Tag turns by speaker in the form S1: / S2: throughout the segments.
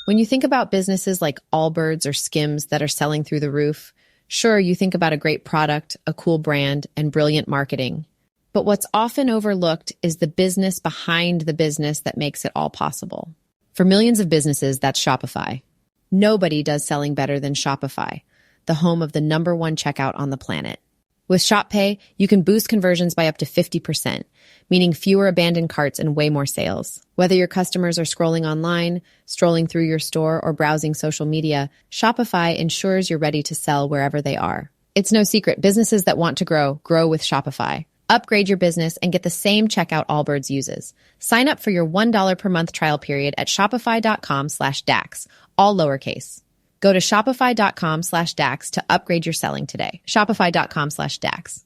S1: When you think about businesses like Allbirds or Skims that are selling through the roof, sure, you think about a great product, a cool brand, and brilliant marketing. But what's often overlooked is the business behind the business that makes it all possible. For millions of businesses, that's Shopify. Nobody does selling better than Shopify, the home of the #1 checkout on the planet. With Shop Pay, you can boost conversions by up to 50%, meaning fewer abandoned carts and way more sales. Whether your customers are scrolling online, strolling through your store, or browsing social media, Shopify ensures you're ready to sell wherever they are. It's no secret, businesses that want to grow with Shopify. Upgrade your business and get the same checkout Allbirds uses. Sign up for your $1 per month trial period at shopify.com/DAX, all lowercase. Go to shopify.com/DAX to upgrade your selling today. Shopify.com/DAX.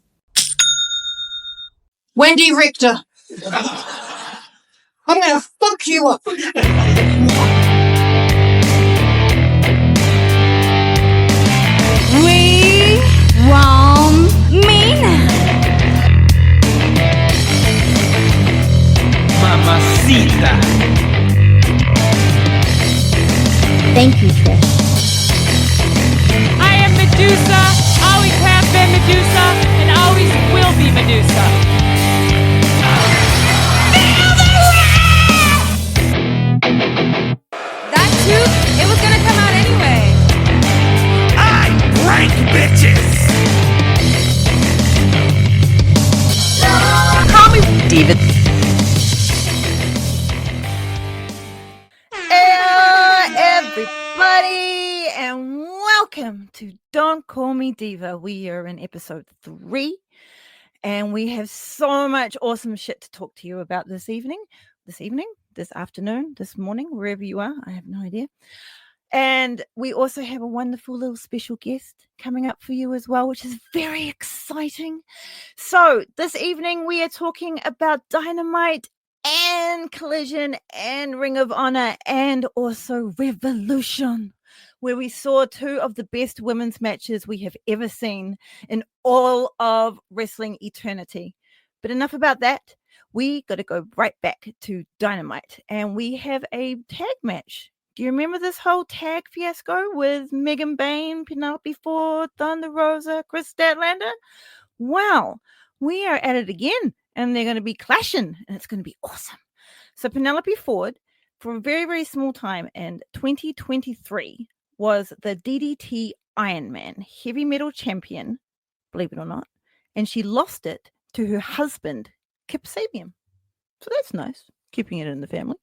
S2: Wendy Richter. I'm gonna fuck you up.
S3: We want Mina.
S4: Mamacita.
S3: Thank you, Trish.
S5: I am Medusa, always have been Medusa, and always will be Medusa.
S6: That too? It was gonna come out anyway.
S4: I prank bitches.
S5: Call me Diva.
S7: Everybody, and welcome to Don't Call Me Diva. We are in episode 3, and we have so much awesome shit to talk to you about this afternoon, this morning, wherever you are. I have no idea. And we also have a wonderful little special guest coming up for you as well, which is very exciting. So this evening we are talking about Dynamite and Collision and Ring of Honor and also Revolution, where we saw 2 of the best women's matches we have ever seen in all of wrestling eternity. But enough about that. We got to go right back to Dynamite, and we have a tag match. Do you remember this whole tag fiasco with Megan Bayne, Penelope Ford, Thunder Rosa, Chris Statlander? Wow, we are at it again, and they're going to be clashing, and it's going to be awesome. So Penelope Ford, for a very, very small time in 2023, was the DDT Ironman heavy metal champion, believe it or not, and she lost it to her husband, Kip Sabian. So that's nice, keeping it in the family.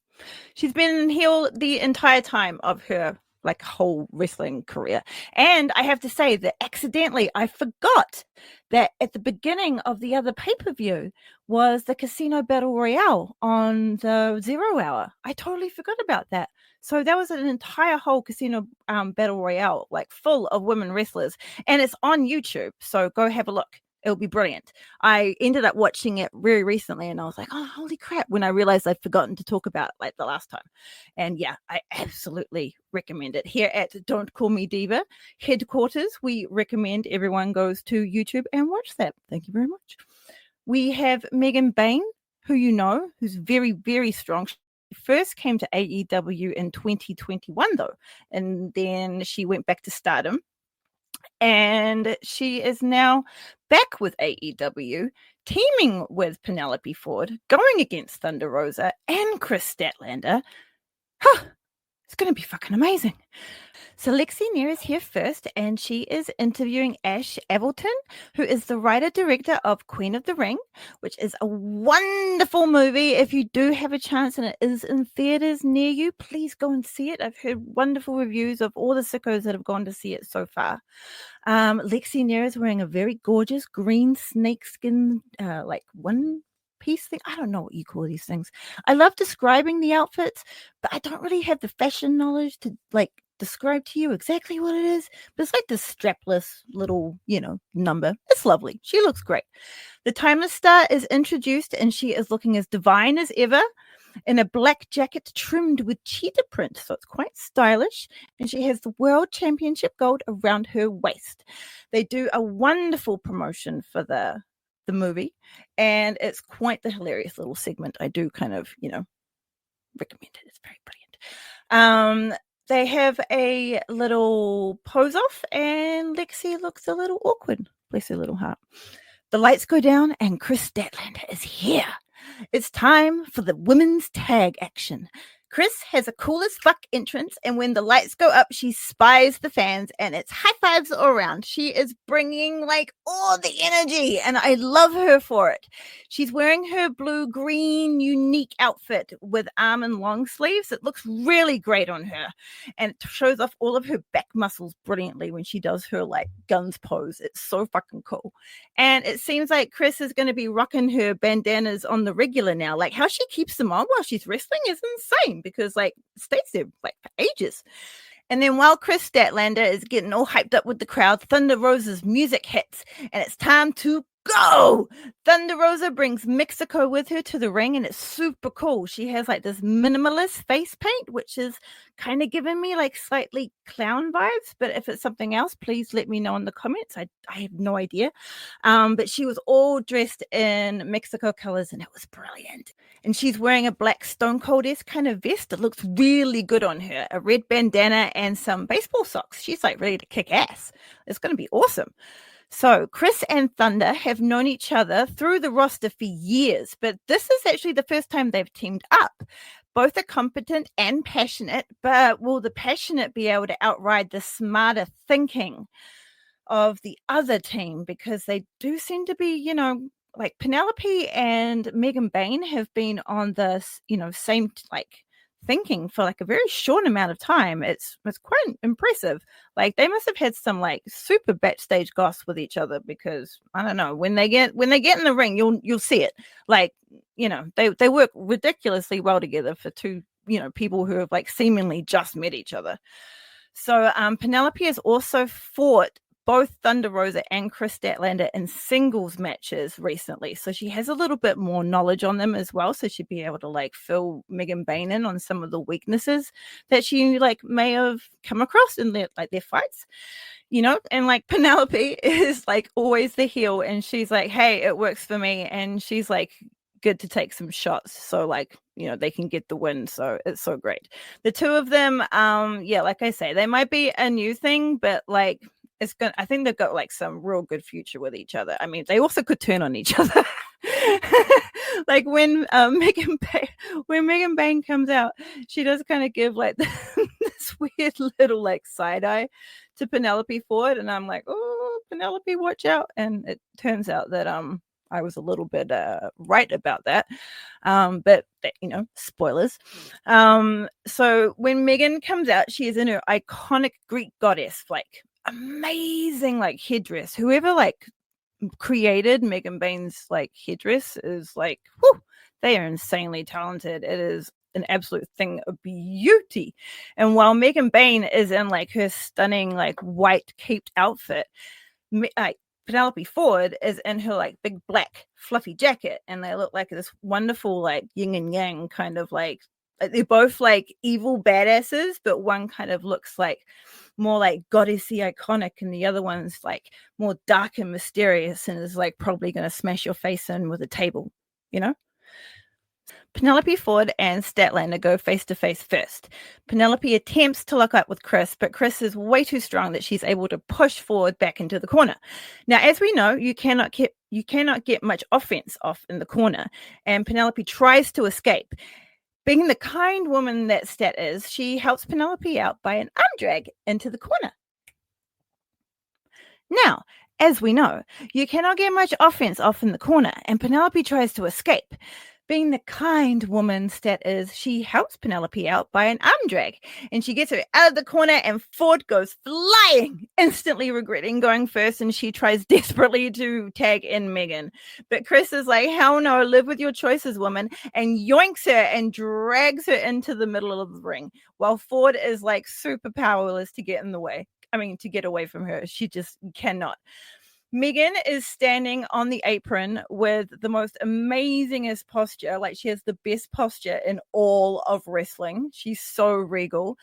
S7: She's been heel the entire time of her whole wrestling career. And I have to say that accidentally I forgot that at the beginning of the other pay-per-view was the Casino Battle Royale on the 0 Hour. I totally forgot about that. So that was an entire whole Casino Battle Royale, full of women wrestlers. And it's on YouTube. So go have a look. It'll be brilliant. I ended up watching it very recently, and I was like, oh, holy crap, when I realized I'd forgotten to talk about it the last time. And yeah, I absolutely recommend it. Here at Don't Call Me Diva headquarters, we recommend everyone goes to YouTube and watch that. Thank you very much. We have Megan Bayne, who you know, who's very, very strong. She first came to AEW in 2021, though, and then she went back to Stardom. And she is now back with AEW, teaming with Penelope Ford, going against Thunder Rosa and Chris Statlander. It's going to be fucking amazing. So Lexi Neer is here first, and she is interviewing Ash Avildsen, who is the writer-director of Queen of the Ring, which is a wonderful movie. If you do have a chance and it is in theaters near you, please go and see it. I've heard wonderful reviews of all the sickos that have gone to see it so far. Lexi Neer is wearing a very gorgeous green snakeskin, one piece thing. I don't know what you call these things. I love describing the outfits, but I don't really have the fashion knowledge to describe to you exactly what it is. But it's like this strapless little, number. It's lovely. She looks great. The Timeless Star is introduced, and she is looking as divine as ever in a black jacket trimmed with cheetah print. So it's quite stylish. And she has the World Championship gold around her waist. They do a wonderful promotion for the movie, and it's quite the hilarious little segment. I do kind of, recommend it. It's very brilliant. they have a little pose off, and Lexi looks a little awkward. Bless her little heart. The lights go down, and Chris Statlander is here. It's time for the women's tag action. Chris has a cool as fuck entrance, and when the lights go up, she spies the fans, and it's high fives all around. She is bringing like all the energy, and I love her for it. She's wearing her blue-green unique outfit with arm and long sleeves. It looks really great on her, and it shows off all of her back muscles brilliantly when she does her like guns pose. It's so fucking cool. And it seems like Chris is going to be rocking her bandanas on the regular now. Like how she keeps them on while she's wrestling is insane, because like it stays there like for ages. And then while Chris Statlander is getting all hyped up with the crowd, Thunder Rosa's music hits, and it's time to go. Thunder Rosa brings Mexico with her to the ring, and it's super cool. She has like this minimalist face paint, which is kind of giving me like slightly clown vibes, but if it's something else, please let me know in the comments. I have no idea. But she was all dressed in Mexico colors, and it was brilliant. And she's wearing a black Stone Cold-esque kind of vest that looks really good on her, a red bandana and some baseball socks. She's like ready to kick ass. It's going to be awesome. So Chris and Thunder have known each other through the roster for years, but this is actually the first time they've teamed up. Both are competent and passionate, but will the passionate be able to outride the smarter thinking of the other team? Because they do seem to be, you know, like Penelope and Megan Bain have been on the, you know, same like thinking for like a very short amount of time. It's quite impressive. Like they must have had some like super backstage goss with each other, because I don't know, when they get in the ring, you'll see it. Like, you know, they work ridiculously well together for two, you know, people who have like seemingly just met each other. So Penelope has also fought both Thunder Rosa and Chris Statlander in singles matches recently. So she has a little bit more knowledge on them as well. So she'd be able to like fill Megan Bain in on some of the weaknesses that she like may have come across in their fights, you know. And like Penelope is like always the heel, and she's like, hey, it works for me. And she's like good to take some shots, so like, you know, they can get the win. So it's so great. The two of them, yeah, like I say, they might be a new thing, but like I think they've got like some real good future with each other. I mean, they also could turn on each other. Like when Megan Bain comes out, she does kind of give like this weird little like side eye to Penelope Ford, and I'm like, oh, Penelope, watch out. And it turns out that I was a little bit right about that. But you know, spoilers. So when Megan comes out, she is in her iconic Greek goddess, like amazing like headdress. Whoever like created Megan Bain's like headdress is like, whew, they are insanely talented. It is an absolute thing of beauty. And while Megan Bain is in like her stunning like white caped outfit, like Penelope Ford is in her like big black fluffy jacket, and they look like this wonderful like yin and yang kind of like they're both like evil badasses, but one kind of looks like more like goddessy iconic, and the other one's like more dark and mysterious and is like probably going to smash your face in with a table, you know. Penelope Ford and Statlander go face to face first. Penelope attempts to lock up with Chris, but Chris is way too strong that she's able to push Ford back into the corner. Now, as we know, you cannot get much offense off in the corner, and Penelope tries to escape. Being the kind woman that Stat is, she helps Penelope out by an arm drag into the corner. Now, as we know, you cannot get much offense off in the corner, and Penelope tries to escape. Being the kind woman Stat is, she helps Penelope out by an arm drag, and she gets her out of the corner, and Ford goes flying, instantly regretting going first, and she tries desperately to tag in Megan. But Chris is like, hell no, live with your choices, woman, and yoinks her and drags her into the middle of the ring, while Ford is like super powerless to get away from her. She just cannot. Megan is standing on the apron with the most amazingest posture. Like, she has the best posture in all of wrestling. She's so regal,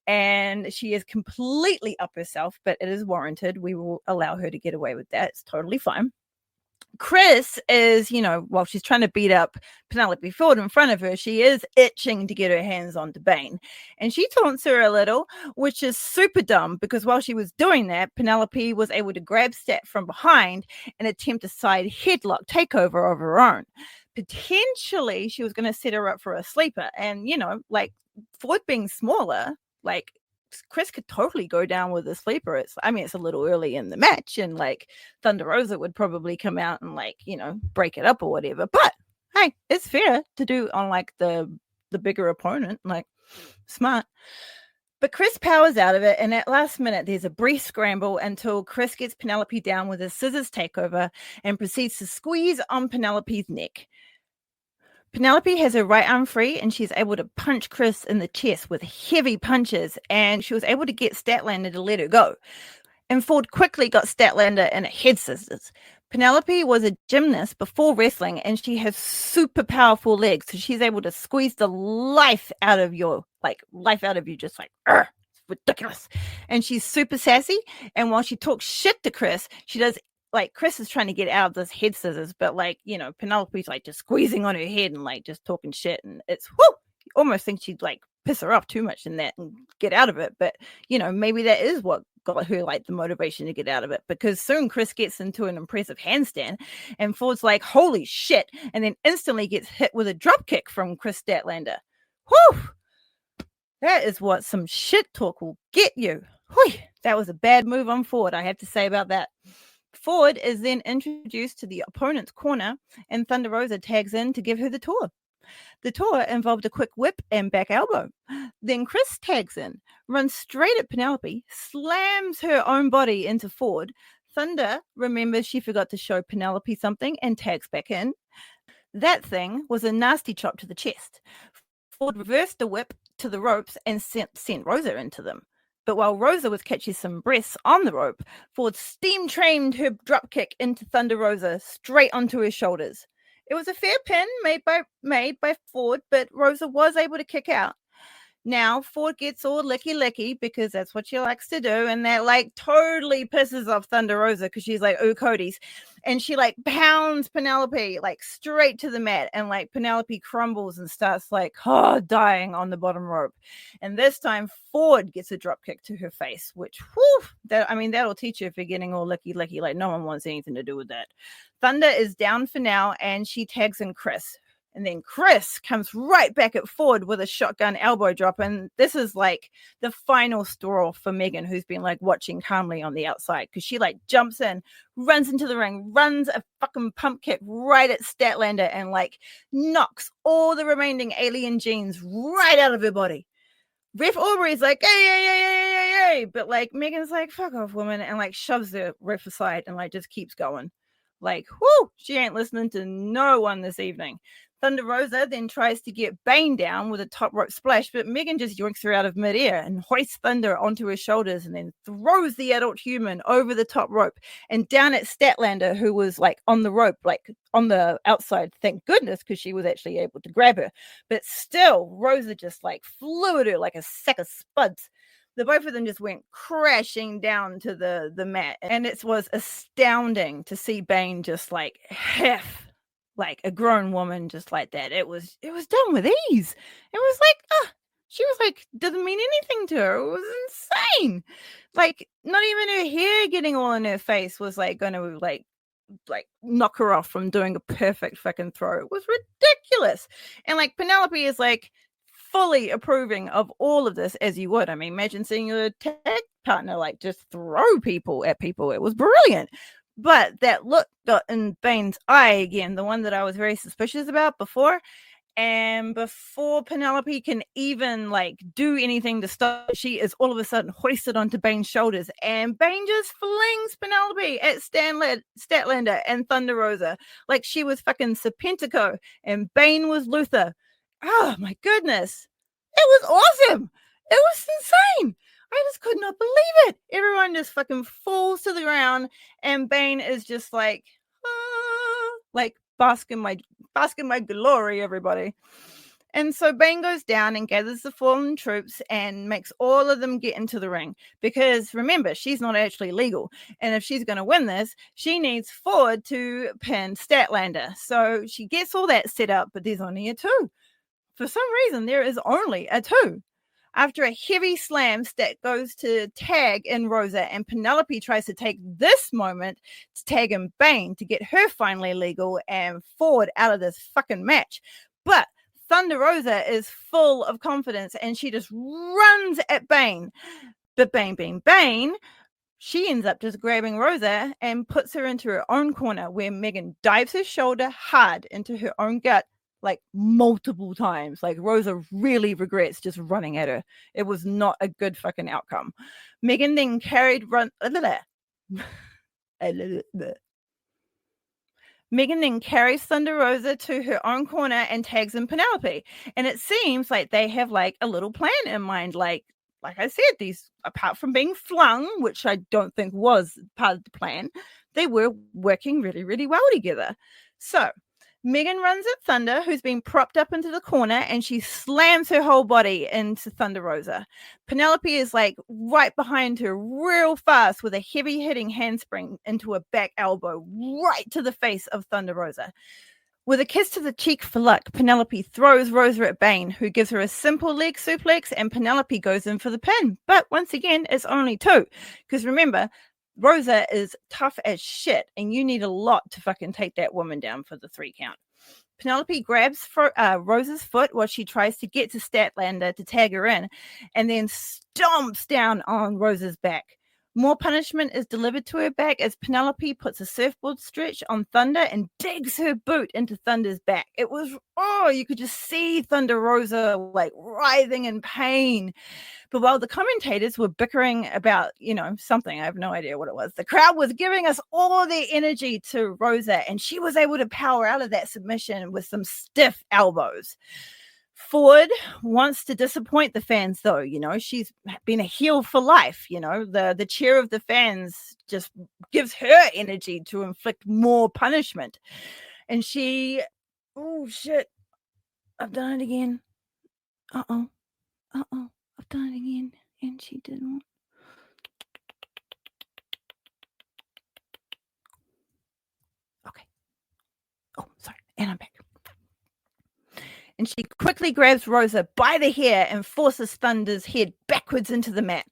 S7: and she is completely up herself, but it is warranted. We will allow her to get away with that. It's totally fine. Chris is, while she's trying to beat up Penelope Ford in front of her, she is itching to get her hands onto Bane. And she taunts her a little, which is super dumb because while she was doing that, Penelope was able to grab Stat from behind and attempt a side headlock takeover of her own. Potentially, she was going to set her up for a sleeper. And, Ford being smaller, Chris could totally go down with a sleeper. It's a little early in the match, and Thunder Rosa would probably come out and break it up or whatever. But hey, it's fair to do on the bigger opponent, smart. But Chris powers out of it, and at last minute, there's a brief scramble until Chris gets Penelope down with a scissors takeover and proceeds to squeeze on Penelope's neck. Penelope has her right arm free, and she's able to punch Chris in the chest with heavy punches, and she was able to get Statlander to let her go. And Ford quickly got Statlander in a head scissors. Penelope was a gymnast before wrestling, and she has super powerful legs, so she's able to squeeze the life out of you, just it's ridiculous. And she's super sassy, and while she talks shit to Chris, she does Chris is trying to get out of this head scissors, but Penelope's just squeezing on her head and just talking shit, and it's you almost think she'd piss her off too much in that and get out of it. But maybe that is what got her the motivation to get out of it, because soon Chris gets into an impressive handstand and Ford's holy shit, and then instantly gets hit with a drop kick from Chris Statlander. Whew! That is what some shit talk will get you. Whew! That was a bad move on Ford, I have to say about that. Ford is then introduced to the opponent's corner, and Thunder Rosa tags in to give her the tour. The tour involved a quick whip and back elbow. Then Chris tags in, runs straight at Penelope, slams her own body into Ford. Thunder remembers she forgot to show Penelope something and tags back in. That thing was a nasty chop to the chest. Ford reversed the whip to the ropes and sent Rosa into them. But while Rosa was catching some breaths on the rope, Ford steam trained her dropkick into Thunder Rosa straight onto her shoulders. It was a fair pin made by Ford, but Rosa was able to kick out. Now Ford gets all licky because that's what she likes to do, and that totally pisses off Thunder Rosa because she's ooh, Cody's, and she pounds Penelope straight to the mat, and Penelope crumbles and starts dying on the bottom rope. And this time Ford gets a drop kick to her face, which that'll teach you if you're getting all licky. No one wants anything to do with that. Thunder is down for now, and she tags in Chris. And then Chris comes right back at Ford with a shotgun elbow drop. And this is the final straw for Megan, who's been watching calmly on the outside, because she jumps in, runs into the ring, runs a fucking pump kick right at Statlander, and knocks all the remaining alien genes right out of her body. Ref Aubrey's hey. But Megan's fuck off, woman, and shoves the ref aside and just keeps going. She ain't listening to no one this evening. Thunder Rosa then tries to get Bane down with a top rope splash, but Megan just yoinks her out of midair and hoists Thunder onto her shoulders and then throws the adult human over the top rope and down at Statlander, who was on the rope, on the outside. Thank goodness, because she was actually able to grab her. But still, Rosa just flew at her like a sack of spuds. The both of them just went crashing down to the mat, and it was astounding to see Bane just hef a grown woman just like that. It was done with ease. It was she was doesn't mean anything to her. It was insane. Not even her hair getting all in her face was going to knock her off from doing a perfect fucking throw. It was ridiculous. And Penelope is fully approving of all of this, as you would. Imagine seeing your tag partner just throw people at people. It was brilliant. But that look got in Bane's eye again, the one that I was very suspicious about before. And before Penelope can even do anything to stop, she is all of a sudden hoisted onto Bane's shoulders, and Bane just flings Penelope at Statlander and Thunder Rosa like she was fucking Serpentico and Bane was Luther. Oh my goodness. It was awesome. It was insane. I just could not believe it. Everyone just fucking falls to the ground, and Bane is just bask in my glory, everybody. And so Bane goes down and gathers the fallen troops and makes all of them get into the ring. Because remember, she's not actually legal. And if she's going to win this, she needs Ford to pin Statlander. So she gets all that set up, but there's only a 2. For some reason, there is only a 2. After a heavy slam, Stat goes to tag in Rosa, and Penelope tries to take this moment to tag in Bane to get her finally legal and Ford out of this fucking match. But Thunder Rosa is full of confidence, and she just runs at Bane. But Bane being Bane, she ends up just grabbing Rosa and puts her into her own corner, where Megan dives her shoulder hard into her own gut, like multiple times. Like Rosa really regrets just running at her. It was not a good fucking outcome. Megan then Megan then carries Thunder Rosa to her own corner and tags in Penelope. And it seems like they have like a little plan in mind. Like I said, these, apart from being flung, which I don't think was part of the plan, they were working really, really well together. So Megan runs at Thunder, who's been propped up into the corner, and she slams her whole body into Thunder Rosa. Penelope is like right behind her real fast with a heavy hitting handspring into a back elbow right to the face of Thunder Rosa. With a kiss to the cheek for luck, Penelope throws Rosa at Bane, who gives her a simple leg suplex, and Penelope goes in for the pin. But once again, it's only 2. Because remember, Rosa is tough as shit, and you need a lot to fucking take that woman down for the 3 count. Penelope grabs Rosa's foot while she tries to get to Statlander to tag her in, and then stomps down on Rosa's back. More punishment is delivered to her back as Penelope puts a surfboard stretch on Thunder and digs her boot into Thunder's back. It was, you could just see Thunder Rosa like writhing in pain. But while the commentators were bickering about, something, I have no idea what it was, the crowd was giving us all their energy to Rosa, and she was able to power out of that submission with some stiff elbows. Ford wants to disappoint the fans, though. She's been a heel for life. The cheer of the fans just gives her energy to inflict more punishment. And she, oh shit, I've done it again. Uh-oh, I've done it again. And she didn't. Okay. Oh, sorry. And I'm back. And she quickly grabs Rosa by the hair and forces Thunder's head backwards into the mat.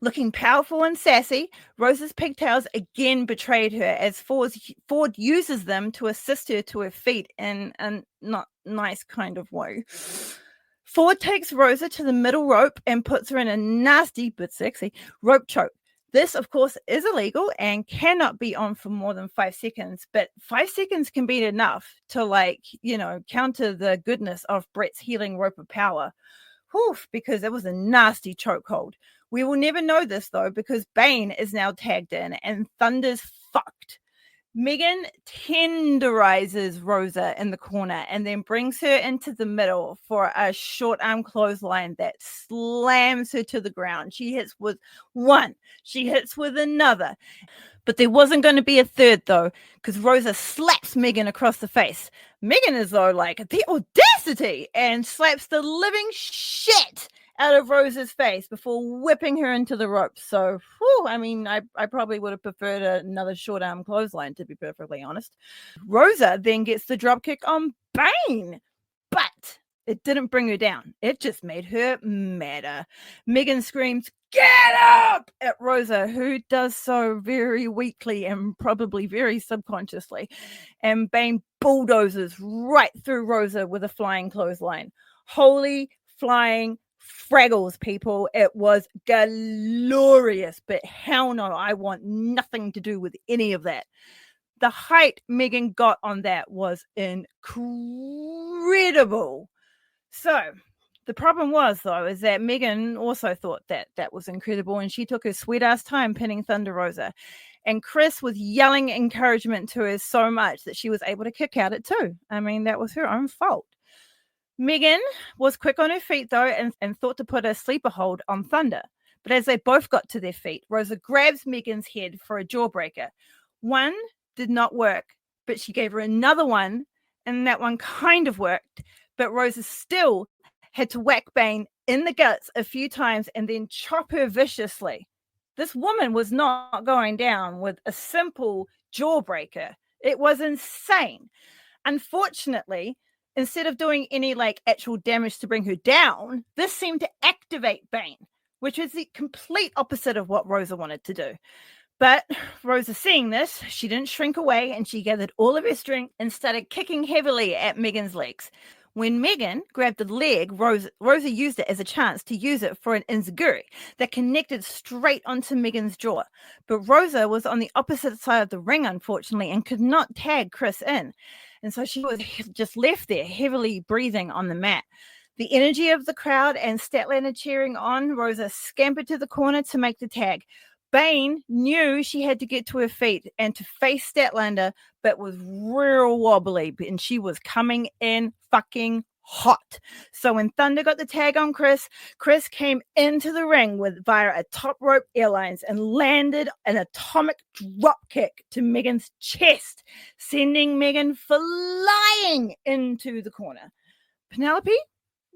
S7: Looking powerful and sassy, Rosa's pigtails again betrayed her as Ford uses them to assist her to her feet in a not nice kind of way. Ford takes Rosa to the middle rope and puts her in a nasty but sexy rope choke. This, of course, is illegal and cannot be on for more than 5 seconds, but 5 seconds can be enough to, counter the goodness of Brett's healing rope of power. Because it was a nasty chokehold. We will never know this, though, because Bane is now tagged in and Thunder's fucked. Megan tenderizes Rosa in the corner and then brings her into the middle for a short arm clothesline that slams her to the ground. She hits with one, she hits with another. But there wasn't going to be a third, though, because Rosa slaps Megan across the face. Megan is, though, like, the audacity, and slaps the living shit out of Rosa's face before whipping her into the ropes. So, I probably would have preferred another short arm clothesline, to be perfectly honest. Rosa then gets the dropkick on Bane, but it didn't bring her down. It just made her madder. Megan screams, "Get up!" at Rosa, who does so very weakly and probably very subconsciously. And Bane bulldozes right through Rosa with a flying clothesline. Holy flying fraggles, people. It was glorious, but hell no, I want nothing to do with any of that. The height Megan got on that was incredible. So the problem was, though, is that Megan also thought that was incredible, and she took her sweet ass time pinning Thunder Rosa. And Chris was yelling encouragement to her so much that she was able to kick out at 2. That was her own fault. Megan was quick on her feet, though, and thought to put a sleeper hold on Thunder. But as they both got to their feet, Rosa grabs Megan's head for a jawbreaker. One did not work, but she gave her another one, and that one kind of worked. but Rosa still had to whack Bane in the guts a few times and then chop her viciously. This woman was not going down with a simple jawbreaker. It was insane. Unfortunately, instead of doing any actual damage to bring her down, this seemed to activate Bane, which was the complete opposite of what Rosa wanted to do. But Rosa, seeing this, she didn't shrink away, and she gathered all of her strength and started kicking heavily at Megan's legs. When Megan grabbed the leg, Rosa used it as a chance to use it for an enziguri that connected straight onto Megan's jaw. But Rosa was on the opposite side of the ring, unfortunately, and could not tag Chris in. And so she was just left there, heavily breathing on the mat. The energy of the crowd and Statlander cheering on, Rosa scampered to the corner to make the tag. Bane knew she had to get to her feet and to face Statlander, but was real wobbly, and she was coming in fucking hot. So when Thunder got the tag on Chris came into the ring via a top rope airlines and landed an atomic drop kick to Megan's chest, sending Megan flying into the corner. Penelope,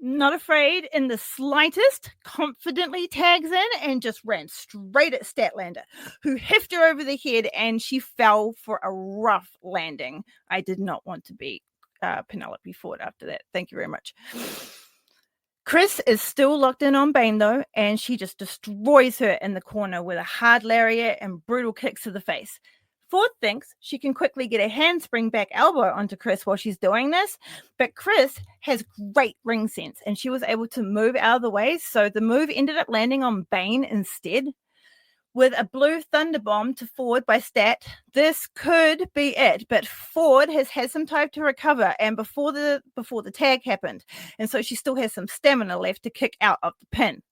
S7: not afraid in the slightest, confidently tags in and just ran straight at Statlander, who hiffed her over the head, and she fell for a rough landing. I did not want to be Penelope Ford after that. Thank you very much. Chris is still locked in on Bane, though, and she just destroys her in the corner with a hard lariat and brutal kicks to the face. Ford thinks she can quickly get a handspring back elbow onto Chris while she's doing this, but Chris has great ring sense, and she was able to move out of the way, so the move ended up landing on Bane instead. With a blue thunder bomb to Ford by Stat, this could be it, but Ford has had some time to recover and before the tag happened, and so she still has some stamina left to kick out of the pin.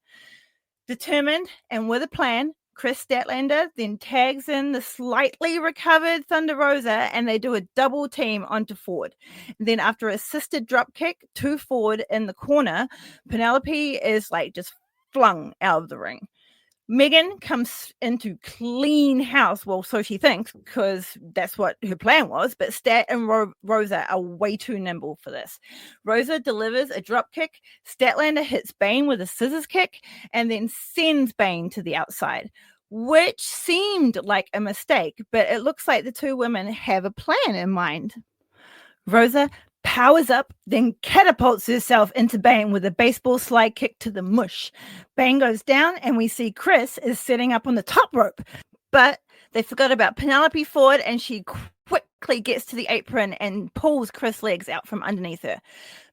S7: Determined and with a plan, Chris Statlander then tags in the slightly recovered Thunder Rosa, and they do a double team onto Ford. And then after a assisted drop kick to Ford in the corner, Penelope is just flung out of the ring. Megan comes into clean house, well, so she thinks, because that's what her plan was, but Stat and Rosa are way too nimble for this. Rosa delivers a drop kick, Statlander hits Bane with a scissors kick, and then sends Bane to the outside, which seemed like a mistake, but it looks like the two women have a plan in mind. Rosa powers up, then catapults herself into Bane with a baseball slide kick to the mush. Bane goes down, and we see Chris is sitting up on the top rope, but they forgot about Penelope Ford, and she quickly gets to the apron and pulls Chris' legs out from underneath her.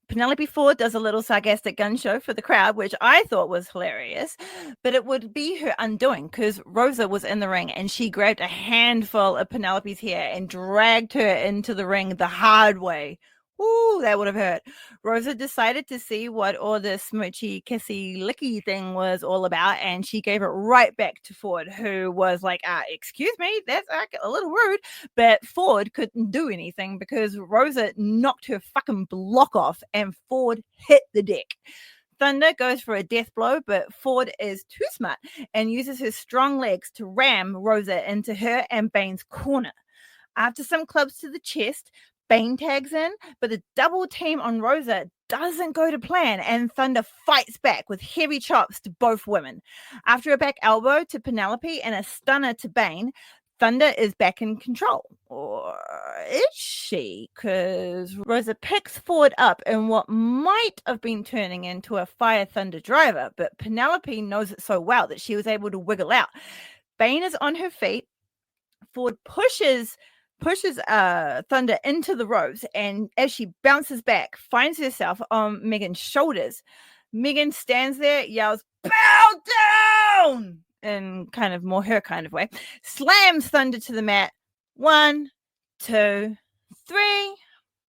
S7: Penelope Ford does a little sarcastic gun show for the crowd, which I thought was hilarious, but it would be her undoing because Rosa was in the ring and she grabbed a handful of Penelope's hair and dragged her into the ring the hard way. Ooh, that would have hurt. Rosa decided to see what all this smoochy, kissy, licky thing was all about, and she gave it right back to Ford, who was like, excuse me, that's a little rude. But Ford couldn't do anything because Rosa knocked her fucking block off, and Ford hit the deck. Thunder goes for a death blow, but Ford is too smart and uses her strong legs to ram Rosa into her and Bane's corner. After some clubs to the chest, Bane tags in, but the double team on Rosa doesn't go to plan, and Thunder fights back with heavy chops to both women. After a back elbow to Penelope and a stunner to Bane, Thunder is back in control. Or is she? Because Rosa picks Ford up in what might have been turning into a Fire Thunder driver, but Penelope knows it so well that she was able to wiggle out. Bane is on her feet. Ford pushes Thunder into the ropes, and as she bounces back, finds herself on Megan's shoulders. Megan stands there, yells, "Bow down!" in kind of more her kind of way, slams Thunder to the mat. 1, 2, 3.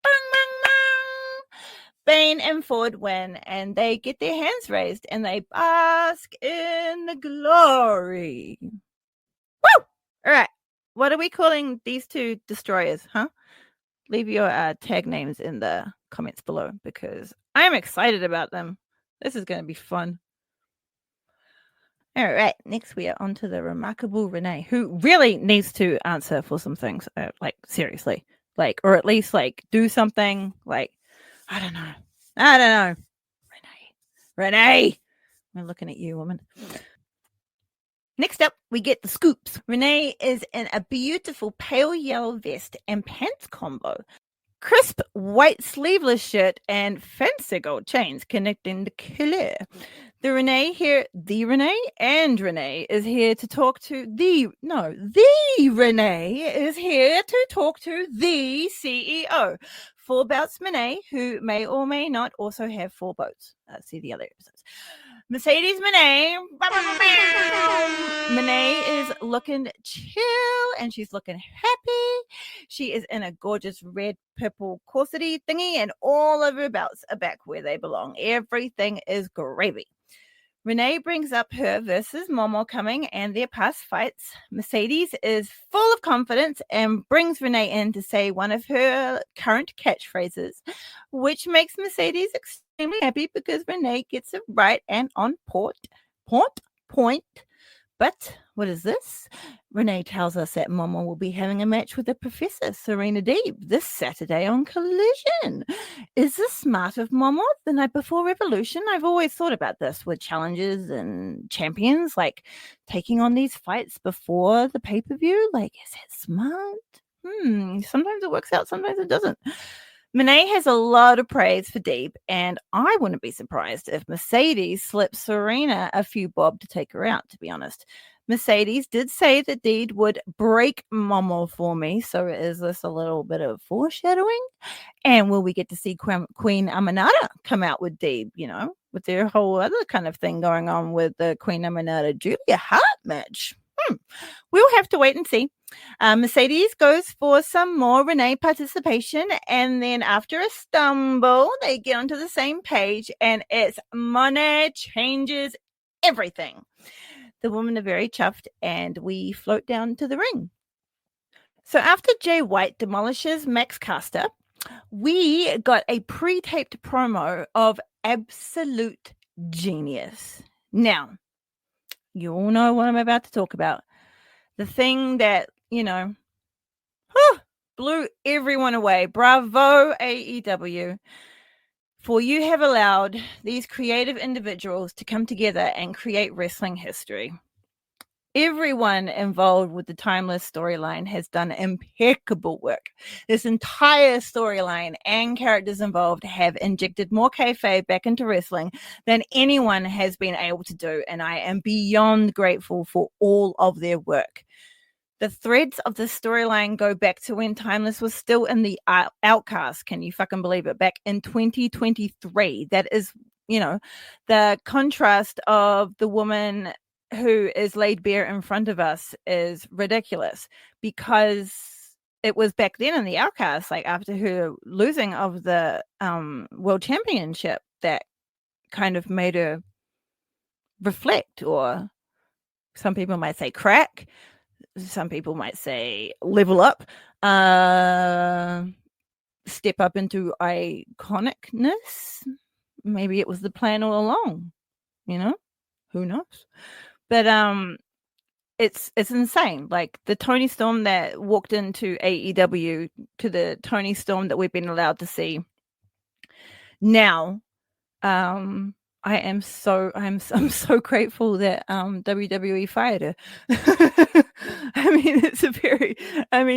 S7: Bang, bang, bang. Bane and Ford win, and they get their hands raised, and they bask in the glory. Woo! All right. What are we calling these two destroyers, huh? Leave your tag names in the comments below because I'm excited about them. This is going to be fun. All right, next we are on to the remarkable Renee, who really needs to answer for some things, seriously, or at least do something, I don't know. I don't know. Renee. I'm looking at you, woman. Next up, we get the scoops. Renee is in a beautiful pale yellow vest and pants combo. Crisp white sleeveless shirt and fancy gold chains connecting the collar. The Renee is here to talk to the Renee is here to talk to the CEO. Four Bouts Renee, who may or may not also have four boats. See the other episodes. Mercedes Renee. Renee is looking chill and she's looking happy. She is in a gorgeous red purple corsety thingy and all of her belts are back where they belong. Everything is gravy. Renee brings up her versus Momo coming and their past fights. Mercedes is full of confidence and brings Renee in to say one of her current catchphrases, which makes Mercedes extremely happy because Renee gets it right and on point. But what is this? Renee tells us that Momo will be having a match with the Professor, Serena Deeb, this Saturday on Collision. Is this smart of Momo? The night before Revolution, I've always thought about this with challenges and champions, like taking on these fights before the pay-per-view. Like, is it smart? Sometimes it works out, sometimes it doesn't. Renee has a lot of praise for Deeb, and I wouldn't be surprised if Mercedes slips Serena a few bob to take her out, to be honest. Mercedes did say that Deeb would break Momo for me, so is this a little bit of foreshadowing? And will we get to see Queen Aminata come out with Deeb, with their whole other kind of thing going on with the Queen Aminata-Julia Hart match? We'll have to wait and see. Mercedes goes for some more Renee participation, and then after a stumble, they get onto the same page, and it's money changes everything. The women are very chuffed, and we float down to the ring. So after Jay White demolishes Max Caster, we got a pre-taped promo of absolute genius. Now, you all know what I'm about to talk about. The thing that, blew everyone away. Bravo, AEW. For you have allowed these creative individuals to come together and create wrestling history. Everyone involved with the Timeless storyline has done impeccable work. This entire storyline and characters involved have injected more kayfabe back into wrestling than anyone has been able to do, and I am beyond grateful for all of their work. The threads of the storyline go back to when Timeless was still in the Outcast. Can you fucking believe it? Back in 2023. That is, the contrast of the woman who is laid bare in front of us is ridiculous, because it was back then in the Outcast, like after her losing of the world championship, that kind of made her reflect, or some people might say crack, some people might say level up, step up into iconicness. Maybe it was the plan all along, who knows? But it's insane. Like the Tony Storm that walked into AEW to the Tony Storm that we've been allowed to see now. I'm so grateful that WWE fired her.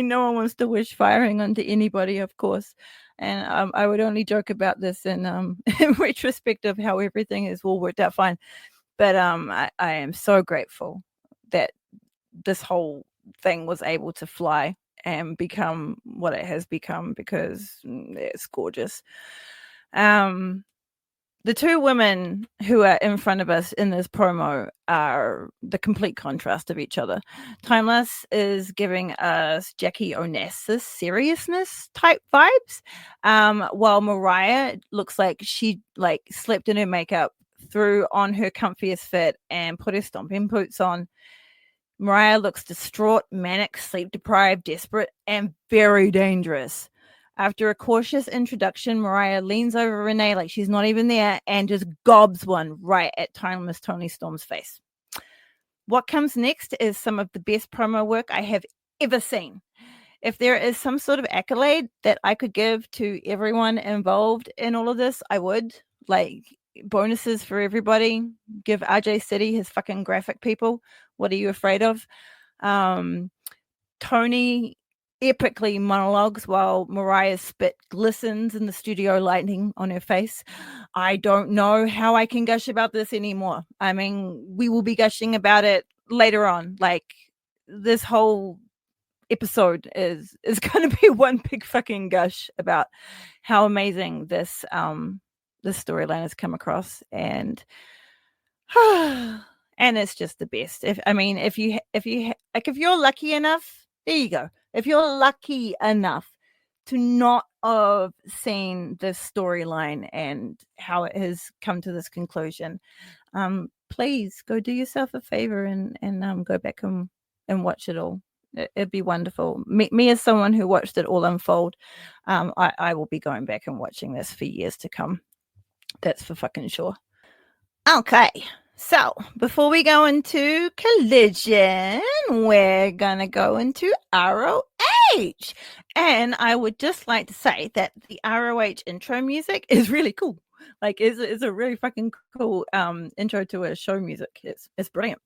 S7: No one wants to wish firing onto anybody, of course. And I would only joke about this in retrospect of how everything is all worked out fine. But I am so grateful that this whole thing was able to fly and become what it has become, because it's gorgeous. The two women who are in front of us in this promo are the complete contrast of each other. Timeless is giving us Jackie Onassis seriousness type vibes, while Mariah looks like she slept in her makeup, threw on her comfiest fit, and put her stomping boots on. Mariah looks distraught, manic, sleep deprived, desperate, and very dangerous. After a cautious introduction, Mariah leans over Renee like she's not even there and just gobs one right at Timeless Tony Storm's face. What comes next is some of the best promo work I have ever seen. if there is some sort of accolade that I could give to everyone involved in all of this, I would. Like, bonuses for everybody. Give RJ City his fucking graphic people. What are you afraid of? Tony epically monologues while Mariah's spit glistens in the studio lighting on her face. I don't know how I can gush about this anymore. I mean, we will be gushing about it later on. Like, this whole episode is going to be one big fucking gush about how amazing this storyline has come across, and and it's just the best. If you're lucky enough, there you go. If you're lucky enough to not have seen this storyline and how it has come to this conclusion, please go do yourself a favor and go back and watch it all. It'd be wonderful. Me as someone who watched it all unfold, I will be going back and watching this for years to come. That's for fucking sure. Okay, so before we go into Collision, we're gonna go into ROH. And I would just like to say that the ROH intro music is really cool. Like, it's a really fucking cool intro to a show music. It's brilliant.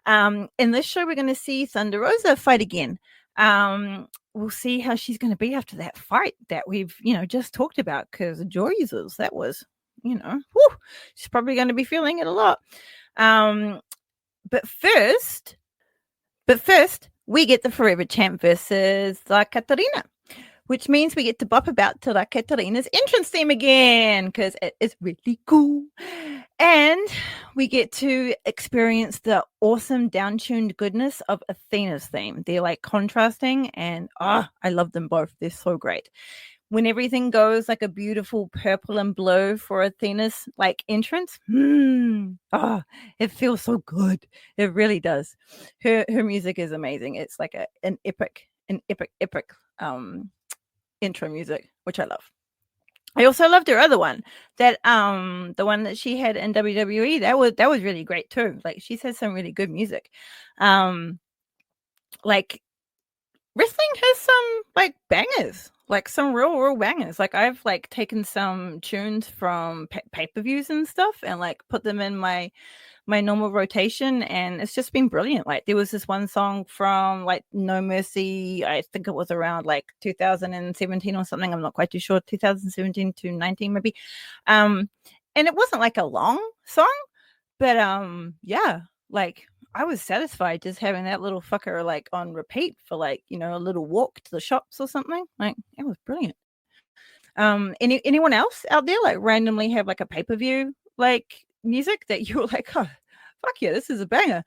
S7: In this show, we're going to see Thunder Rosa fight again. We'll see how she's going to be after that fight that we've, just talked about, because Jesus, that was, she's probably going to be feeling it a lot. But first, we get the Forever Champ versus La Catarina, which means we get to bop about to La Catarina's entrance theme again, because it is really cool. And we get to experience the awesome down-tuned goodness of Athena's theme. They're like contrasting, and I love them both. They're so great. When everything goes like a beautiful purple and blue for Athena's like entrance, it feels so good. It really does. Her music is amazing. It's like an epic intro music, which I love. I also loved her other one, that the one that she had in WWE. That was really great too. Like, she has some really good music. Like, wrestling has some like bangers, like some real bangers. Like, I've like taken some tunes from pay-per-views and stuff and like put them in my normal rotation, and it's just been brilliant. Like, there was this one song from like No Mercy, I think it was around like 2017 or something, I'm not quite too sure, 2017 to 19 maybe, and it wasn't like a long song, but yeah, like, I was satisfied just having that little fucker like on repeat for like, a little walk to the shops or something. Like, it was brilliant. Anyone else out there like randomly have like a pay-per-view like music that you were like, oh fuck yeah, this is a banger?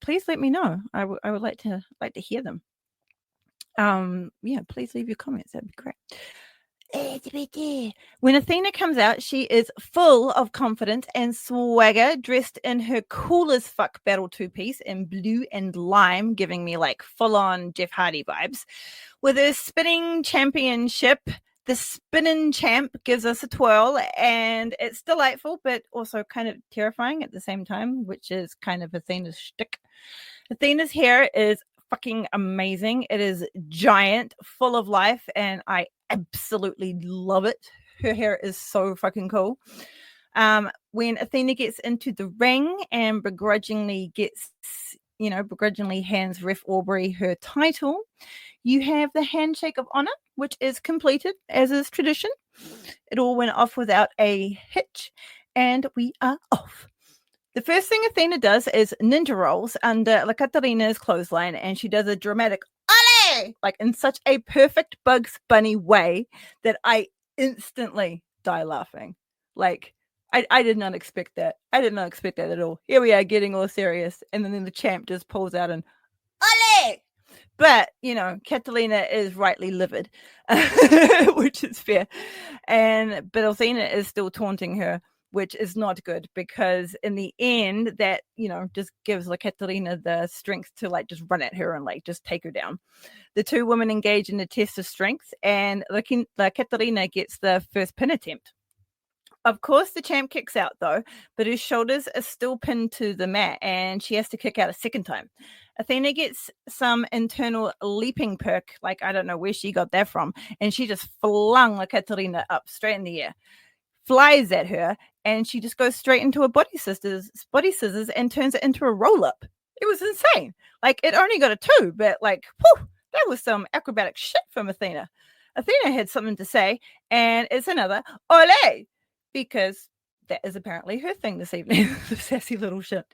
S7: Please let me know. I would like to hear them. Yeah, please leave your comments. That'd be great. When Athena comes out, she is full of confidence and swagger, dressed in her cool as fuck battle two-piece in blue and lime, giving me like full-on Jeff Hardy vibes. With her spinning championship, the spinning champ gives us a twirl, and it's delightful, but also kind of terrifying at the same time, which is kind of Athena's shtick. Athena's hair is fucking amazing. It is giant, full of life, and I absolutely love it. Her hair is so fucking cool. When Athena gets into the ring and begrudgingly hands Ref Aubrey her title, you have the handshake of honor, which is completed as is tradition. It all went off without a hitch, and we are off. The first thing Athena does is ninja rolls under La Catarina's clothesline, and she does a dramatic ole, like in such a perfect Bugs Bunny way that I instantly die laughing. Like, I did not expect that. I did not expect that at all. Here we are getting all serious, and then the champ just pulls out an ole. But, Catalina is rightly livid, which is fair. But Athena is still taunting her, which is not good, because in the end that, just gives La Catarina the strength to like just run at her and like just take her down. The two women engage in a test of strength, and La Catarina gets the first pin attempt. Of course, the champ kicks out though, but his shoulders are still pinned to the mat, and she has to kick out a second time. Athena gets some internal leaping perk, like I don't know where she got that from, and she just flung Katerina up straight in the air, flies at her, and she just goes straight into a body scissors and turns it into a roll-up. It was insane. Like, it only got a 2, but like, whew, that was some acrobatic shit from Athena. Athena had something to say, and it's another ole, because that is apparently her thing this evening. The sassy little shit.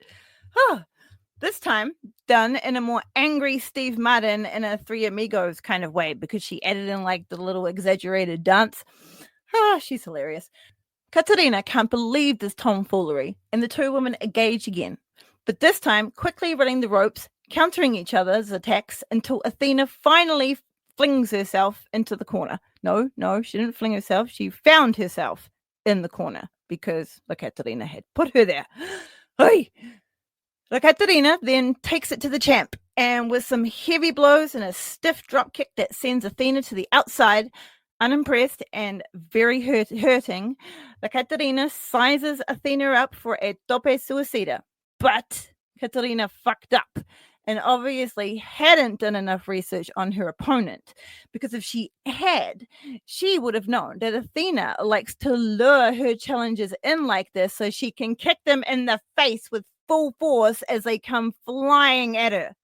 S7: This time done in a more angry Steve Martin in a Three Amigos kind of way, because she added in like the little exaggerated dance. She's hilarious. Katerina can't believe this tomfoolery, and the two women engage again, but this time quickly running the ropes, countering each other's attacks until Athena finally flings herself into the corner. No, she didn't fling herself. She found herself in the corner because La Katerina had put her there. Hey! La Katerina then takes it to the champ, and with some heavy blows and a stiff drop kick that sends Athena to the outside, unimpressed and very hurting, La Katerina sizes Athena up for a tope suicida. But Katerina fucked up and obviously hadn't done enough research on her opponent, because if she had, she would have known that Athena likes to lure her challengers in like this so she can kick them in the face with full force as they come flying at her.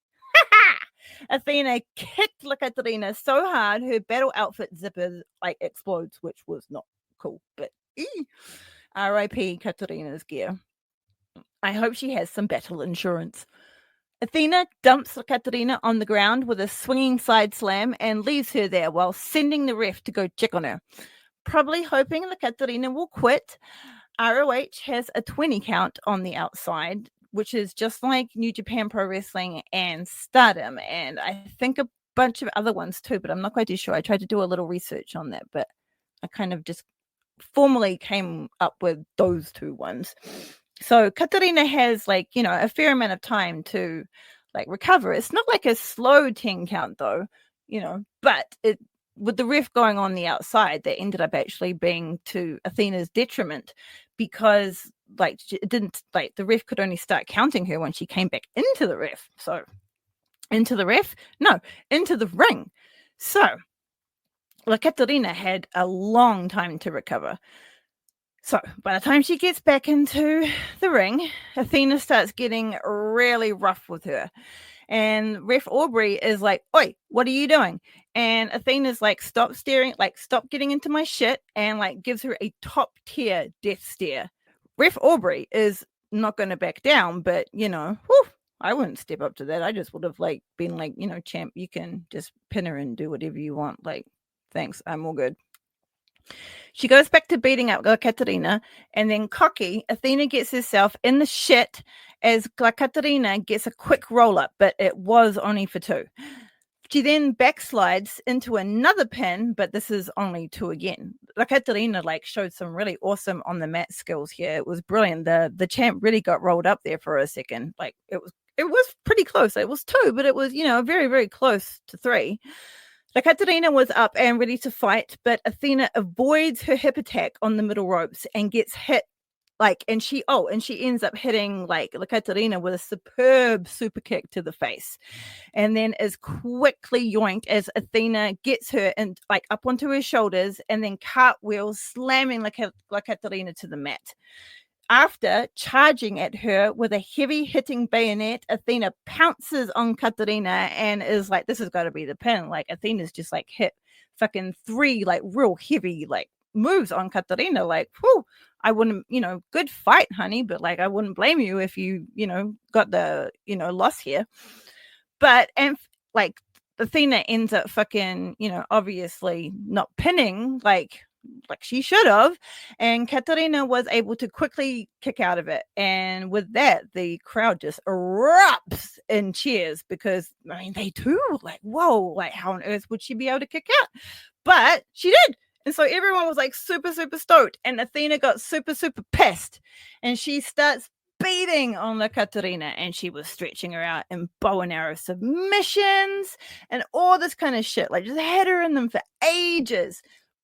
S7: Athena kicked La Katerina so hard her battle outfit zipper like explodes, which was not cool, but R.I.P. Katerina's gear. I hope she has some battle insurance. Athena dumps La Katerina on the ground with a swinging side slam and leaves her there while sending the ref to go check on her. Probably hoping La Katerina will quit, ROH has a 20 count on the outside, which is just like New Japan Pro Wrestling and Stardom, and I think a bunch of other ones too, but I'm not quite too sure. I tried to do a little research on that, but I kind of just formally came up with those 2 ones. So Katerina has like, a fair amount of time to like recover. It's not like a slow 10 count though, but it, with the ref going on the outside, that ended up actually being to Athena's detriment, because like it didn't, like the ref could only start counting her when she came back into the ref. So into the ring. So La Katerina had a long time to recover. So by the time she gets back into the ring, Athena starts getting really rough with her. And Ref Aubrey is like, "Oi, what are you doing?" And Athena's like, "Stop staring, like stop getting into my shit," and like gives her a top tier death stare. Ref Aubrey is not going to back down, but I wouldn't step up to that. I just would have like been like, champ, you can just pin her and do whatever you want. Like, thanks, I'm all good. She goes back to beating up La Katerina, and then cocky, Athena gets herself in the shit as La Katerina gets a quick roll-up, but it was only for 2. She then backslides into another pin, but this is only 2 again. La Katerina like showed some really awesome on the mat skills here. It was brilliant. The champ really got rolled up there for a second. Like it was pretty close. It was 2, but it was, very, very close to 3. La Katerina was up and ready to fight, but Athena avoids her hip attack on the middle ropes and gets hit and she ends up hitting like La Katerina with a superb super kick to the face, and then is quickly yoinked as Athena gets her and like up onto her shoulders and then cartwheels, slamming La Katerina to the mat. After charging at her with a heavy hitting bayonet, Athena pounces on Katerina and is like, this has got to be the pin. Like Athena's just like hit fucking 3 like real heavy like moves on Katerina. Like, whew, I wouldn't, good fight, honey, but like I wouldn't blame you if you, got the, loss here. But and like Athena ends up fucking, obviously not pinning like she should have, and Katerina was able to quickly kick out of it, and with that the crowd just erupts in cheers, because I mean they too like, whoa, like how on earth would she be able to kick out? But she did, and so everyone was like super stoked, and Athena got super pissed, and she starts beating on La Katerina, and she was stretching her out in bow and arrow submissions and all this kind of shit, like just had her in them for ages.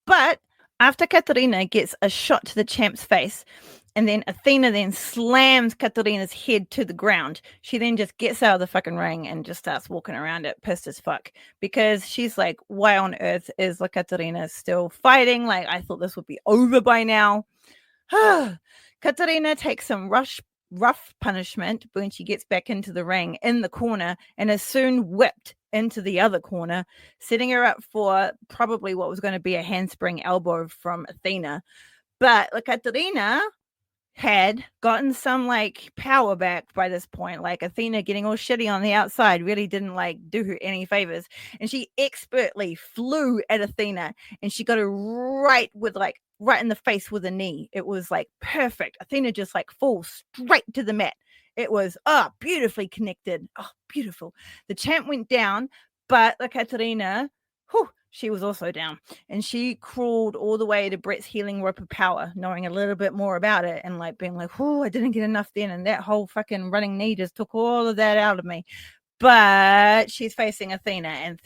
S7: But after Katerina gets a shot to the champ's face, And then Athena then slams Katarina's head to the ground. She then just gets out of the fucking ring and just starts walking around it, pissed as fuck. Because she's like, why on earth is La Katarina still fighting? Like, I thought this would be over by now. Katarina takes some rough punishment when she gets back into the ring in the corner and is soon whipped into the other corner, setting her up for probably what was going to be a handspring elbow from Athena. But La Katarina had gotten some like power back by this point. Like Athena getting all shitty on the outside really didn't like do her any favors, and she expertly flew at Athena and she got her right in the face with a knee. It was like perfect. Athena just like falls straight to the mat. It was beautifully connected. Beautiful. The champ went down, but La Katarina, she was also down, and she crawled all the way to Brett's healing rope of power, knowing a little bit more about it and like being like, I didn't get enough then, and that whole fucking running knee just took all of that out of me. But she's facing Athena, and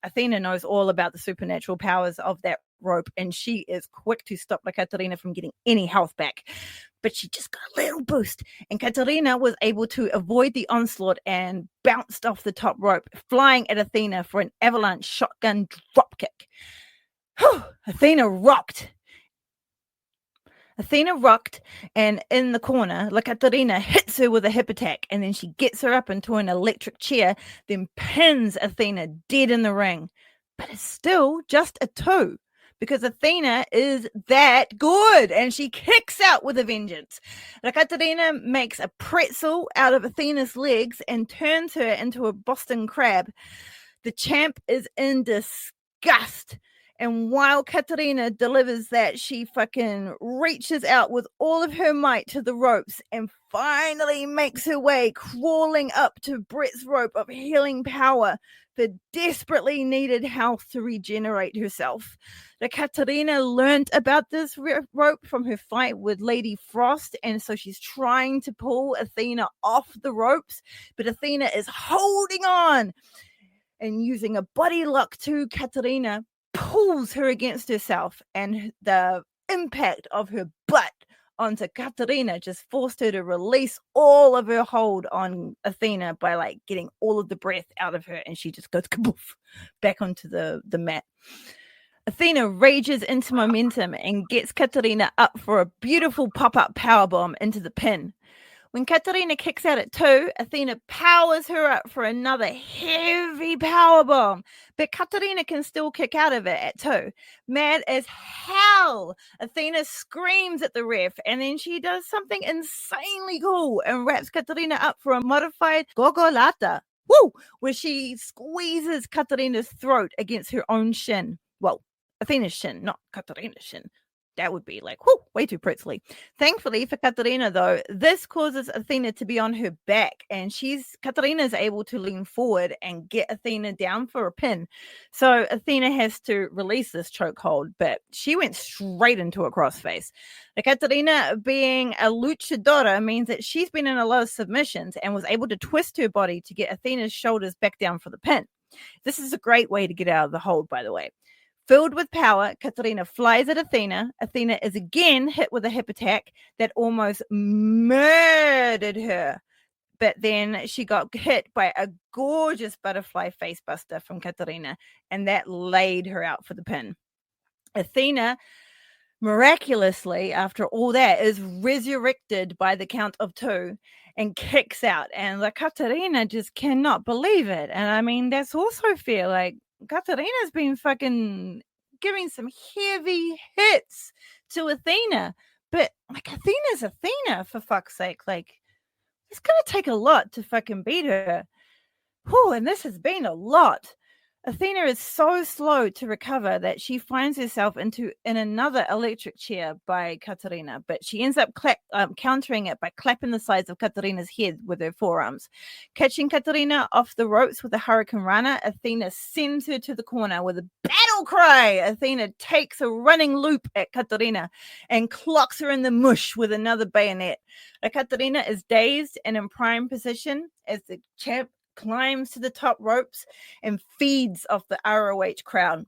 S7: Athena knows all about the supernatural powers of that rope, and she is quick to stop La Katarina from getting any health back. But she just got a little boost, and Katarina was able to avoid the onslaught and bounced off the top rope, flying at Athena for an avalanche shotgun dropkick. Athena rocked, and in the corner, La Katarina hits her with a hip attack, and then she gets her up into an electric chair, then pins Athena dead in the ring. But it's still just a 2. Because Athena is that good, and she kicks out with a vengeance. La Katarina makes a pretzel out of Athena's legs and turns her into a Boston crab. The champ is in disgust. And while Katarina delivers that, she fucking reaches out with all of her might to the ropes and finally makes her way crawling up to Brett's rope of healing power for desperately needed health to regenerate herself. The Katarina learned about this rope from her fight with Lady Frost, and so she's trying to pull Athena off the ropes, but Athena is holding on, and using a body lock to Katarina, pulls her against herself, and the impact of her butt onto Katarina just forced her to release all of her hold on Athena by like getting all of the breath out of her, and she just goes kaboof back onto the mat. Athena rages into momentum and gets Katarina up for a beautiful pop-up powerbomb into the pin. When Katarina kicks out at 2, Athena powers her up for another heavy powerbomb, but Katarina can still kick out of it at 2. Mad as hell, Athena screams at the ref, and then she does something insanely cool and wraps Katarina up for a modified gogolata, where she squeezes Katarina's throat against her own shin. Well, Athena's shin, not Katarina's shin. That would be like, way too pretzely. Thankfully for Katarina, though, this causes Athena to be on her back, and Katarina is able to lean forward and get Athena down for a pin. So Athena has to release this chokehold, but she went straight into a crossface. Katarina, being a luchadora, means that she's been in a lot of submissions and was able to twist her body to get Athena's shoulders back down for the pin. This is a great way to get out of the hold, by the way. Filled with power, Katarina flies at Athena. Athena is again hit with a hip attack that almost murdered her. But then she got hit by a gorgeous butterfly face buster from Katarina, and that laid her out for the pin. Athena, miraculously, after all that, is resurrected by the count of 2 and kicks out. And the Katarina just cannot believe it. And I mean, that's also fair. Like, Katarina's been fucking giving some heavy hits to Athena, but like Athena's Athena, for fuck's sake. Like, it's gonna take a lot to fucking beat her. And this has been a lot. Athena is so slow to recover that she finds herself in another electric chair by Katarina, but she ends up countering it by clapping the sides of Katarina's head with her forearms. Catching Katarina off the ropes with a Hurricane Rana, Athena sends her to the corner with a battle cry. Athena takes a running loop at Katarina and clocks her in the mush with another bayonet. Katarina is dazed and in prime position as the champ climbs to the top ropes and feeds off the ROH crowd,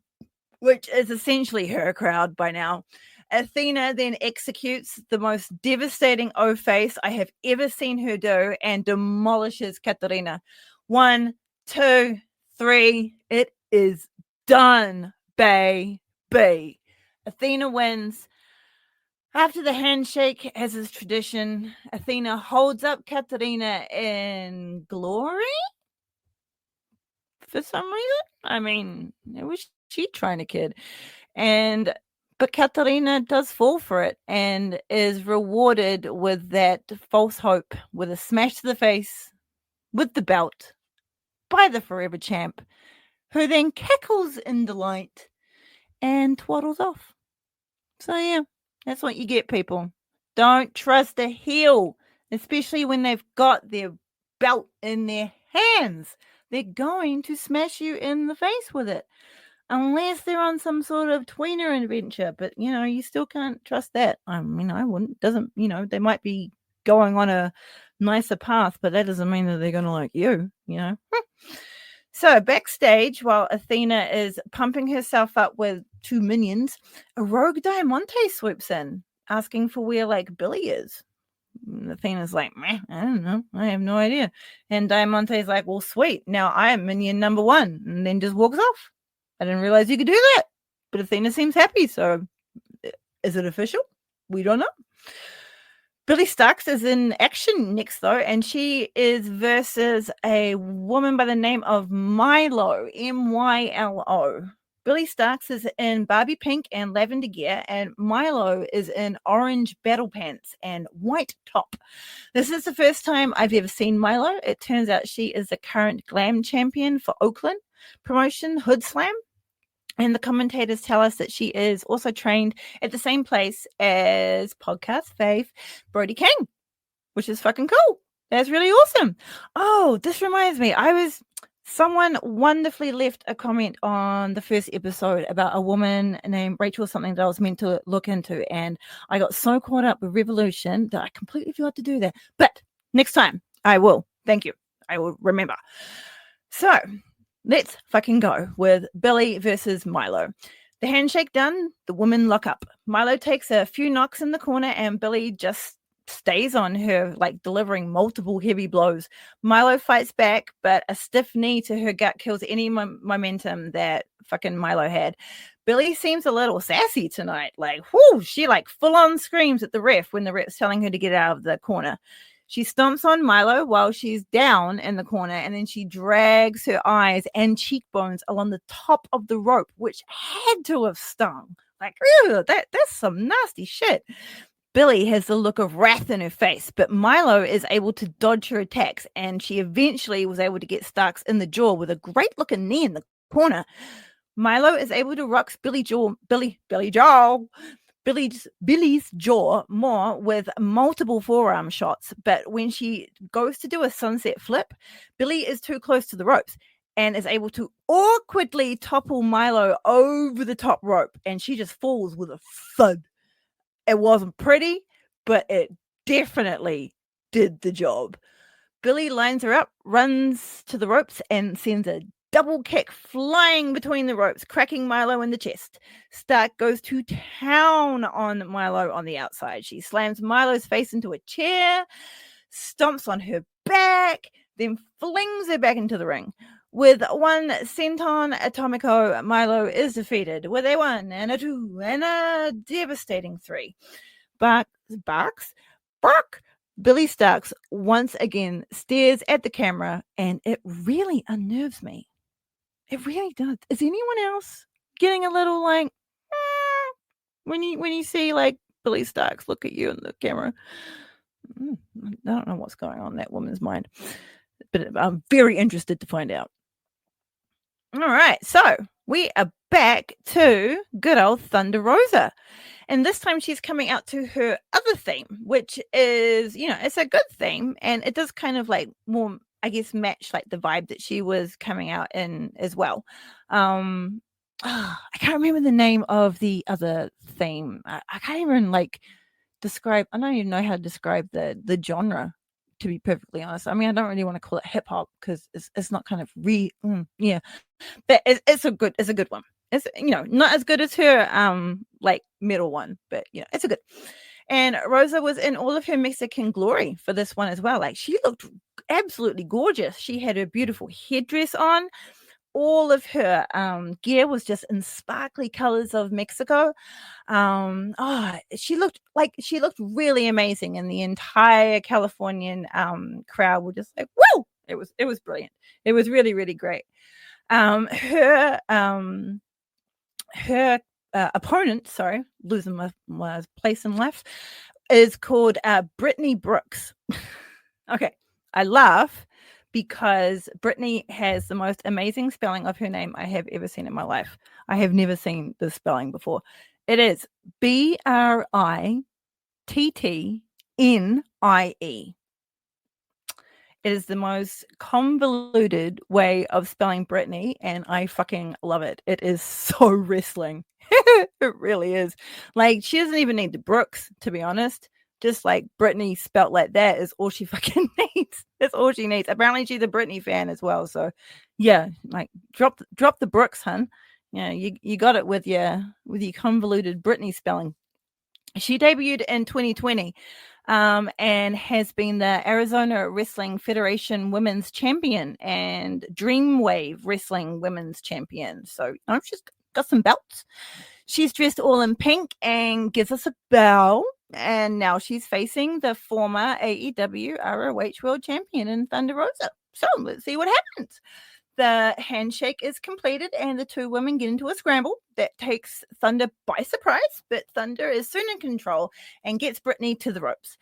S7: which is essentially her crowd by now. Athena then executes the most devastating O-face I have ever seen her do and demolishes Katarina. 1, 2, 3. It is done, baby. Athena wins. After the handshake, as is tradition, Athena holds up Katarina in glory for some reason. I mean, it was she trying to kid. But Katarina does fall for it and is rewarded with that false hope, with a smash to the face, with the belt, by the Forever Champ, who then cackles in delight and twaddles off. So yeah, that's what you get, people. Don't trust a heel, especially when they've got their belt in their hands. They're going to smash you in the face with it. Unless they're on some sort of tweener adventure. But, you still can't trust that. I mean, I wouldn't. Doesn't, they might be going on a nicer path, but that doesn't mean that they're going to like you, So backstage, while Athena is pumping herself up with 2 minions, a rogue Diamante swoops in, asking for where, Billy is. And Athena's like, meh, I don't know. I have no idea. And Diamante's like, well, sweet. Now I am minion number 1. And then just walks off. I didn't realize you could do that. But Athena seems happy. So is it official? We don't know. Billy Starks is in action next, though, and she is versus a woman by the name of Milo, M-Y-L-O. Billy Starks is in Barbie pink and lavender gear, and Milo is in orange battle pants and white top. This is the first time I've ever seen Milo. It turns out she is the current glam champion for Oakland promotion, Hood Slam. And the commentators tell us that she is also trained at the same place as podcast fave Brody King, which is fucking cool. That's really awesome. Oh, this reminds me. Someone wonderfully left a comment on the first episode about a woman named Rachel, something that I was meant to look into. And I got so caught up with Revolution that I completely forgot to do that. But next time I will. Thank you. I will remember. So let's fucking go with Billy versus Milo. The handshake done, the women lock up. Milo takes a few knocks in the corner and Billy just stays on her, delivering multiple heavy blows. Milo fights back, but a stiff knee to her gut kills any momentum that fucking Milo had. Billy seems a little sassy tonight. She full on screams at the ref when the ref's telling her to get out of the corner. She stomps on Milo while she's down in the corner, and then she drags her eyes and cheekbones along the top of the rope, which had to have stung. That's some nasty shit. Billy has the look of wrath in her face, but Milo is able to dodge her attacks, and she eventually was able to get Starks in the jaw with a great-looking knee in the corner. Milo is able to rock Billy's jaw more with multiple forearm shots, but when she goes to do a sunset flip, Billy is too close to the ropes and is able to awkwardly topple Milo over the top rope, and she just falls with a thud. It wasn't pretty, but it definitely did the job. Billy lines her up, runs to the ropes, and sends a double kick flying between the ropes, cracking Milo in the chest. Stark goes to town on Milo on the outside. She slams Milo's face into a chair, stomps on her back, then flings her back into the ring. With 1 Senton Atomico, Milo is defeated with a 1 and a 2 and a devastating 3. Bark. Billy Starks once again stares at the camera, and it really unnerves me. It really does. Is anyone else getting a little when you see Billy Starks look at you in the camera? I don't know what's going on in that woman's mind, but I'm very interested to find out. All right, so we are back to good old Thunder Rosa. And this time she's coming out to her other theme, which is, it's a good theme. And it does kind of more, I guess, match the vibe that she was coming out in as well. I can't remember the name of the other theme. I can't even describe. I don't even know how to describe the genre, to be perfectly honest. I mean, I don't really want to call it hip hop because it's not kind of but it's a good one. It's, not as good as her like metal one, but it's a good. And Rosa was in all of her Mexican glory for this one as well. Like, she looked absolutely gorgeous. She had her beautiful headdress on. All of her gear was just in sparkly colors of Mexico. She looked really amazing, and the entire Californian crowd were just like, whoa! It was brilliant. It was really, really great. Her opponent, sorry, losing my place in life, is called Brittany Brooks. Okay, I laugh because Brittany has the most amazing spelling of her name I have ever seen in my life. I have never seen this spelling before. It is Brittnie. It is the most convoluted way of spelling Brittany, and I fucking love it. It is so wrestling. It really is. Like, she doesn't even need the Brooks, to be honest. Just like Brittany spelt like that is all she fucking needs. That's all she needs. Apparently she's a Brittany fan as well. So yeah, like drop the Brooks, hun. You got it with your convoluted Brittany spelling. She debuted in 2020 and has been the Arizona Wrestling Federation Women's Champion and Dreamwave Wrestling Women's Champion. So she's got some belts. She's dressed all in pink and gives us a bow. And now she's facing the former AEW ROH World Champion in Thunder Rosa. So let's see what happens. The handshake is completed and the two women get into a scramble that takes Thunder by surprise, but Thunder is soon in control and gets Brittany to the ropes.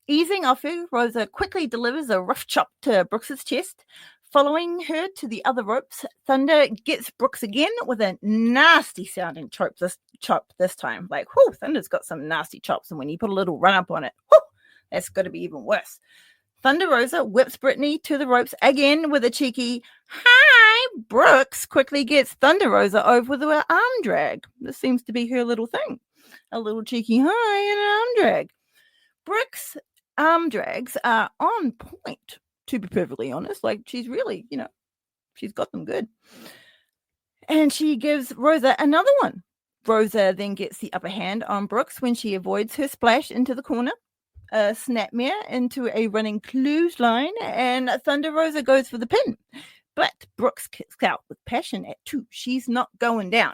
S7: Easing off her, Rosa quickly delivers a rough chop to Brooks's chest. Following her to the other ropes, Thunder gets Brooks again with a nasty sounding chop this time. Like, whoo, Thunder's got some nasty chops, and when you put a little run up on it, whoo, that's got to be even worse. Thunder Rosa whips Brittany to the ropes again with a cheeky hi. Brooks quickly gets Thunder Rosa over with her arm drag. This seems to be her little thing. A little cheeky hi and an arm drag. Brooks' arm drags are on point, to be perfectly honest. Like, she's really, she's got them good. And she gives Rosa another one. Rosa then gets the upper hand on Brooks when she avoids her splash into the corner. A snapmare into a running clothesline, and Thunder Rosa goes for the pin. But Brooks kicks out with passion at 2. She's not going down.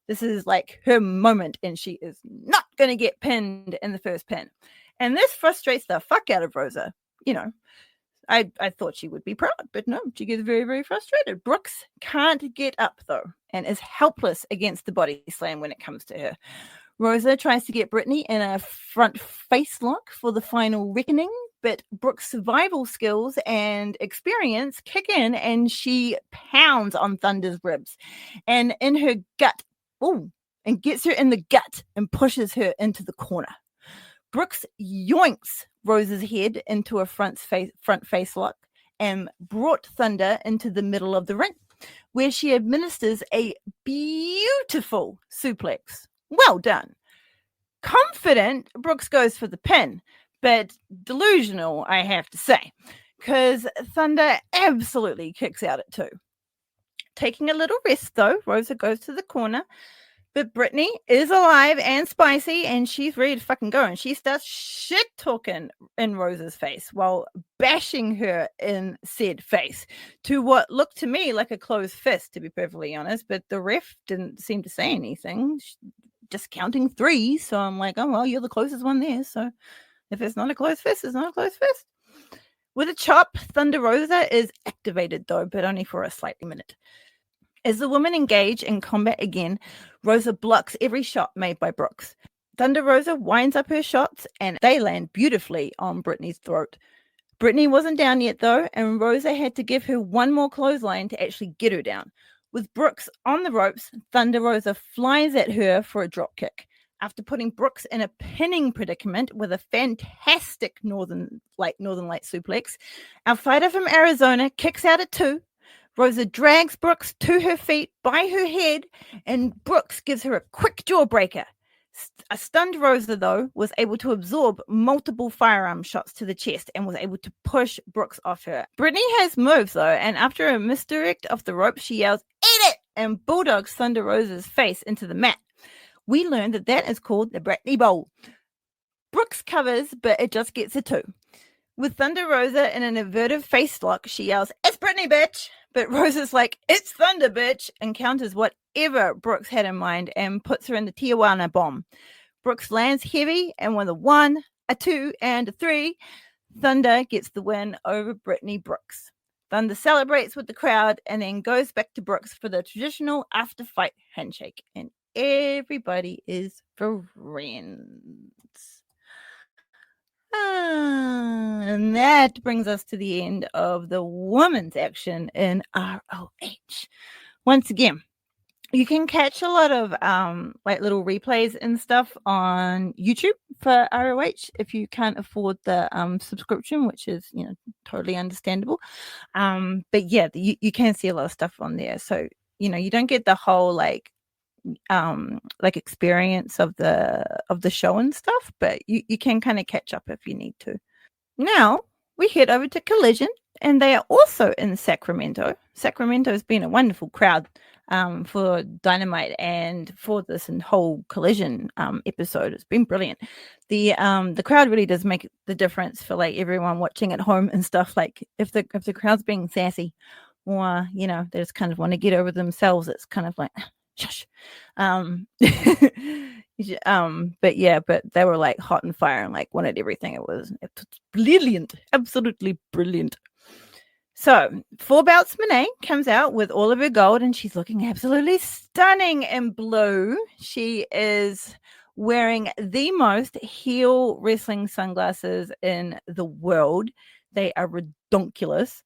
S7: This is like her moment, and she is not going to get pinned in the first pin. And this frustrates the fuck out of Rosa. I thought she would be proud, but no, she gets very, very frustrated. Brooks can't get up, though, and is helpless against the body slam when it comes to her. Rosa tries to get Brittany in a front face lock for the final reckoning, but Brooks' survival skills and experience kick in, and she pounds on Thunder's ribs and in her gut, and gets her in the gut and pushes her into the corner. Brooks yoinks Rosa's head into a front face lock and brought Thunder into the middle of the ring, where she administers a beautiful suplex. Well done. Confident, Brooks goes for the pin, but delusional, I have to say, because Thunder absolutely kicks out at 2. Taking a little rest, though, Rosa goes to the corner, but Brittany is alive and spicy, and she's ready to fucking go, and she starts shit-talking in Rosa's face while bashing her in said face to what looked to me like a closed fist, to be perfectly honest, but the ref didn't seem to say anything. Just counting 3, so I'm like, oh, well, you're the closest one there, so if it's not a closed fist, it's not a closed fist. With a chop, Thunder Rosa is activated, though, but only for a slightly minute. As the women engage in combat again, Rosa blocks every shot made by Brooks. Thunder Rosa winds up her shots, and they land beautifully on Brittany's throat. Brittany wasn't down yet, though, and Rosa had to give her one more clothesline to actually get her down. With Brooks on the ropes, Thunder Rosa flies at her for a dropkick. After putting Brooks in a pinning predicament with a fantastic Northern Light suplex, our fighter from Arizona kicks out at 2. Rosa drags Brooks to her feet by her head, and Brooks gives her a quick jawbreaker. A stunned Rosa, though, was able to absorb multiple firearm shots to the chest and was able to push Brooks off her. Brittany has moves, though, and after a misdirect off the rope, she yells, "Eat it!" and bulldogs Thunder Rosa's face into the mat. We learned that is called the Brittany Bowl. Brooks covers, but it just gets a 2. With Thunder Rosa in an inverted face lock, she yells, "It's Brittany, bitch!" But Rosa's like, "It's Thunder, bitch!" and counters whatever Brooks had in mind and puts her in the Tijuana bomb. Brooks lands heavy, and with a 1, a 2, and a 3, Thunder gets the win over Brittany Brooks. Thunder celebrates with the crowd and then goes back to Brooks for the traditional after-fight handshake. And everybody is friends. And that brings us to the end of the women's action in ROH. Once again, you can catch a lot of like little replays and stuff on YouTube for ROH if you can't afford the subscription, which is, you know, totally understandable. But yeah, you can see a lot of stuff on there. So, you know, you don't get the whole like experience of the show and stuff, but you can kind of catch up if you need to. Now we head over to Collision, and they are also in Sacramento. Sacramento's been a wonderful crowd for Dynamite and for this whole Collision episode. It's been brilliant. The crowd really does make the difference for like everyone watching at home and stuff. Like if the crowd's being sassy, or you know, they just kind of want to get over themselves, it's kind of like shush. But they were like hot and fire and like wanted everything. It was brilliant, absolutely brilliant. So 4 Belts Monet comes out with all of her gold, and she's looking absolutely stunning in blue. She is wearing the most heel wrestling sunglasses in the world. They are redonkulous.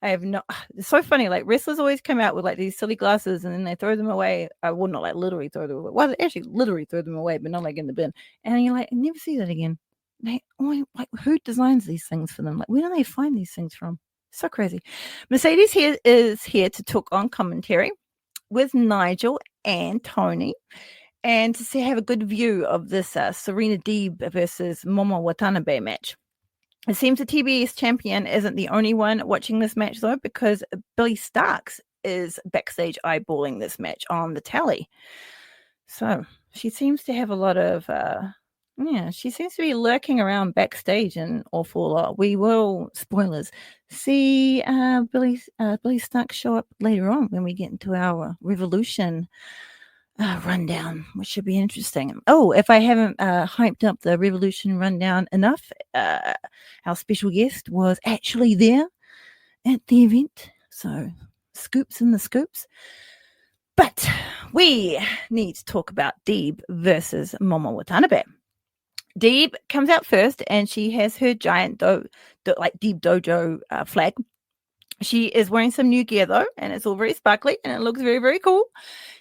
S7: It's so funny. Like wrestlers always come out with like these silly glasses and then they throw them away. I would not like literally throw them away. Well, they actually literally throw them away, but not like in the bin. And you're like, I never see that again. They always, like, who designs these things for them? Like, where do they find these things from? So crazy. Mercedes is here to talk on commentary with Nigel and Tony, and to have a good view of this Serena Deeb versus Momo Watanabe match. It seems the TBS champion isn't the only one watching this match, though, because Billy Starks is backstage eyeballing this match on the tally. So she seems to have a lot of, she seems to be lurking around backstage an awful lot. We will, spoilers, see Billy Starks show up later on when we get into our Revolution rundown, which should be interesting. Oh, if I haven't hyped up the Revolution rundown enough, our special guest was actually there at the event. So scoops in the scoops. But we need to talk about Deeb versus Momo Watanabe. Deeb comes out first, and she has her giant Deeb Dojo flag. She is wearing some new gear, though, and it's all very sparkly, and it looks very, very cool.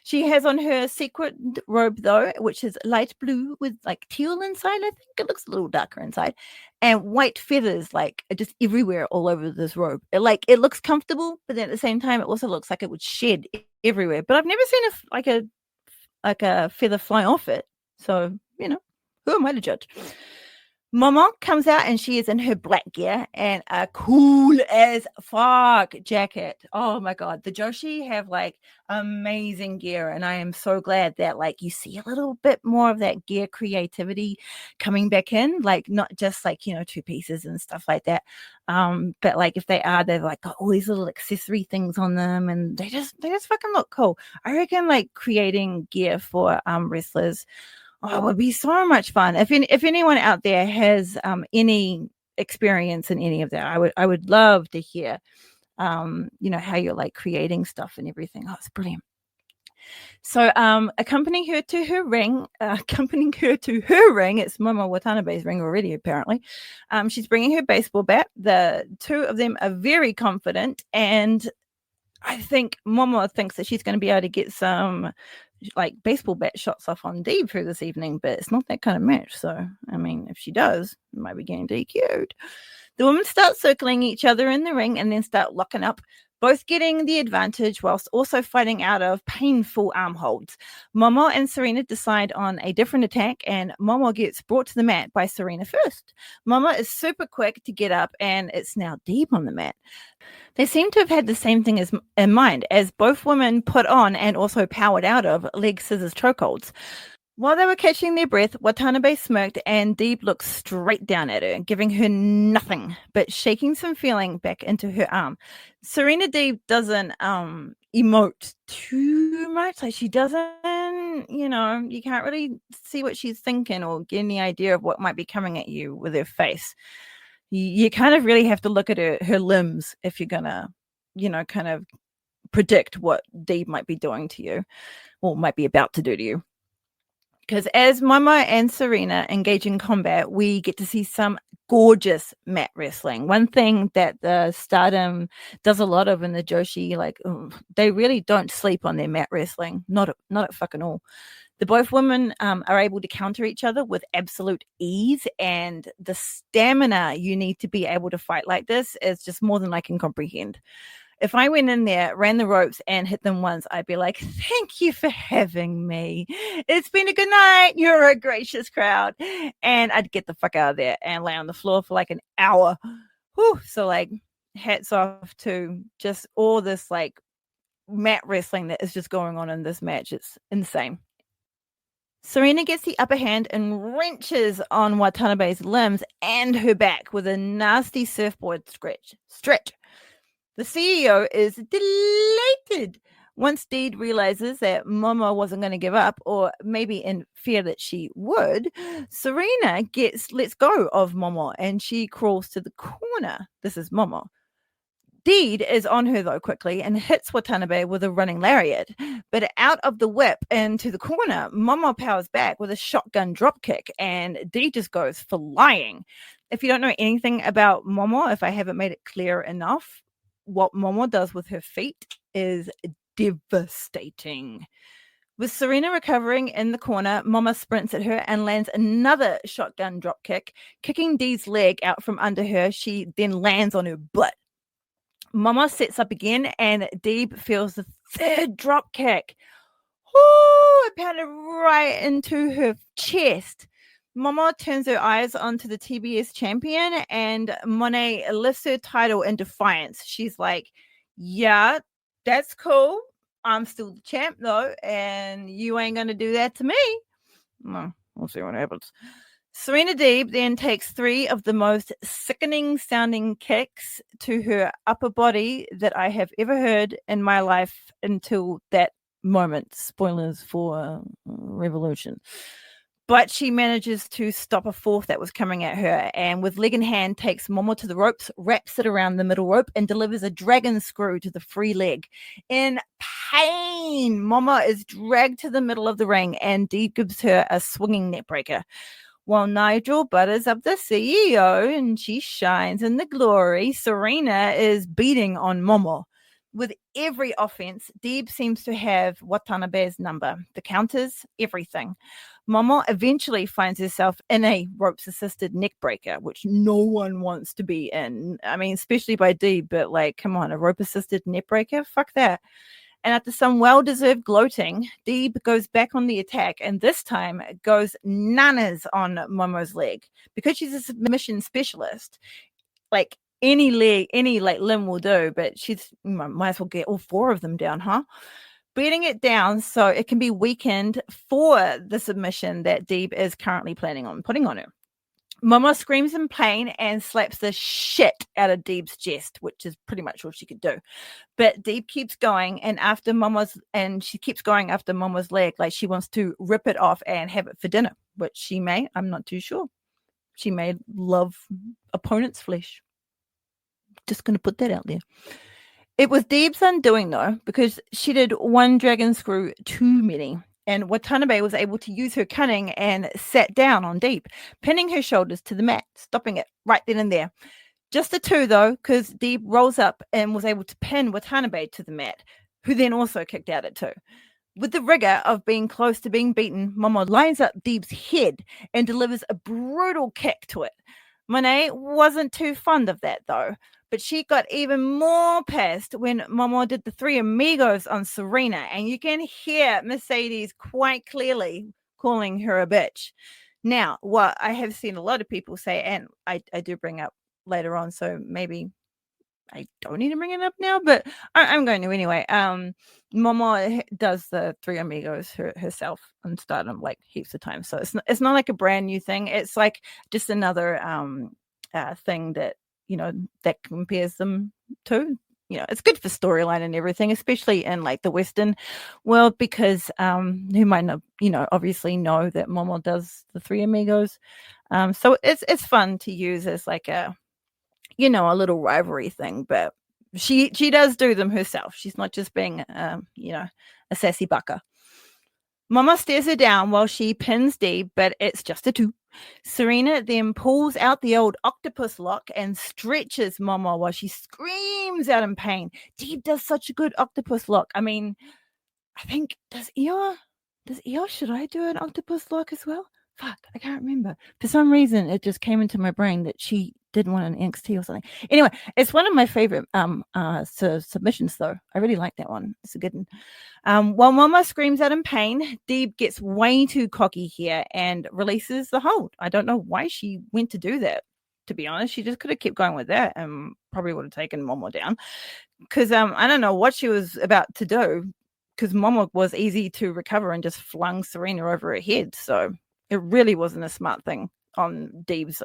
S7: She has on her sequin robe, though, which is light blue with, like, teal inside, I think. It looks a little darker inside. And white feathers, like, just everywhere all over this robe. It looks comfortable, but then at the same time, it also looks like it would shed everywhere. But I've never seen a feather fly off it. So, you know, who am I to judge? Momo comes out, and she is in her black gear and a cool as fuck jacket. Oh my god, the Joshi have like amazing gear, and I am so glad that like you see a little bit more of that gear creativity coming back in, like not just like, you know, two pieces and stuff like that. But like if they've like got all these little accessory things on them, and they just fucking look cool. I reckon like creating gear for wrestlers, it would be so much fun. If anyone out there has any experience in any of that, I would love to hear, you know, how you're like creating stuff and everything. Oh, it's brilliant. So accompanying her to her ring, it's Momo Watanabe's ring already, apparently. She's bringing her baseball bat. The two of them are very confident, and I think Momo thinks that she's going to be able to get some like baseball bat shots off on Deeb for this evening, but it's not that kind of match. So, I mean, if she does, it might be getting DQ'd. The women start circling each other in the ring and then start locking up, both getting the advantage whilst also fighting out of painful arm holds. Momo and Serena decide on a different attack, and Momo gets brought to the mat by Serena first. Momo is super quick to get up, and it's now Deeb on the mat. They seem to have had the same thing in mind, as both women put on and also powered out of leg scissors chokeholds. While they were catching their breath, Watanabe smirked and Deeb looked straight down at her, giving her nothing but shaking some feeling back into her arm. Serena Deeb doesn't emote too much. Like, she doesn't, you can't really see what she's thinking or get any idea of what might be coming at you with her face. You kind of really have to look at her limbs if you're gonna, kind of predict what Deeb might be doing to you or might be about to do to you. Because as Momo and Serena engage in combat, we get to see some gorgeous mat wrestling. One thing that the Stardom does a lot of in the Joshi, they really don't sleep on their mat wrestling. Not at fucking all. The both women are able to counter each other with absolute ease, and the stamina you need to be able to fight like this is just more than I can comprehend. If I went in there, ran the ropes, and hit them once, I'd be like, thank you for having me. It's been a good night. You're a gracious crowd. And I'd get the fuck out of there and lay on the floor for like an hour. Whew. So, hats off to just all this, mat wrestling that is just going on in this match. It's insane. Serena gets the upper hand and wrenches on Watanabe's limbs and her back with a nasty surfboard stretch. The CEO is delighted once Deed realizes that Momo wasn't going to give up, or maybe in fear that she would. Serena lets go of Momo and she crawls to the corner. This is Momo. Deed is on her though quickly and hits Watanabe with a running lariat, but out of the whip into the corner, Momo powers back with a shotgun dropkick and Deed just goes flying. If you don't know anything about Momo, if I haven't made it clear enough, what Momo does with her feet is devastating. With Serena recovering in the corner, Momo sprints at her and lands another shotgun dropkick, kicking Dee's leg out from under her. She then lands on her butt. Momo sets up again, and Deeb feels the third drop kick. Ooh, it pounded right into her chest. Momo turns her eyes onto the TBS champion, and Monet lifts her title in defiance. She's like, yeah, that's cool. I'm still the champ, though, and you ain't going to do that to me. Well, we'll see what happens. Serena Deeb then takes 3 of the most sickening sounding kicks to her upper body that I have ever heard in my life until that moment. Spoilers for Revolution. But she manages to stop a 4th that was coming at her, and with leg in hand takes Momo to the ropes, wraps it around the middle rope, and delivers a dragon screw to the free leg. In pain, Momo is dragged to the middle of the ring, and Deeb gives her a swinging neckbreaker. While Nigel butters up the CEO and she shines in the glory, Serena is beating on Momo. With every offense, Deeb seems to have Watanabe's number, the counters, everything. Momo eventually finds herself in a ropes-assisted neckbreaker, which no one wants to be in. I mean, especially by Deeb, but come on, a rope-assisted neckbreaker? Fuck that. And after some well-deserved gloating, Deeb goes back on the attack, and this time goes nanas on Momo's leg. Because she's a submission specialist, any leg, any limb will do, but she's might as well get all 4 of them down, huh? Beating it down so it can be weakened for the submission that Deeb is currently planning on putting on her. Momo screams in pain and slaps the shit out of Deeb's chest, which is pretty much all she could do. But Deeb keeps going, and she keeps going after Momo's leg, like she wants to rip it off and have it for dinner, which she may. I'm not too sure. She may love opponent's flesh. Just going to put that out there. It was Deeb's undoing, though, because she did 1 dragon screw too many. And Watanabe was able to use her cunning and sat down on Deeb, pinning her shoulders to the mat, stopping it right then and there. Just the 2, though, because Deeb rolls up and was able to pin Watanabe to the mat, who then also kicked out at 2. With the rigor of being close to being beaten, Momo lines up Deeb's head and delivers a brutal kick to it. Monet wasn't too fond of that, though, but she got even more pissed when Momo did the 3 amigos on Serena, and you can hear Mercedes quite clearly calling her a bitch. Now, what I have seen a lot of people say, and I do bring up later on, so maybe I don't need to bring it up now, but I'm going to anyway. Momo does the Three Amigos herself on Stardom like heaps of times, so it's not like a brand new thing. It's like just another thing that that compares them to. It's good for storyline and everything, especially in like the Western world, because who might not obviously know that Momo does the Three Amigos, so it's fun to use as like a little rivalry thing, but she does do them herself. She's not just being a sassy bucker. Mama stares her down while she pins Deeb, but it's just a 2. Serena then pulls out the old octopus lock and stretches Mama while she screams out in pain. Deeb does such a good octopus lock. I mean, I think does Io should I do an octopus lock as well? Fuck, I can't remember. For some reason, it just came into my brain that she did one in NXT or something. Anyway, it's one of my favorite submissions, though. I really like that one. It's a good one. While Mama screams out in pain, Deeb gets way too cocky here and releases the hold. I don't know why she went to do that, to be honest. She just could have kept going with that and probably would have taken Mama down. Because I don't know what she was about to do, because Mama was easy to recover and just flung Serena over her head. So it really wasn't a smart thing on Deeb's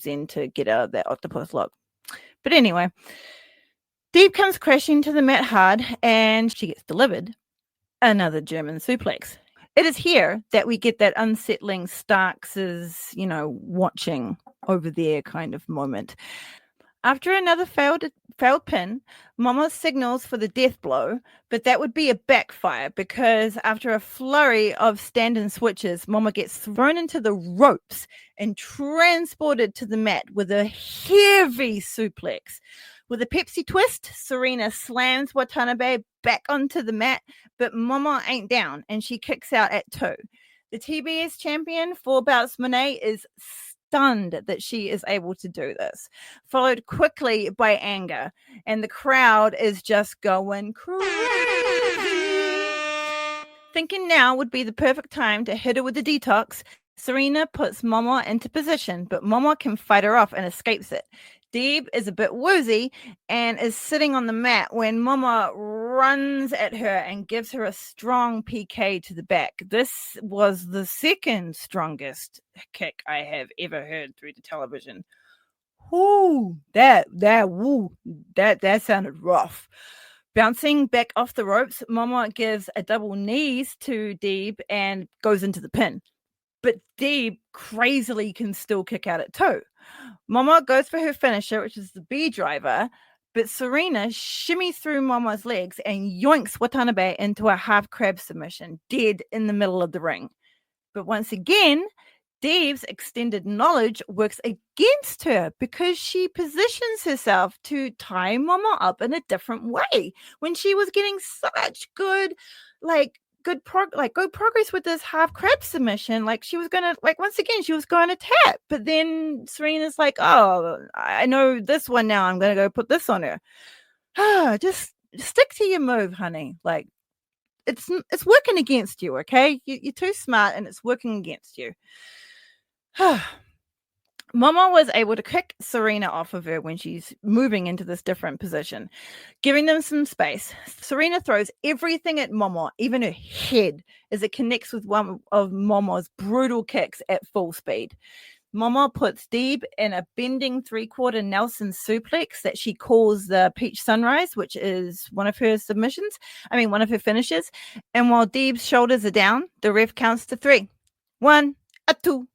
S7: end to get out of that octopus lock. But anyway, Deeb comes crashing to the mat hard and she gets delivered another German suplex. It is here that we get that unsettling Starks' watching over there kind of moment. After another failed pin, Mama signals for the death blow, but that would be a backfire because after a flurry of stand-in switches, Mama gets thrown into the ropes and transported to the mat with a heavy suplex. With a Pepsi twist, Serena slams Watanabe back onto the mat, but Mama ain't down and she kicks out at 2. The TBS champion, 4 bouts Monet, is stunned that she is able to do this, followed quickly by anger, and the crowd is just going crazy. Thinking now would be the perfect time to hit her with the detox, Serena puts Momo into position, but Momo can fight her off and escapes it. Deeb is a bit woozy and is sitting on the mat when Momo runs at her and gives her a strong PK to the back. This was the second strongest kick I have ever heard through the television. Whoo, that sounded rough. Bouncing back off the ropes, Momo gives a double knees to Deeb and goes into the pin. But Deeb crazily can still kick out at 2. Momo goes for her finisher, which is the B driver, but Serena shimmies through Momo's legs and yoinks Watanabe into a half crab submission, dead in the middle of the ring. But once again, Deeb's extended knowledge works against her because she positions herself to tie Momo up in a different way when she was getting such good progress with this half crab submission. Like she was gonna, once again, she was going to tap, but then Serena's like, oh, I know this one now, I'm gonna go put this on her. Just stick to your move, honey. Like it's working against you, okay? You're too smart and it's working against you. Momo was able to kick Serena off of her when she's moving into this different position, giving them some space. Serena throws everything at Momo, even her head, as it connects with one of Momo's brutal kicks at full speed. Momo puts Deeb in a bending 3/4 Nelson suplex that she calls the Peach Sunrise, which is one of her finishes. And while Deeb's shoulders are down, the ref counts to 3. 1, a 2,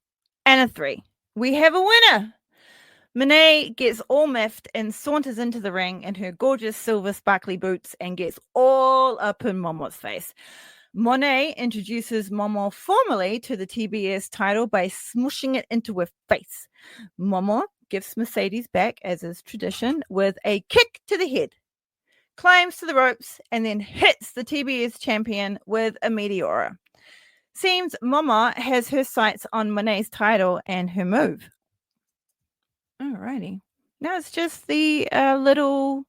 S7: and a 3. We have a winner. Monet gets all miffed and saunters into the ring in her gorgeous silver sparkly boots and gets all up in Momo's face. Monet introduces Momo formally to the TBS title by smushing it into her face. Momo gives Mercedes back, as is tradition, with a kick to the head, climbs to the ropes, and then hits the TBS champion with a Meteora. Seems Momo has her sights on Monet's title and her move. Alrighty. Now it's just the little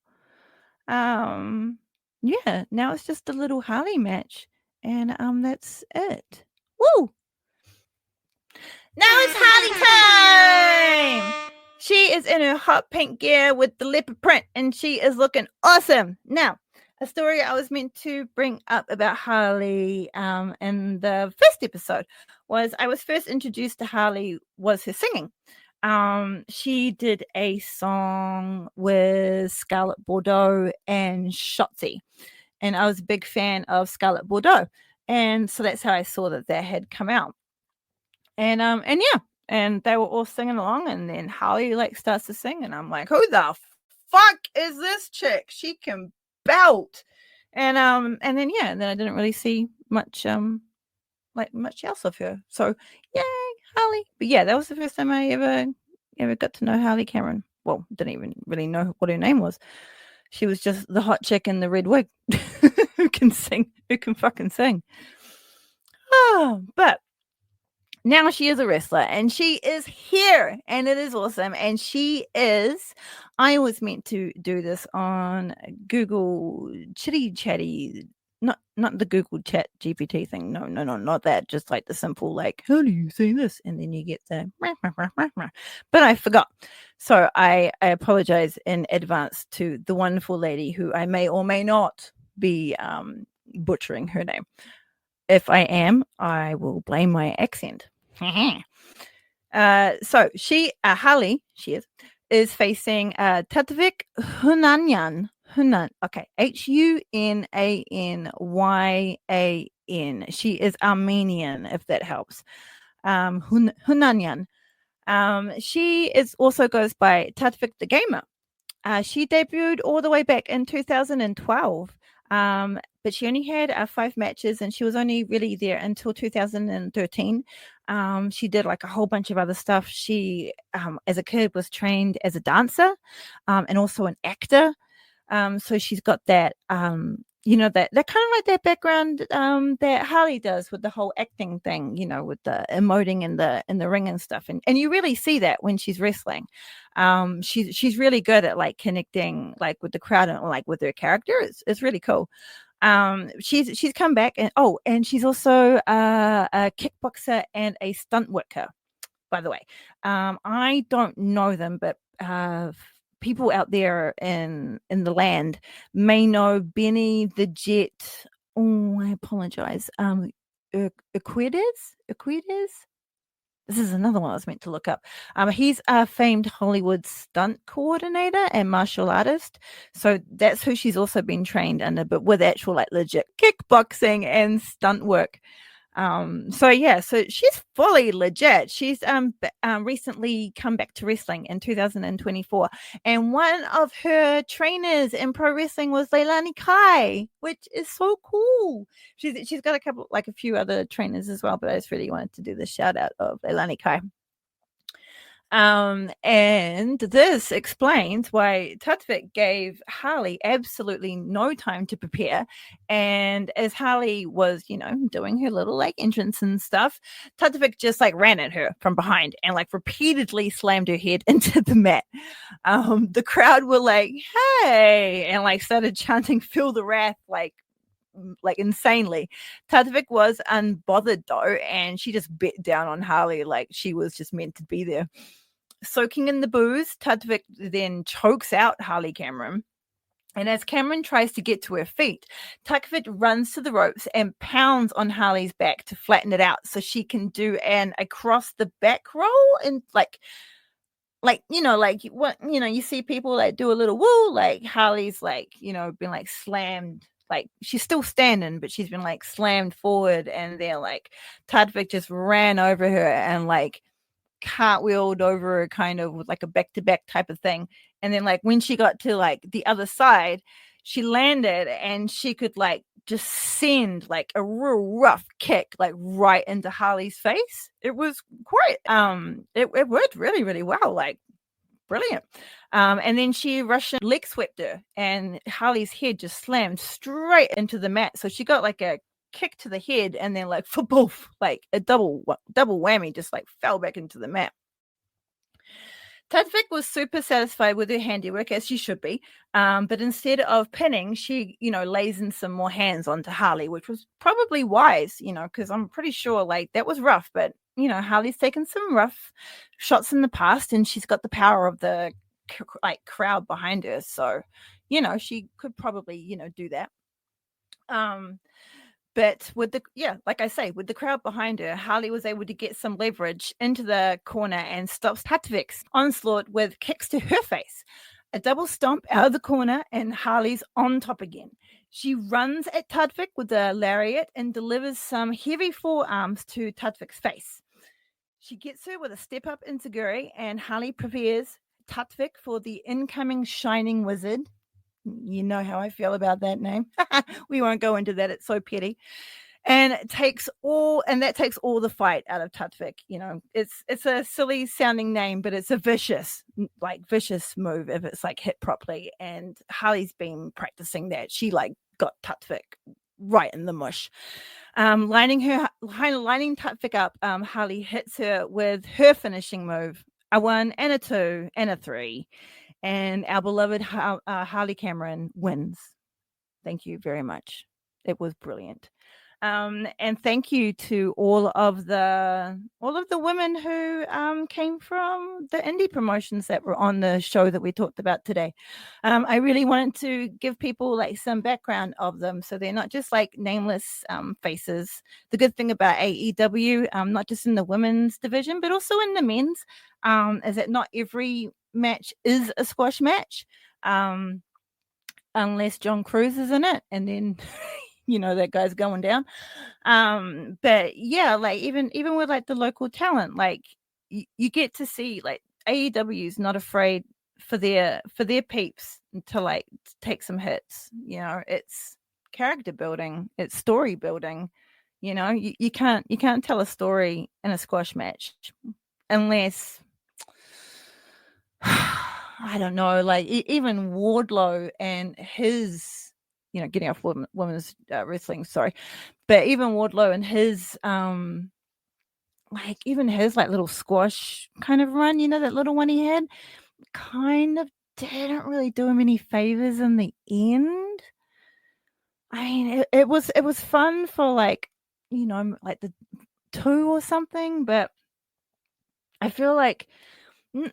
S7: now it's just a little Harley match. And that's it. Woo! Now it's Harley time! She is in her hot pink gear with the leopard print, and she is looking awesome. Now, a story I was meant to bring up about Harley in the first episode was I was first introduced to Harley was her singing. She did a song with Scarlett Bordeaux and Shotzi, and I was a big fan of Scarlett Bordeaux, and so that's how I saw that had come out. And yeah, and they were all singing along, and then Harley like starts to sing, and I'm like, who the fuck is this chick? She can belt. And then yeah, and then I didn't really see much much else of her. So yay, Harley. But yeah, that was the first time I ever got to know Harley Cameron. Well, didn't even really know what her name was. She was just the hot chick in the red wig who can sing, who can fucking sing. Oh, but now she is a wrestler, and she is here, and it is awesome. And I was meant to do this on Google Chitty Chatty, not the Google Chat GPT thing. No, not that. Just like the simple, like, how do you say this? And then you get the, but I forgot. So I apologize in advance to the wonderful lady who I may or may not be butchering her name. If I am, I will blame my accent. So Harley, she is facing Tatvik Hunanyan. Okay, Hunanyan. She is Armenian, if that helps. Hunanyan. She also goes by Tatvik the Gamer. She debuted all the way back in 2012. But she only had 5 matches, and she was only really there until 2013. She did like a whole bunch of other stuff. She, as a kid, was trained as a dancer and also an actor. So she's got that, that kind of like that background that Harley does with the whole acting thing, with the emoting in the ring and stuff. And you really see that when she's wrestling. She's really good at like connecting like with the crowd and like with her character. It's really cool. She's come back, and she's also a kickboxer and a stunt worker, by the way. I don't know them, but people out there in the land may know Benny the Jet. Oh, I apologize. Equides. This is another one I was meant to look up. He's a famed Hollywood stunt coordinator and martial artist. So that's who she's also been trained under, but with actual like legit kickboxing and stunt work. So she's fully legit. She's recently come back to wrestling in 2024, and one of her trainers in pro wrestling was Leilani Kai, which is so cool. She's got a few other trainers as well, but I just really wanted to do the shout out of Leilani Kai. And this explains why Tatvik gave Harley absolutely no time to prepare. And as Harley was, doing her little like entrance and stuff, Tatvik just like ran at her from behind and like repeatedly slammed her head into the mat. The crowd were like, hey, and like started chanting, feel the wrath, like insanely. Tatvik was unbothered though, and she just bit down on Harley like she was just meant to be there. Soaking in the booze, Tatvik then chokes out Harley Cameron. And as Cameron tries to get to her feet, Tatvik runs to the ropes and pounds on Harley's back to flatten it out so she can do an across the back roll. And you see people like do a little woo, like Harley's like, been like slammed. Like she's still standing, but she's been like slammed forward, and then like Tatvik just ran over her and like cartwheeled over her kind of with like a back-to-back type of thing. And then like when she got to like the other side, she landed and she could like just send like a real rough kick like right into Harley's face. It was quite it worked really, really well, like brilliant. And then she Russian leg swept her, and Harley's head just slammed straight into the mat. So she got like a kick to the head, and then like for both, like a double whammy, just like fell back into the mat. Tadvik was super satisfied with her handiwork, as she should be. But instead of pinning, she, lays in some more hands onto Harley, which was probably wise, because I'm pretty sure like that was rough. But, Harley's taken some rough shots in the past, and she's got the power of the crowd behind her. So, she could probably, do that. But with like I say, with the crowd behind her, Harley was able to get some leverage into the corner and stops Tadvik's onslaught with kicks to her face. A double stomp out of the corner, and Harley's on top again. She runs at Tadvik with a lariat and delivers some heavy forearms to Tadvik's face. She gets her with a step up enziguri, and Harley prepares Tadvik for the incoming Shining Wizard. You know how I feel about that name. We won't go into that. It's so petty. And that takes all the fight out of Tadvik. It's a silly sounding name, but it's a vicious move if it's like hit properly. And Harley's been practicing that. She got Tadvik right in the mush. Lining Tadvik up, Harley hits her with her finishing move, a 1 and a 2 and a 3. And our beloved Harley Cameron wins. Thank you very much. It was brilliant. And thank you to all of the women who came from the indie promotions that were on the show that we talked about today. I really wanted to give people some background of them, so they're not just nameless faces. The good thing about AEW, not just in the women's division, but also in the men's, is that not every match is a squash match, unless John Cruz is in it, and then that guy's going down. But yeah, even with the local talent, you get to see AEW is not afraid for their peeps to take some hits. It's character building, it's story building. You can't tell a story in a squash match unless I don't know, even Wardlow and his, getting off women's wrestling, sorry, but even Wardlow and his, even his little squash kind of run, that little one he had, kind of didn't really do him any favors in the end. I mean, it was fun for the 2 or something, but I feel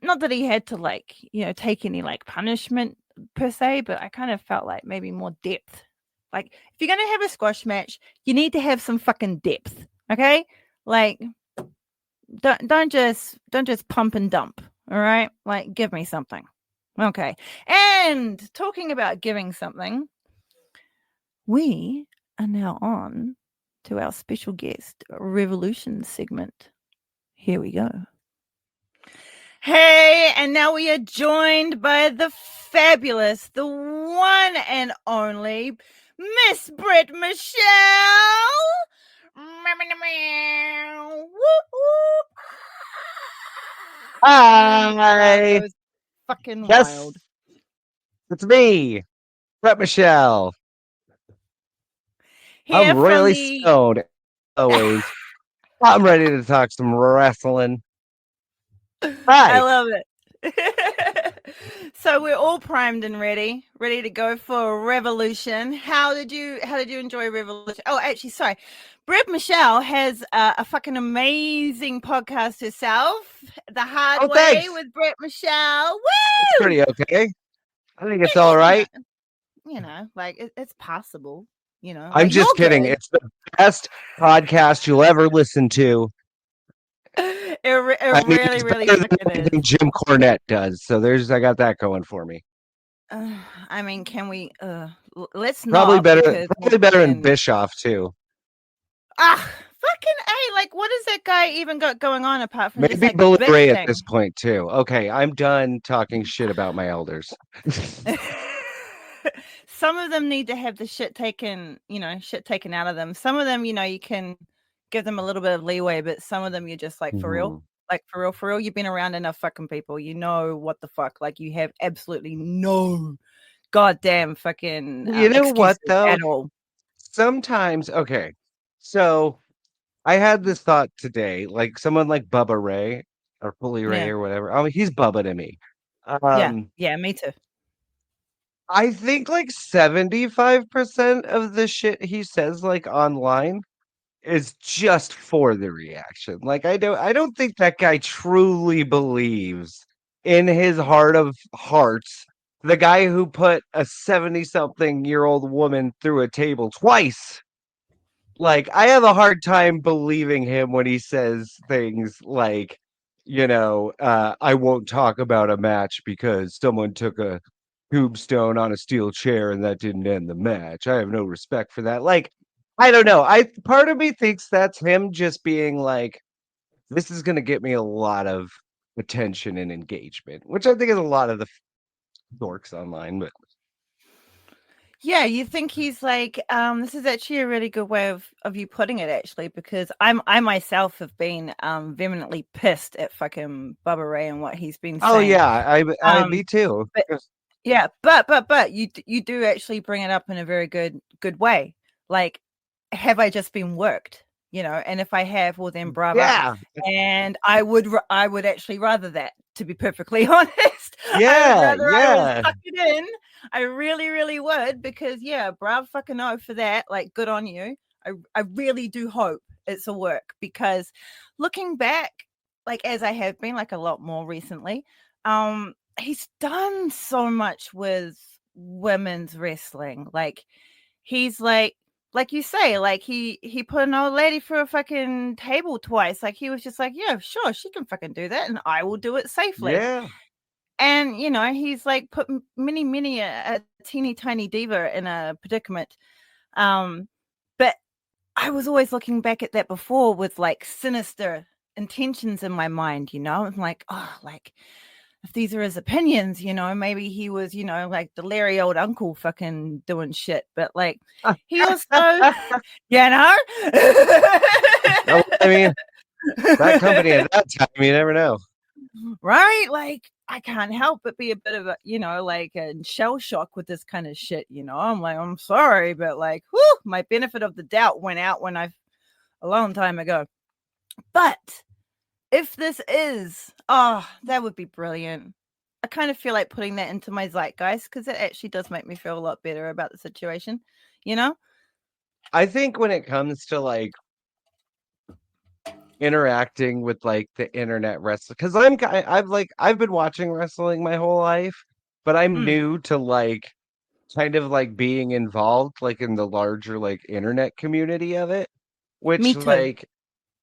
S7: not that he had to take any punishment per se, but I kind of felt maybe more depth. If you're gonna have a squash match, you need to have some fucking depth, okay? Don't just pump and dump, all right? Give me something, okay? And talking about giving something, we are now on to our special guest Revolution segment. Here we go. Hey, and now we are joined by the fabulous, the one and only Miss Britt Michelle. Whoop, whoop.
S8: Hi.
S7: That was fucking wild.
S8: It's me, Brett Michelle. I'm really stoned. Always. I'm ready to talk some wrestling. Hi.
S7: I love it. So we're all primed and ready to go for Revolution. How did you enjoy Revolution? Oh, actually, sorry. Britt Michelle has a fucking amazing podcast herself, The Hard Way
S8: thanks.
S7: with Britt Michelle. Woo!
S8: It's pretty okay. I think it's all right.
S7: It's possible.
S8: I'm just kidding. Good. It's the best podcast you'll ever listen to.
S7: It really
S8: fucking is. Jim Cornette does. So I got that going for me.
S7: I mean, can we let's
S8: probably
S7: not
S8: better than Bischoff too.
S7: Fucking A, what is that guy even got going on apart from
S8: maybe Bullet Ray at this point too? Okay, I'm done talking shit about my elders.
S7: Some of them need to have the shit taken out of them. Some of them, you can give them a little bit of leeway, but some of them you're just for real. For real, you've been around enough fucking people. You know what the fuck? You have absolutely no goddamn fucking
S8: you know what though?
S7: At all.
S8: Sometimes, okay. So I had this thought today, someone like Bubba Ray. or Bully Ray
S7: Yeah.
S8: or whatever. I mean, he's Bubba to me.
S7: Yeah. Yeah, me too.
S8: I think like 75% of the shit he says like online is just for the reaction. Like I don't think that guy truly believes in his heart of hearts the guy who put a 70-something-year-old woman through a table twice. Like I have a hard time believing him when he says things like, I won't talk about a match because someone took a tombstone on a steel chair and that didn't end the match. I have no respect for that. Like, I don't know. I part of me thinks that's him just being like, this is going to get me a lot of attention and engagement, which I think is a lot of the dorks online. But
S7: Yeah, you think he's like, this is actually a really good way of you putting it, actually, because I myself have been vehemently pissed at fucking Bubba Ray and what he's been
S8: oh
S7: saying.
S8: yeah, I me too.
S7: But yeah, but you do actually bring it up in a very good way. Like, have I just been worked? And if I have, well then bravo.
S8: Yeah,
S7: And I would actually rather that, to be perfectly honest. I would
S8: yeah,
S7: rather I
S8: yeah.
S7: was tucked in. I really, really would, because yeah, bravo fucking no for that. Like, good on you. I really do hope it's a work, because looking back, like as I have been, like a lot more recently, he's done so much with women's wrestling. Like, he's like you say, like he put an old lady through a fucking table twice. Like, he was just like, yeah, sure, she can fucking do that, and I will do it safely.
S8: Yeah.
S7: And he's like put many a teeny tiny diva in a predicament. But I was always looking back at that before with like sinister intentions in my mind. I'm like, oh, like, if these are his opinions, maybe he was, like the leery old uncle fucking doing shit. But like, he also,
S8: No, I mean, that company at that time, you never know.
S7: right? Like, I can't help but be a bit of a, like a shell shock with this kind of shit. I'm like, I'm sorry, but like, whew, my benefit of the doubt went out a long time ago. But if this is, that would be brilliant. I kind of feel like putting that into my zeitgeist, because it actually does make me feel a lot better about the situation.
S8: I think when it comes to like interacting with like the internet wrestling, because I've been watching wrestling my whole life, but I'm new to like kind of like being involved like in the larger like internet community of it,
S7: Me
S8: which
S7: too.
S8: like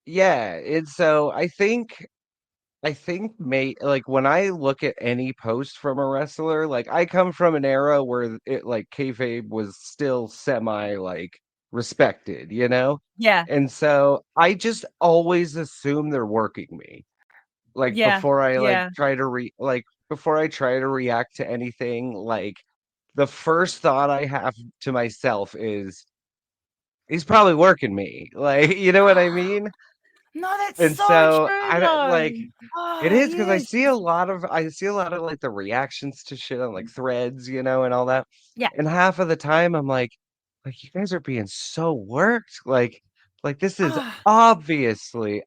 S8: yeah, and so I think like when I look at any post from a wrestler, like I come from an era where it like kayfabe was still semi like respected,
S7: Yeah.
S8: and so I just always assume they're working me. Like
S7: Yeah.
S8: before I like
S7: Yeah.
S8: before I try to react to anything, like the first thought I have to myself is he's probably working me. Like, you know what I mean?
S7: No, that's
S8: And
S7: so
S8: so
S7: true,
S8: I don't
S7: though.
S8: like it
S7: Oh,
S8: is because
S7: yes.
S8: I see a lot of like the reactions to shit on like threads, and all that.
S7: Yeah.
S8: And half of the time I'm like you guys are being so worked. Like this is
S7: Ah,
S8: obviously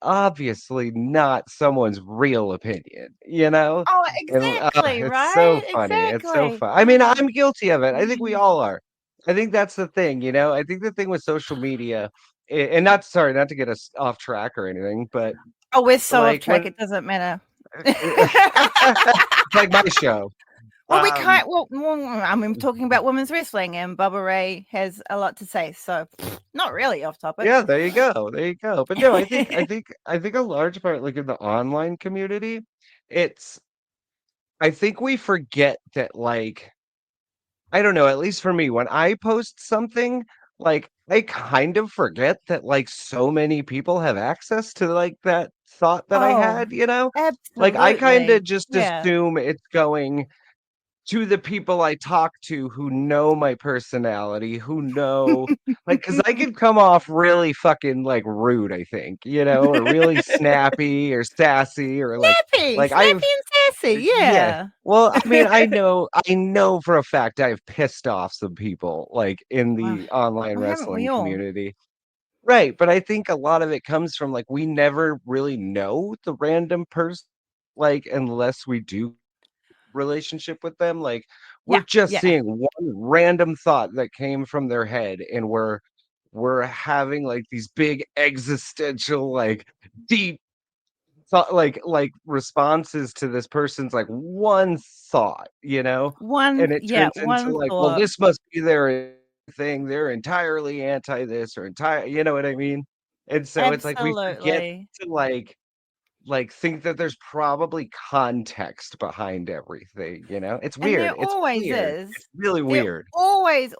S8: not someone's real opinion, you know?
S7: oh,
S8: And
S7: exactly,
S8: it's so
S7: right?
S8: funny. It's so
S7: Exactly.
S8: fun. I mean, I'm guilty of it. I think we
S7: Mm.
S8: all are. I think that's the thing, I think the thing with social media, and not sorry, not to get us off track or anything, but
S7: Oh, we're so off
S8: like
S7: track,
S8: when
S7: it doesn't matter.
S8: it's like my show.
S7: Well, we
S8: Um,
S7: can't. Well, I mean, talking about women's wrestling, and Bubba Ray has a lot to say, so not really off topic.
S8: yeah, there you go. There you go. But no, I think a large part, like in the online community, it's I think we forget that like I don't know, at least for me, when I post something, like I kind of forget that like so many people have access to like that thought that I
S7: Oh,
S8: had. Like I kind of
S7: absolutely.
S8: just
S7: Yeah.
S8: assume it's going to the people I talk to who know my personality, who know like because I could come off really fucking like rude, I think, or really snappy or sassy or like
S7: Snappy
S8: I've
S7: and sassy.
S8: yeah.
S7: Yeah.
S8: Well, I mean, I know for a fact I've pissed off some people like in
S7: Well,
S8: the online
S7: haven't we
S8: wrestling
S7: all?
S8: community. Right, but I think a lot of it comes from like we never really know the random person like unless we do relationship with them. Like we're
S7: Yeah,
S8: just
S7: yeah.
S8: seeing one random thought that came from their head, and we're having like these big existential, like deep thought, like responses to this person's like one thought, and it turns into
S7: One
S8: like, well,
S7: thought.
S8: this must be their thing. They're entirely anti this or entire, you know what I mean? And so it's like we forget
S7: Absolutely.
S8: to think that there's probably context behind everything, It's
S7: And there
S8: weird. It's
S7: always
S8: weird.
S7: is.
S8: It's really
S7: There
S8: weird.
S7: always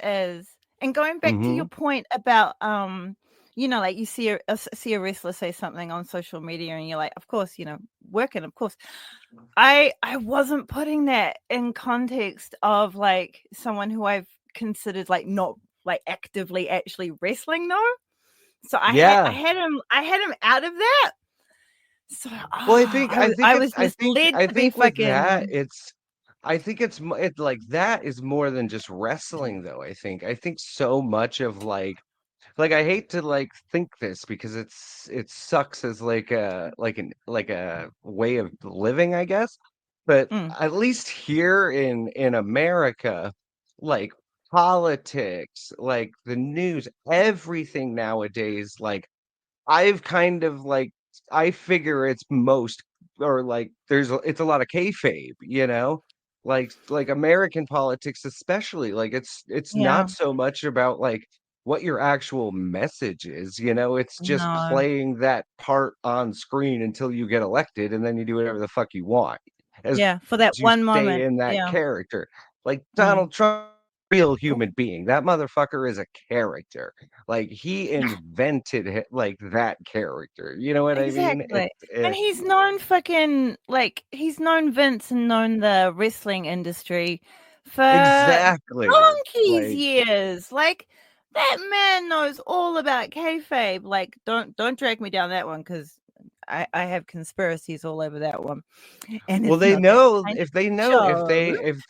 S7: is. And going back to your
S8: Mhm.
S7: point about like you see a wrestler say something on social media and you're like, of course, working, of course. I wasn't putting that in context of like someone who I've considered like not like actively actually wrestling though. So I
S8: Yeah.
S7: had him out of that. So
S8: Well, I think
S7: I
S8: it's
S7: was just led
S8: I
S7: to be
S8: think with that,
S7: fucking
S8: I think it's like that is more than just wrestling though, I think so much of like I hate to think this because it sucks as like a way of living, I guess. But
S7: mm,
S8: at least here in America, like politics, like the news, everything nowadays, like I've kind of I figure it's most or like it's a lot of kayfabe, like American politics especially. Like it's
S7: yeah,
S8: not so much about like what your actual message is, it's just
S7: no,
S8: playing that part on screen until you get elected and then you do whatever the fuck you want. As
S7: yeah, for that
S8: you
S7: one
S8: stay
S7: moment,
S8: in that
S7: yeah,
S8: character. Like
S7: mm.
S8: Donald Trump, real human being. That motherfucker is a character. Like he invented like that character. You know what I mean?
S7: Exactly. And he's known Vince and known the wrestling industry for
S8: Exactly.
S7: donkey's
S8: Like
S7: years. Like that man knows all about kayfabe. Like don't drag me down that one because I have conspiracies all over that one. And
S8: well,
S7: it's
S8: they
S7: not that
S8: know
S7: kind
S8: if they
S7: of
S8: know
S7: show. But
S8: if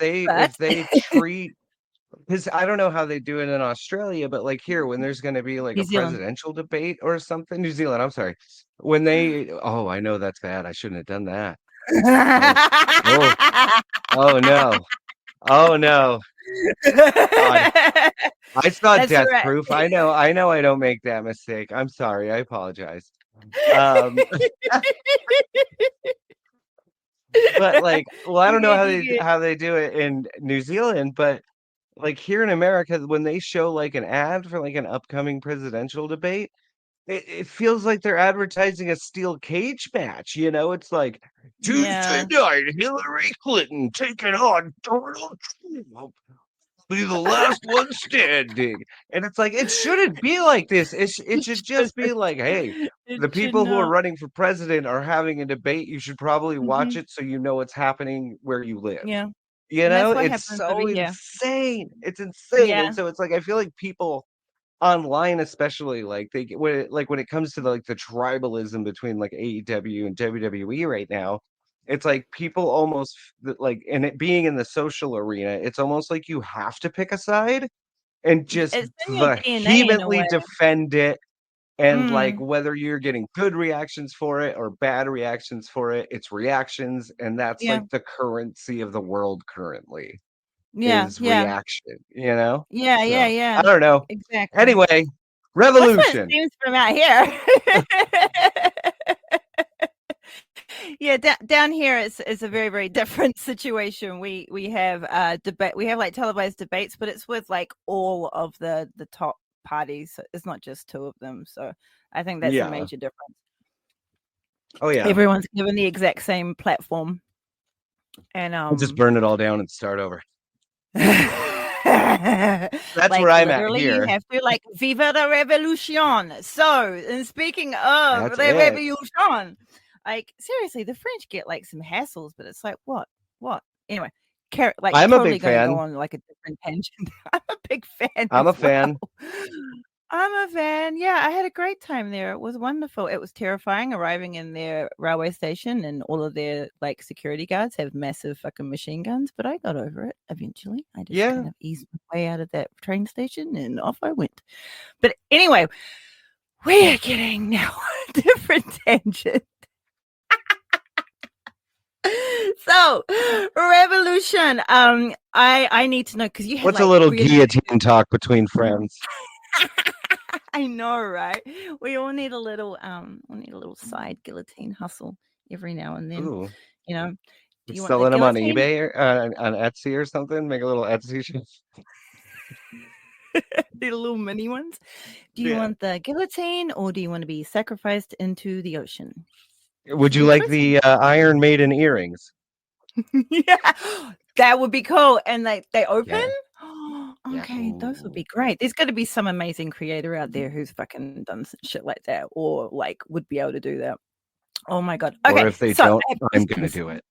S8: they treat because I don't know how they do it in Australia, but like here, when there's going to be like
S7: New
S8: a
S7: Zealand.
S8: presidential debate or something, New Zealand, I'm sorry, when they, oh, I know that's bad. I shouldn't have done that. Oh, oh, oh no, oh no, God. I saw
S7: That's
S8: Death
S7: right.
S8: Proof. I know I don't make that mistake. I'm sorry. I apologize. Um, but like, well, I
S7: You
S8: don't know
S7: good, you good.
S8: how they do it in New Zealand, but like here in America, when they show like an ad for like an upcoming presidential debate, it feels like they're advertising a steel cage match. It's like Tuesday
S7: Yeah.
S8: night, Hillary Clinton taking on Donald Trump. Be the last one standing. And it's like, it shouldn't be like this. It should just be like, hey,
S7: It
S8: the
S7: should
S8: people who are
S7: not.
S8: running for president are having a debate. You should probably watch
S7: Mhm.
S8: it so you know what's happening where you live.
S7: Yeah. And that's what
S8: It's
S7: happens over
S8: so
S7: here.
S8: insane. It's insane. And
S7: Yeah.
S8: so it's like, I feel like people online, especially, like when it comes to the tribalism between like AEW and WWE right now, it's like people almost like, and it being in the social arena, it's almost like you have to pick a side and just
S7: It's in your DNA in a
S8: vehemently
S7: way.
S8: defend it. And like
S7: Mm.
S8: whether you're getting good reactions for it or bad reactions for it, it's reactions, and that's
S7: Yeah.
S8: like the currency of the world currently
S7: Yeah.
S8: is
S7: Yeah.
S8: reaction.
S7: Yeah. Yeah.
S8: So I
S7: Yeah.
S8: don't know.
S7: Exactly.
S8: Anyway,
S7: That's what it
S8: Revolution.
S7: seems from out here. Yeah, down here it's a very, very different situation. We have debate. We have like televised debates, but it's with like all of the top parties. It's not just two of them. So I think that's a
S8: Yeah.
S7: major difference.
S8: Oh yeah.
S7: Everyone's given the exact same platform, and
S8: I'll just burn it all down and start over. That's
S7: like
S8: where I'm at
S7: literally you
S8: here.
S7: have to like Viva la Revolution. So, and speaking of
S8: That's
S7: the
S8: it.
S7: Revolution, like seriously, the French get like some hassles, but it's like what? Anyway, like
S8: I'm a
S7: totally
S8: big
S7: going to go
S8: fan.
S7: on like a different tangent. I'm a big fan
S8: I'm a
S7: as well.
S8: fan.
S7: I'm a fan. Yeah, I had a great time there. It was wonderful. It was terrifying arriving in their railway station and all of their like security guards have massive fucking machine guns, but I got over it eventually. I just
S8: Yeah.
S7: kind of eased my way out of that train station and off I went. But anyway, we are getting now a different tangent. So, Revolution. I need to know because you had
S8: What's
S7: like
S8: a little
S7: really.
S8: guillotine talk between friends?
S7: I know, right? We all need a little side guillotine hustle every now and then.
S8: Ooh,
S7: You know, do you want the
S8: selling them on
S7: guillotine?
S8: eBay or on Etsy or something? Make a little Etsy shop.
S7: The little mini ones. Do you
S8: Yeah.
S7: want the guillotine or do you want to be sacrificed into the ocean?
S8: Would you
S7: Good
S8: like
S7: choice.
S8: the Iron Maiden earrings?
S7: Yeah, that would be cool. And they open?
S8: Yeah. Yeah.
S7: Okay, those would
S8: Ooh.
S7: be great. There's got to be some amazing creator out there who's fucking done some shit like that or like would be able to do that. Oh my god.
S8: Or
S7: Okay,
S8: if they
S7: so I
S8: don't,
S7: have
S8: I'm gonna
S7: questions.
S8: do it.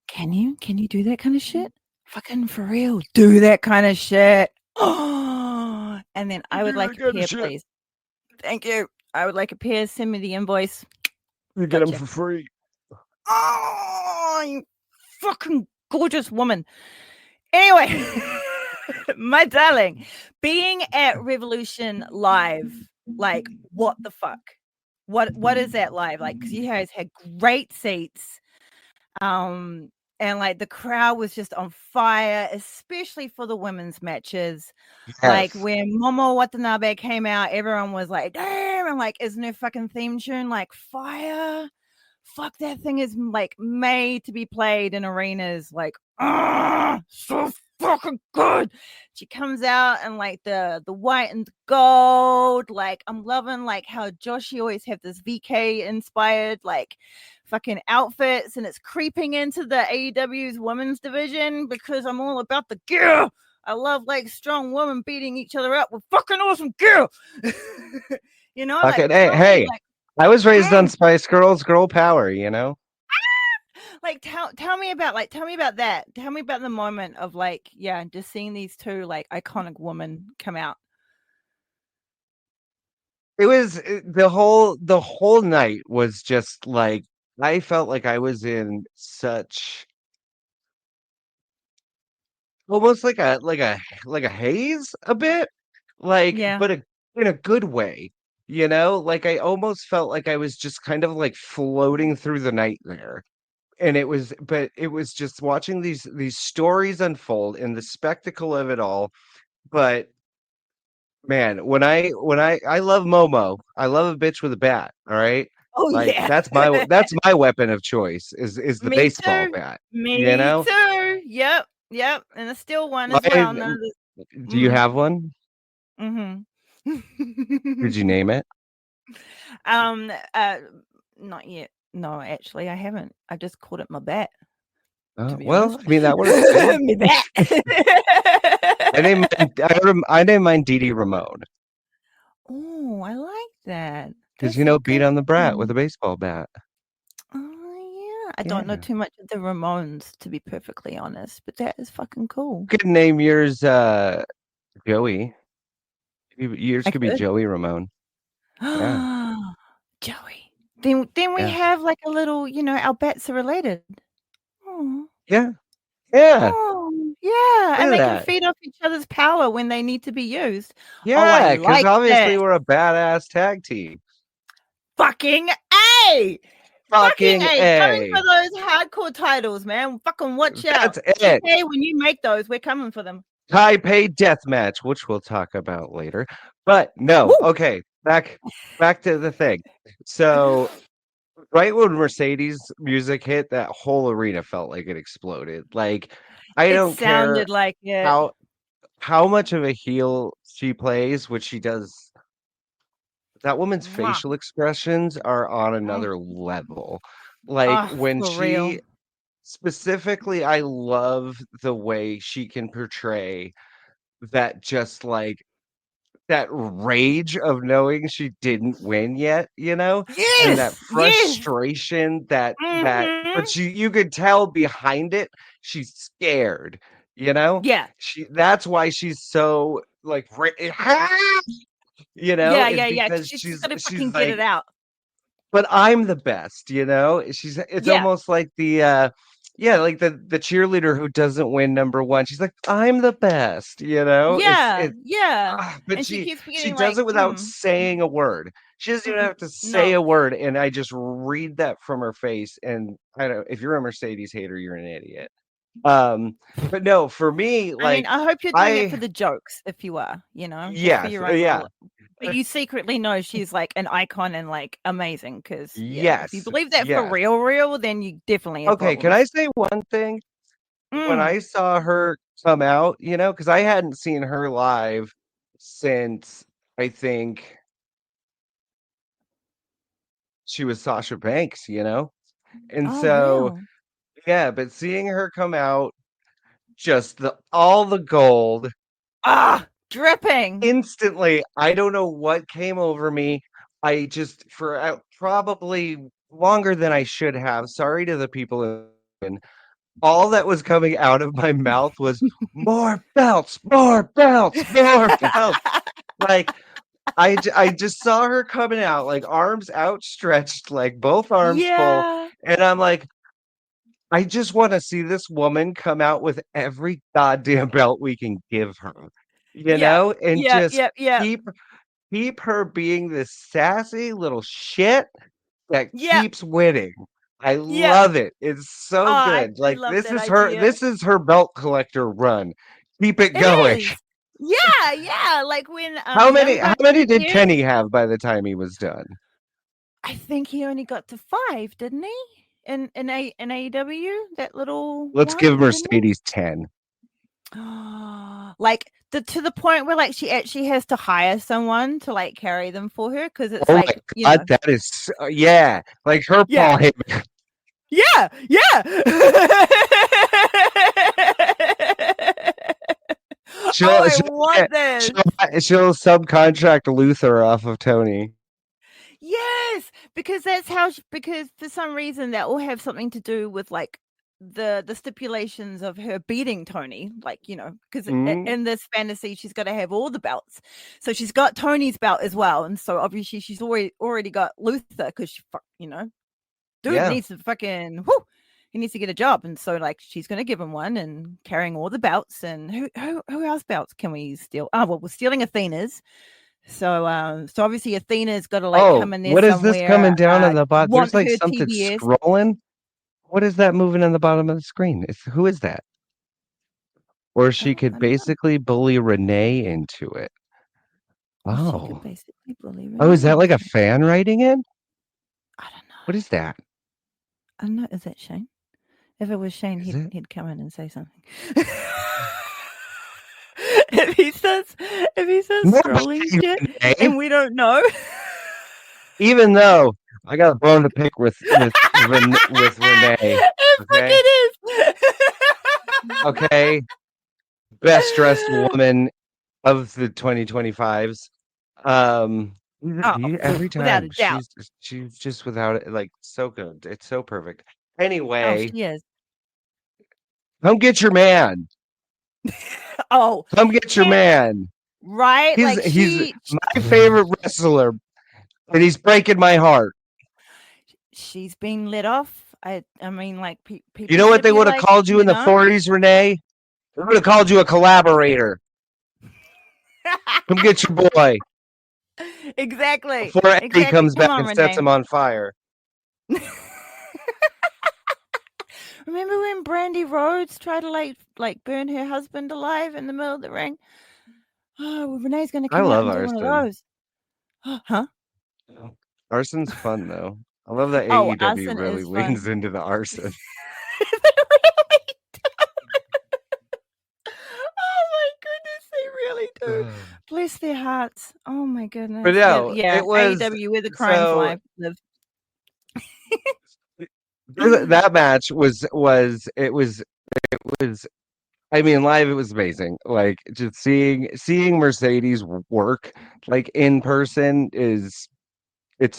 S7: Can you do that kind of shit? Fucking for real, do that kind of shit. And then I would
S8: Do
S7: like
S8: that
S7: a
S8: kinda
S7: pair,
S8: shit.
S7: please. Thank you. I would like a pair. Send me the invoice.
S8: You get them
S7: Gotcha.
S8: for free.
S7: Oh, you fucking gorgeous woman. Anyway, my darling, being at Revolution Live, like, what the fuck? What is that live like? Because you guys had great seats. And like the crowd was just on fire, especially for the women's matches. Like
S8: Yes.
S7: when Momo Watanabe came out, everyone was like, damn, and like, isn't her fucking theme tune like fire? Fuck, that thing is like made to be played in arenas, like, so fucking good. She comes out and like the white and gold, like I'm loving like how Joshi always have this VK inspired like fucking outfits, and it's creeping into the AEW's women's division because I'm all about the gear. I love like strong women beating each other up with fucking awesome gear. You know, like
S8: Hey,
S7: like,
S8: I was raised on Spice Girls, girl power, you know?
S7: like tell me about that. Tell me about the moment of like, yeah, just seeing these two like iconic women come out.
S8: It was the whole night was just like I felt like I was in such almost like a haze a bit, like
S7: Yeah.
S8: but in a good way, you know? Like I almost felt like I was just kind of like floating through the night there. And it was just watching these stories unfold and the spectacle of it all. But man, when I love Momo, I love a bitch with a bat, all right?
S7: Oh
S8: Like
S7: yeah.
S8: that's my weapon of choice is the
S7: Me
S8: baseball
S7: too.
S8: bat, you
S7: Me
S8: know?
S7: too. Yep. And a still one as
S8: Why
S7: well. None of this.
S8: do you have one? Did you
S7: Mm-hmm.
S8: name it?
S7: um uh Not yet. No, actually I haven't. I just called it my bat, to be
S8: Well,
S7: honest.
S8: I mean that works too.
S7: Me bat.
S8: I named mine Dee Dee Ramone
S7: Oh, I like that.
S8: because
S7: That's a
S8: beat
S7: good
S8: on the brat with
S7: one.
S8: a baseball bat.
S7: Oh yeah. I don't know
S8: Yeah.
S7: too much of the Ramones, to be perfectly honest, but that is fucking cool.
S8: You could name yours Joey. Yours
S7: I
S8: could be
S7: could.
S8: Joey Ramone. Yeah.
S7: Joey. Then we
S8: Yeah.
S7: have like a little, our bats are related. Oh.
S8: Yeah. Yeah.
S7: Oh, yeah,
S8: Look
S7: and
S8: at
S7: they can
S8: that.
S7: feed off each other's power when they need to be used. Oh, I
S8: Yeah, because
S7: like
S8: obviously
S7: that.
S8: we're a badass tag team.
S7: Fucking A! Fucking
S8: Fucking
S7: A! Coming
S8: A.
S7: for those hardcore titles, man. Fucking watch out.
S8: That's it.
S7: Okay, when you make those, we're coming for them.
S8: Taipei Deathmatch, which we'll talk about later. But no,
S7: Woo!
S8: okay, back to the thing. So right when Mercedes music hit, that whole arena felt like it exploded. Like I
S7: It
S8: don't care
S7: sounded like it.
S8: how much of a heel she plays, which she does. That woman's
S7: Mwah.
S8: facial expressions are on
S7: Mm.
S8: another level. Like
S7: Oh,
S8: when
S7: for real.
S8: she specifically, I love the way she can portray that just like that rage of knowing she didn't win yet, you know? And that
S7: Yes!
S8: frustration that
S7: Mhm.
S8: but you could tell behind it, she's scared, you know?
S7: Yeah.
S8: That's why she's so like
S7: Yeah,
S8: is
S7: yeah. 'Cause
S8: because
S7: she's just
S8: she's
S7: gotta
S8: she's
S7: fucking get it
S8: like,
S7: out.
S8: but I'm the best, you know? It's
S7: Yeah.
S8: almost like the yeah, like the cheerleader who doesn't win number one. She's like, I'm the best, you know?
S7: Yeah,
S8: It's
S7: yeah.
S8: but
S7: And she
S8: she
S7: keeps
S8: she
S7: getting
S8: does
S7: like,
S8: it without saying a word. She doesn't even have to say
S7: no.
S8: a word, and I just read that from her face. And I don't. If you're a Mercedes hater, you're an idiot. But no, for me,
S7: I mean,
S8: like
S7: I hope you're doing it for
S8: I
S7: the jokes if you are, just for
S8: yes,
S7: your own
S8: yeah,
S7: little. But you secretly know she's like an icon and like amazing because if you
S8: yes,
S7: believe that for
S8: yes.
S7: real, then you definitely have
S8: Okay, can I
S7: problems.
S8: say one thing? When
S7: Mm.
S8: I saw her come out, because I hadn't seen her live since I think she was Sasha Banks, And
S7: Oh,
S8: so,
S7: real.
S8: yeah, but seeing her come out, just all the gold
S7: Dripping.
S8: instantly, I don't know what came over me. I just for probably longer than I should have. Sorry to the people in all that was coming out of my mouth was more belts, more belts, more belts. Like I just saw her coming out, like arms outstretched, like both arms full,
S7: Yeah.
S8: and I'm like, I just want to see this woman come out with every goddamn belt we can give her,
S7: Yep.
S8: and
S7: Yep.
S8: just
S7: Yep. Yep.
S8: keep her being this sassy little shit that
S7: Yep.
S8: keeps winning. I
S7: Yep.
S8: love it. It's so
S7: Oh, I
S8: good.
S7: actually
S8: Like
S7: love
S8: this
S7: that
S8: is her
S7: idea.
S8: this is her belt collector run. Keep it
S7: It
S8: going.
S7: is. Yeah, yeah. Like when
S8: How
S7: Young
S8: many how
S7: Bucks
S8: many
S7: was
S8: did
S7: here,
S8: Kenny have by the time he was done?
S7: I think he only got to 5, didn't he? In AEW, that little
S8: Let's
S7: one,
S8: give
S7: didn't he?
S8: Mercedes 10.
S7: Like to the point where like she actually has to hire someone to like carry them for her because it's
S8: Oh my
S7: like
S8: god, that is yeah, like her
S7: yeah,
S8: Paul Heyman.
S7: yeah, yeah.
S8: She'll
S7: I
S8: she'll,
S7: want this.
S8: she'll subcontract Luther off of Tony.
S7: Yes, because that's how because for some reason that will have something to do with like the stipulations of her beating Tony, like because
S8: Mhm.
S7: in this fantasy she's got to have all the belts, so she's got Tony's belt as well, and so obviously she's already got Luther because dude
S8: Yeah.
S7: needs to fucking he needs to get a job, and so like she's gonna give him one and carrying all the belts, and who else belts can we steal? Oh well, we're stealing Athena's. So obviously Athena's got to like
S8: Oh,
S7: come in there
S8: what is this
S7: somewhere.
S8: coming down on the bottom? There's
S7: Want
S8: like
S7: her
S8: something
S7: TBS?
S8: scrolling. What is that moving on the bottom of the screen? Who is that? Or she
S7: Oh,
S8: could
S7: I don't know.
S8: basically bully Renee into it.
S7: Or she could
S8: Oh.
S7: basically bully
S8: Oh, is
S7: Renee
S8: that like
S7: into
S8: a
S7: it.
S8: fan writing it?
S7: I don't know.
S8: What is that?
S7: I don't know. Is that Shane? If it was Shane,
S8: Is it?
S7: he'd come in and say something. if he starts
S8: More
S7: scrolling
S8: bully
S7: shit
S8: Renee?
S7: and we don't know.
S8: Even though I got a bone to pick with Renee.
S7: It
S8: Okay.
S7: fucking is.
S8: Okay. Best dressed woman of the 2025s.
S7: Oh,
S8: Every
S7: without a
S8: time
S7: doubt.
S8: she's just without it, like so good. It's so perfect.
S7: Oh,
S8: Anyway,
S7: she is.
S8: come get your man.
S7: Oh,
S8: Come get your
S7: and
S8: man.
S7: right, like
S8: He's my favorite wrestler, and he's breaking my heart.
S7: she's been let off. I mean, like
S8: You
S7: people
S8: know what
S7: should
S8: they
S7: be
S8: would have
S7: like,
S8: called you in the 40s, Renee? They would have called you a collaborator. Come get your boy
S7: Exactly,
S8: before Eddie
S7: exactly.
S8: comes
S7: Come
S8: back
S7: on,
S8: and sets
S7: Renee.
S8: him on fire.
S7: Remember when Brandy Rhodes tried to like burn her husband alive in the middle of the ring? Oh, well, Renee's going to
S8: I
S7: come out
S8: love
S7: and do one of
S8: arson.
S7: those. Huh?
S8: Arson's fun though. I love that
S7: Oh,
S8: AEW
S7: arson
S8: really
S7: is fun.
S8: leans into the arson.
S7: They really do. Oh my goodness, they really do. Bless their hearts. Oh my
S8: But
S7: goodness.
S8: no,
S7: Yeah.
S8: it was
S7: AEW, where the crimes
S8: so
S7: live.
S8: that match was I mean live it was amazing. Like just seeing Mercedes work like in person it's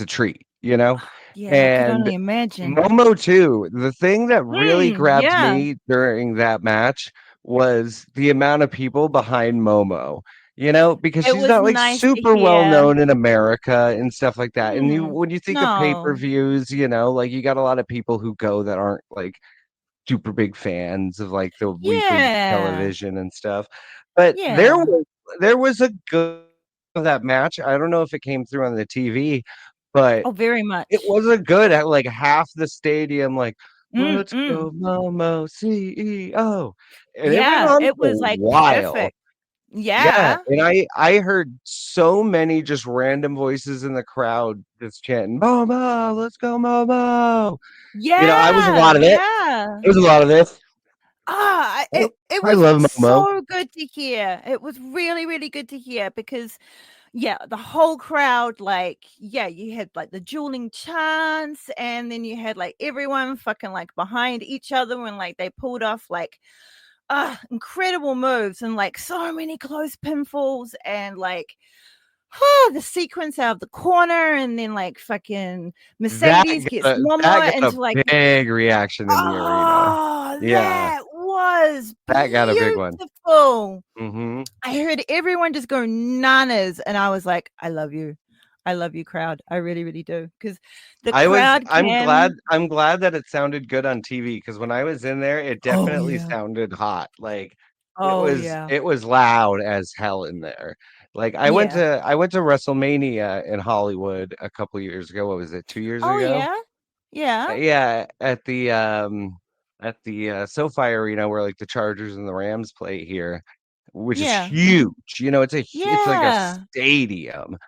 S8: a treat,
S7: Yeah, I could
S8: And
S7: only imagine.
S8: Momo too. The thing that really grabbed
S7: Yeah.
S8: me during that match was the amount of people behind Momo. Because
S7: It
S8: she's
S7: was
S8: not like
S7: nice to
S8: super well
S7: hear.
S8: known in America and stuff like that. And when you think of
S7: No.
S8: pay-per-views, like you got a lot of people who go that aren't like super big fans of like the weekly
S7: Yeah.
S8: television and stuff. But
S7: Yeah.
S8: there was a good of that match. I don't know if it came through on the TV, but
S7: Oh, very
S8: it
S7: much.
S8: was a good at like half the stadium, like, let's
S7: Mm.
S8: go, Momo, CEO. And it went
S7: Yeah,
S8: on
S7: it
S8: for
S7: was,
S8: a
S7: like,
S8: while.
S7: perfect.
S8: Yeah,
S7: Yeah.
S8: and I heard so many just random voices in the crowd just chanting, "Momo, let's go, Momo." I was a
S7: Yeah,
S8: lot of it.
S7: yeah.
S8: It was a lot of this.
S7: It
S8: I
S7: was
S8: love Momo.
S7: so good to hear. It was really, really good to hear because, yeah, the whole crowd, like, yeah, you had like the dueling chants, and then you had like everyone fucking like behind each other, and like they pulled off like incredible moves and like so many close pinfalls, and like the sequence out of the corner, and then like fucking
S8: That
S7: Mercedes gets
S8: that
S7: Momo
S8: got a
S7: into like
S8: big reaction in the arena.
S7: oh,
S8: Yeah,
S7: that was
S8: that got a big one.
S7: beautiful.
S8: Mhm.
S7: I heard everyone just go nanas, and I was like, I love you. I love you, crowd. I really, really do. Because the crowd can.
S8: I'm glad that it sounded good on TV because when I was in there, it
S7: Oh,
S8: definitely
S7: yeah.
S8: sounded hot. Like
S7: Oh, yeah.
S8: it was loud as hell in there. Like
S7: Yeah.
S8: I went to WrestleMania in Hollywood a couple years ago. What was it? 2 years
S7: Oh,
S8: ago?
S7: yeah. Yeah.
S8: Yeah, at the SoFi Arena where like the Chargers and the Rams play here, which is
S7: Yeah.
S8: huge. It's like a
S7: Yeah.
S8: stadium.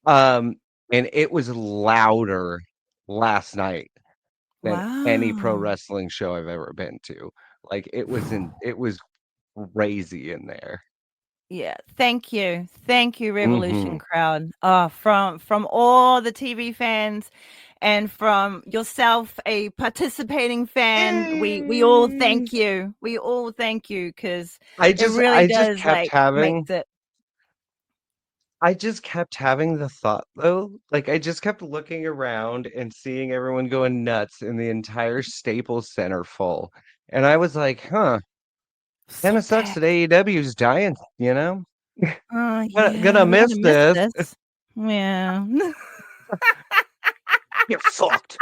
S8: Um, and it was louder last night than any pro
S7: Wow.
S8: wrestling show I've ever been to. Like it was crazy in there.
S7: Yeah, thank you. Thank you,
S8: Mhm.
S7: Revolution crowd. From all the TV fans and from yourself, a participating fan, we all
S8: Yay!
S7: thank you. We all thank you because it really
S8: I just
S7: does
S8: kept
S7: like makes
S8: having
S7: it.
S8: I just kept having the thought though, like I just kept looking around and seeing everyone going nuts and the entire Staples Center full. And I was like, huh, kind
S7: So
S8: of sucks that
S7: packed.
S8: AEW's dying, you know?
S7: Yeah,
S8: Gonna
S7: we're
S8: miss
S7: gonna miss
S8: this.
S7: this. Yeah.
S8: You're fucked.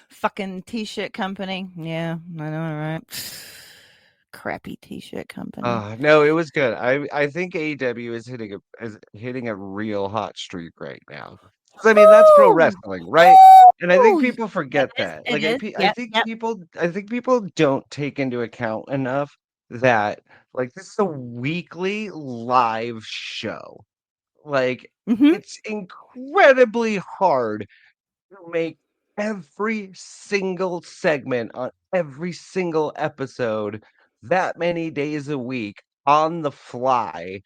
S7: Fucking t-shirt company. Yeah, I know, right? Crappy t-shirt company.
S8: No, it was good. I think AEW is hitting a real hot streak right now. 'Cause I mean that's pro
S7: Woo!
S8: wrestling, right? And I think
S7: Woo!
S8: people
S7: It
S8: forget
S7: is,
S8: that.
S7: it
S8: Like
S7: is. Yep, yep.
S8: I think people don't take into account enough that like this is a weekly live show. Like
S7: Mhm.
S8: it's incredibly hard to make every single segment on every single episode that many days a week on the fly,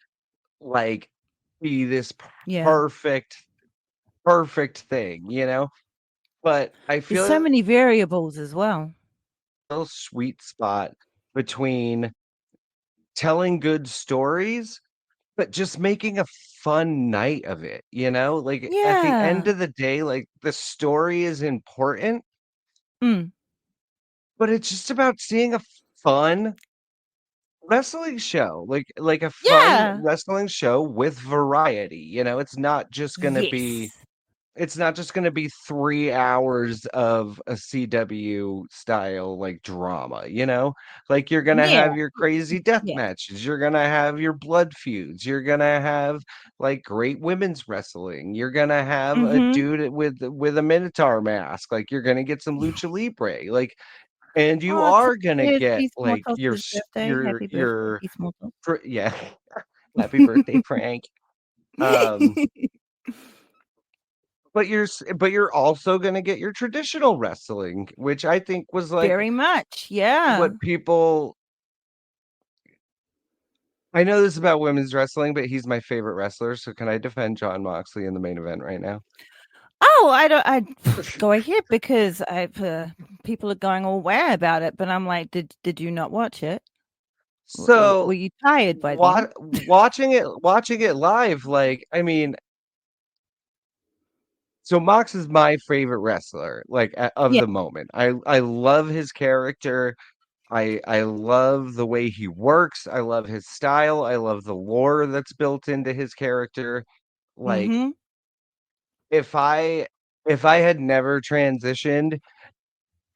S8: like be this
S7: Yeah.
S8: perfect, perfect thing, you know? But I
S7: There's
S8: feel
S7: so
S8: a
S7: many variables as well.
S8: real sweet spot between telling good stories, but just making a fun night of it, you know? Like at the end
S7: Yeah.
S8: of the day, like the story is important,
S7: Mm.
S8: but it's just about seeing a fun wrestling show, like a fun
S7: Yeah.
S8: wrestling show with variety,
S7: Yes.
S8: it's not just gonna be 3 hours of a CW style, like, drama, you know? Like, you're gonna
S7: Yeah.
S8: have your crazy death
S7: Yeah.
S8: matches, you're gonna have your blood feuds, you're gonna have, like, great women's wrestling, you're gonna have a
S7: Mhm.
S8: dude with a Minotaur mask, like, you're gonna get some lucha libre, like, and you
S7: Oh,
S8: are gonna
S7: today's
S8: get,
S7: Peace
S8: like,
S7: Mortos's birthday. Happy birthday,
S8: your
S7: Peace Mortos.
S8: yeah. Happy birthday, Frank. Um, but you're also gonna get your traditional wrestling, which I think was, like,
S7: Very much. Yeah.
S8: what people I know this about women's wrestling, but he's my favorite wrestler, so can I defend Jon Moxley in the main event right now?
S7: Oh, I go ahead because I've people are going all wow about it, but I'm like, did you not watch it? Were
S8: So,
S7: you tired by then?
S8: watching it live, like, I mean so Mox is my favorite wrestler, like, of
S7: Yeah.
S8: the moment. I love his character. I love the way he works. I love his style. I love the lore that's built into his character. Like
S7: Mhm.
S8: if I if I had never transitioned,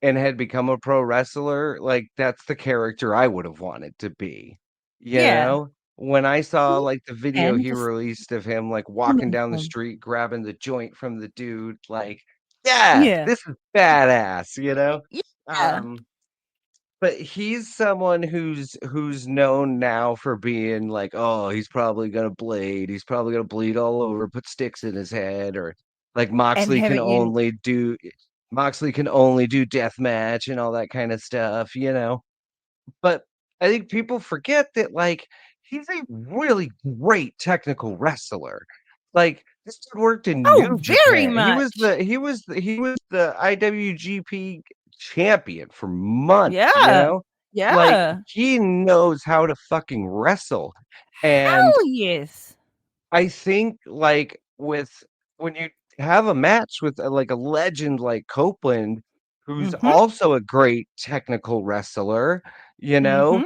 S8: and had become a pro wrestler, like that's the character I would have wanted to be. You
S7: Yeah.
S8: know? When I saw like the video
S7: And
S8: he
S7: just
S8: released of him like walking down the
S7: form.
S8: street grabbing the joint from the dude, like, yeah,
S7: Yeah.
S8: this is badass, you know?
S7: Yeah.
S8: But he's someone who's known now for being like, oh, he's probably gonna blade. He's probably gonna bleed all over, put sticks in his head, or like
S7: And haven't you
S8: Moxley can only do deathmatch and all that kind of stuff, you know. But I think people forget that like he's a really great technical wrestler. Like this dude worked in
S7: Oh,
S8: New
S7: very
S8: Japan.
S7: much.
S8: He was the IWGP champion for months, you
S7: Yeah.
S8: know? Like
S7: Yeah.
S8: he knows how to fucking wrestle. And
S7: Hell yes.
S8: I think like with when you have a match with like a legend like Copeland, who's
S7: Mhm.
S8: also a great technical wrestler, you know,
S7: Mhm.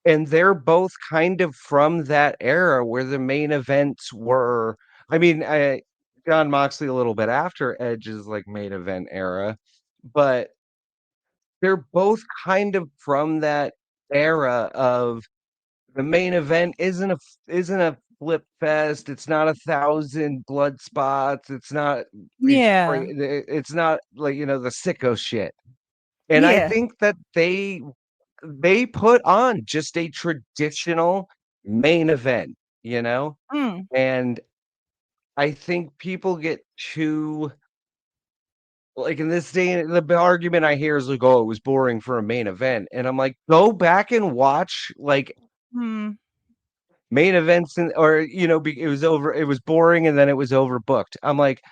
S8: and they're both kind of from that era where the main events were. I mean, John Moxley a little bit after Edge's like main event era, but they're both kind of from that era of the main event isn't a flip fest. It's not 1,000 blood spots. It's not
S7: Yeah.
S8: it's not like you know the sicko shit. And I
S7: Yeah.
S8: think that they put on just a traditional main event, you know?
S7: Mm.
S8: And I think people get too like in this day, the argument I hear is like, oh, it was boring for a main event. And I'm like, go back and watch like
S7: Mm.
S8: main events or you know, it was boring and then it was overbooked. I'm like,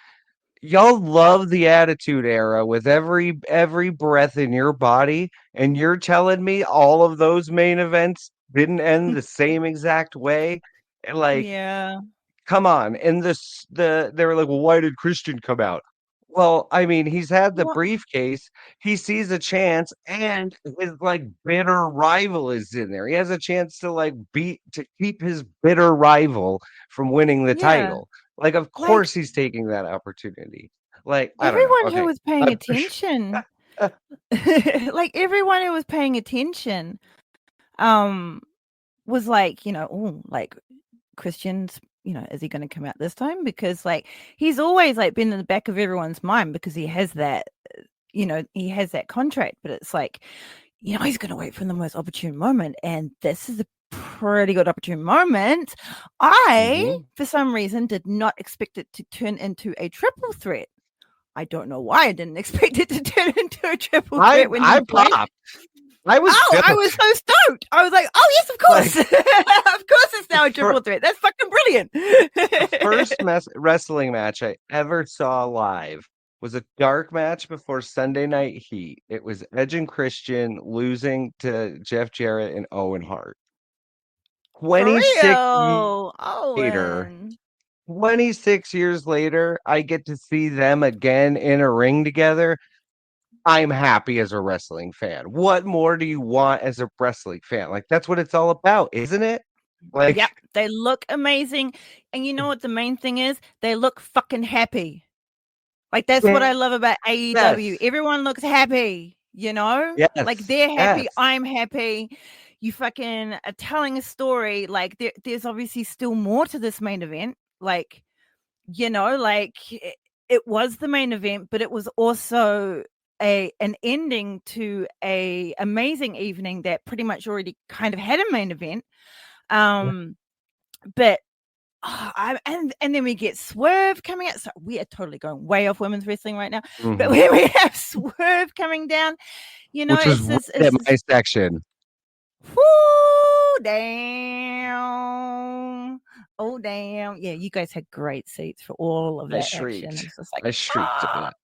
S8: y'all love the attitude era with every breath in your body, and you're telling me all of those main events didn't end the same exact way? And like,
S7: Yeah.
S8: come on. And they were like, well, why did Christian come out? Well, I mean, he's had the
S7: What?
S8: briefcase. He sees a chance, and his like bitter rival is in there. He has a chance to like keep his bitter rival from winning the
S7: Yeah.
S8: title. Like, of
S7: Like
S8: course, he's taking that opportunity. Like, I don't know.
S7: everyone who
S8: Okay,
S7: was paying attention, like everyone who was paying attention, um, was like, oh, like Christian's, is he going to come out this time? Because like he's always like been in the back of everyone's mind because he has that, he has that contract. But it's like, he's going to wait for the most opportune moment, and this is a pretty good opportune moment. I,
S8: Mhm.
S7: for some reason, did not expect it to turn into a triple threat. I don't know why I didn't expect it to turn into a triple threat when
S8: I
S7: he joined.
S8: popped. I was
S7: Oh, I was
S8: stoked.
S7: so stoked. I was like, oh, yes, of
S8: Like
S7: course. Of course it's now a
S8: the
S7: triple threat. That's fucking brilliant.
S8: first wrestling match I ever saw live was a dark match before Sunday Night Heat. It was Edge and Christian losing to Jeff Jarrett and Owen Hart.
S7: For
S8: 26 years
S7: real.
S8: later,
S7: Owen.
S8: 26 years later, I get to see them again in a ring together. I'm happy as a wrestling fan. What more do you want as a wrestling fan? Like that's what it's all about, isn't it?
S7: Yep.
S8: Like
S7: They look amazing. And you know what the main thing is? They look fucking happy. Like that's what I love about AEW.
S8: yes,
S7: Everyone looks happy, Like
S8: yes,
S7: they're happy,
S8: yes.
S7: I'm happy. You fucking are telling a story. Like there's obviously still more to this main event. Like, like it was the main event, but it was also an ending to a amazing evening that pretty much already kind of had a main event. But and then we get Swerve coming out. So we are totally going way off women's wrestling right now. But
S8: Mhm.
S7: when we have Swerve coming down,
S8: Which was
S7: it's
S8: right
S7: this,
S8: at
S7: it's this,
S8: my section.
S7: whoo, damn. Oh, damn. Yeah, you guys had great seats for all of
S8: I
S7: that action.
S8: shrieked.
S7: It's just like,
S8: I shrieked a bit.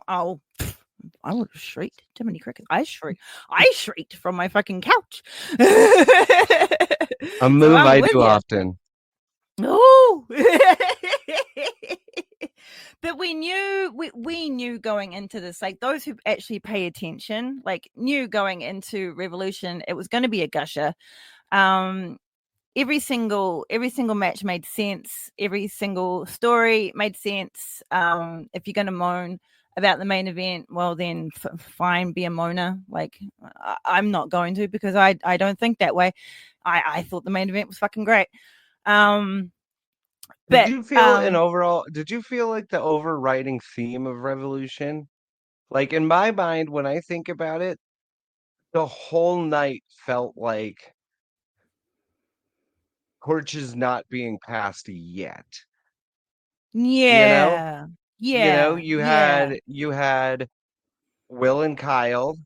S7: oh. I would have shrieked. Too many crickets. I shrieked from my fucking couch.
S8: A
S7: So
S8: move
S7: I'm
S8: I
S7: with
S8: do
S7: you.
S8: often.
S7: Oh, but we knew going into this, like those who actually pay attention, like knew going into Revolution, it was going to be a gusher. Every single match made sense. Every single story made sense. If you're going to moan about the main event, well then fine, be a moaner. Like I'm not going to, because I don't think that way. I thought the main event was fucking great.
S8: Did
S7: But
S8: you feel an overall? Did you feel like the overriding theme of Revolution? Like in my mind, when I think about it, the whole night felt like torches not being passed yet. You know,
S7: yeah,
S8: you
S7: yeah,
S8: had Will and Kyle.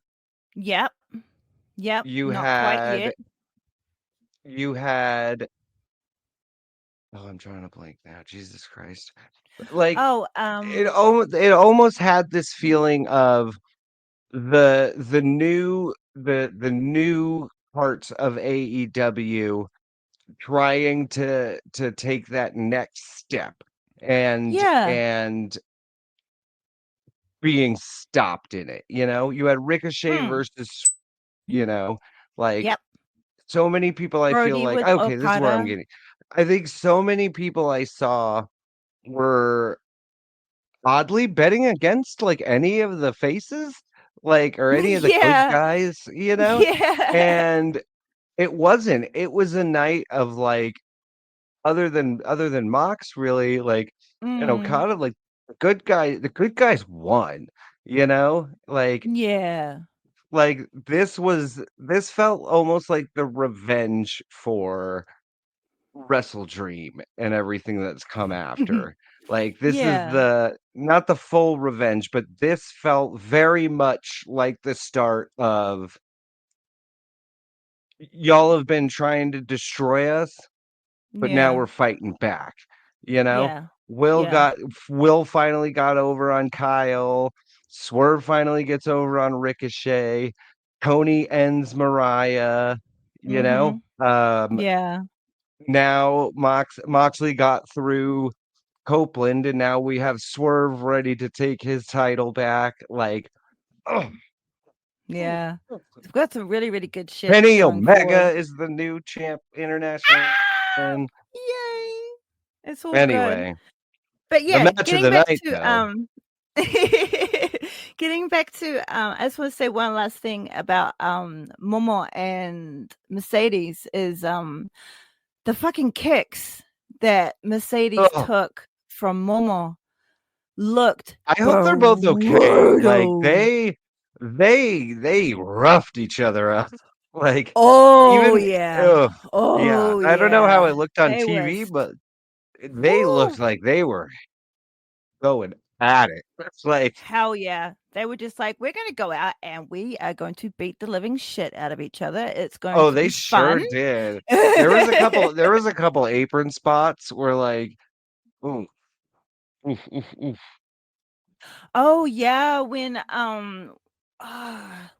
S7: yep,
S8: You
S7: not quite
S8: had
S7: yet.
S8: you had. Oh, I'm trying to blank now. Jesus Christ! Like
S7: Oh,
S8: it almost had this feeling of the new parts of AEW trying to take that next step and
S7: yeah,
S8: and being stopped in it. You had Ricochet
S7: mm,
S8: versus, you know, like
S7: yep.
S8: so many people I feel
S7: Brody
S8: like,
S7: with
S8: okay, this is where I'm
S7: Okada.
S8: getting. I think so many people I saw were oddly betting against like any of the faces, like or any of the good
S7: Yeah,
S8: guys.
S7: yeah.
S8: And it was a night of like other than Mox really like
S7: Mm,
S8: kind of like the good guys won,
S7: yeah.
S8: like this felt almost like the revenge for Wrestle Dream and everything that's come after. Like this is
S7: Yeah.
S8: the not the full revenge, but this felt very much like the start of y'all have been trying to destroy us, but now
S7: Yeah.
S8: we're fighting back. You know,
S7: Yeah.
S8: Will
S7: Yeah.
S8: got Will finally got over on Kyle. Swerve finally gets over on Ricochet. Tony ends Mariah. You know,
S7: Mhm. Yeah.
S8: now Moxley got through Copeland, and now we have Swerve ready to take his title back. Like, oh,
S7: Yeah. We've got some really, really good shit
S8: Kenny
S7: going forward.
S8: Omega is the new champ international.
S7: Ah!
S8: And
S7: Yay. It's all good.
S8: anyway,
S7: But
S8: the
S7: yeah,
S8: match of
S7: getting
S8: the
S7: back
S8: night,
S7: to
S8: though.
S7: getting back to I just want to say one last thing about Momo and Mercedes is the fucking kicks that Mercedes
S8: Oh,
S7: took from Momo looked
S8: I hope they're both okay. Like
S7: brutal.
S8: they roughed each other up. Like
S7: Oh
S8: even
S7: yeah.
S8: oh yeah.
S7: Oh
S8: I don't know how
S7: yeah.
S8: it looked on
S7: They
S8: TV,
S7: was
S8: but they
S7: woo,
S8: looked like they were going at it. It's like,
S7: hell yeah. They were just like, we're gonna go out and we are going to beat the living shit out of each other. It's going
S8: oh,
S7: to
S8: they
S7: be fun.
S8: sure did. There was a couple apron spots where like, ooh, oof, oof, oof.
S7: Oh yeah, when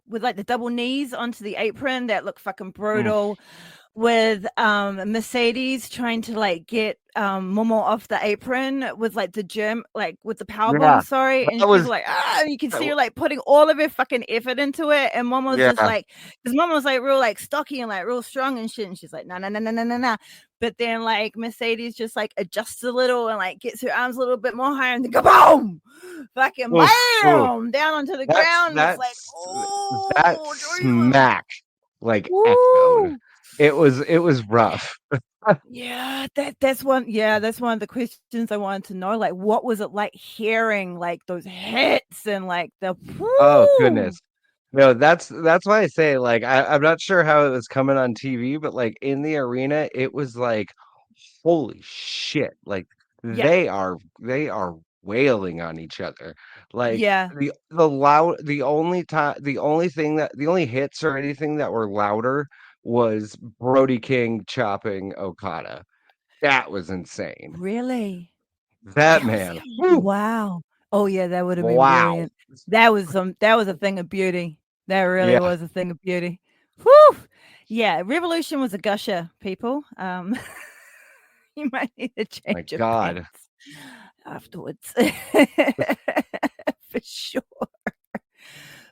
S7: with like the double knees onto the apron that looked fucking
S8: Mm.
S7: brutal. With Mercedes trying to like get Momo off the apron with like the gym, like with the power bomb,
S8: Yeah,
S7: sorry, and
S8: that
S7: she's
S8: was
S7: like, and you can
S8: that
S7: see
S8: w-
S7: her like putting all of her fucking effort into it, and Momo's just
S8: yeah.
S7: like, because Momo's like real like stocky and like real strong and shit, and she's like, nah. But then like Mercedes just like adjusts a little and like gets her arms a little bit more higher, and then go boom, fucking
S8: Oof, oof.
S7: bam, down onto the
S8: That's
S7: ground. It's like,
S8: that's that
S7: oh, Jesus.
S8: smack like echoed.
S7: Woo!
S8: It was rough.
S7: Yeah, that's one of the questions I wanted to know. Like, what was it like hearing like those hits and like the
S8: Oh
S7: whoo?
S8: goodness. No, that's why I say like I'm not sure how it was coming on TV, but like in the arena, it was like holy shit. Like
S7: Yeah,
S8: they are wailing on each other. Like
S7: yeah,
S8: the only hits or anything that were louder was Brody King chopping Okada. That was insane.
S7: really.
S8: That
S7: That was
S8: man.
S7: it.
S8: Whew,
S7: Wow. Oh yeah, that would have been
S8: wow.
S7: brilliant. That was a thing of beauty. That really
S8: Yeah,
S7: was a thing of beauty. Whew. Yeah, Revolution was a gusher, people. You might need to
S8: my
S7: change your
S8: God.
S7: pants afterwards. For sure.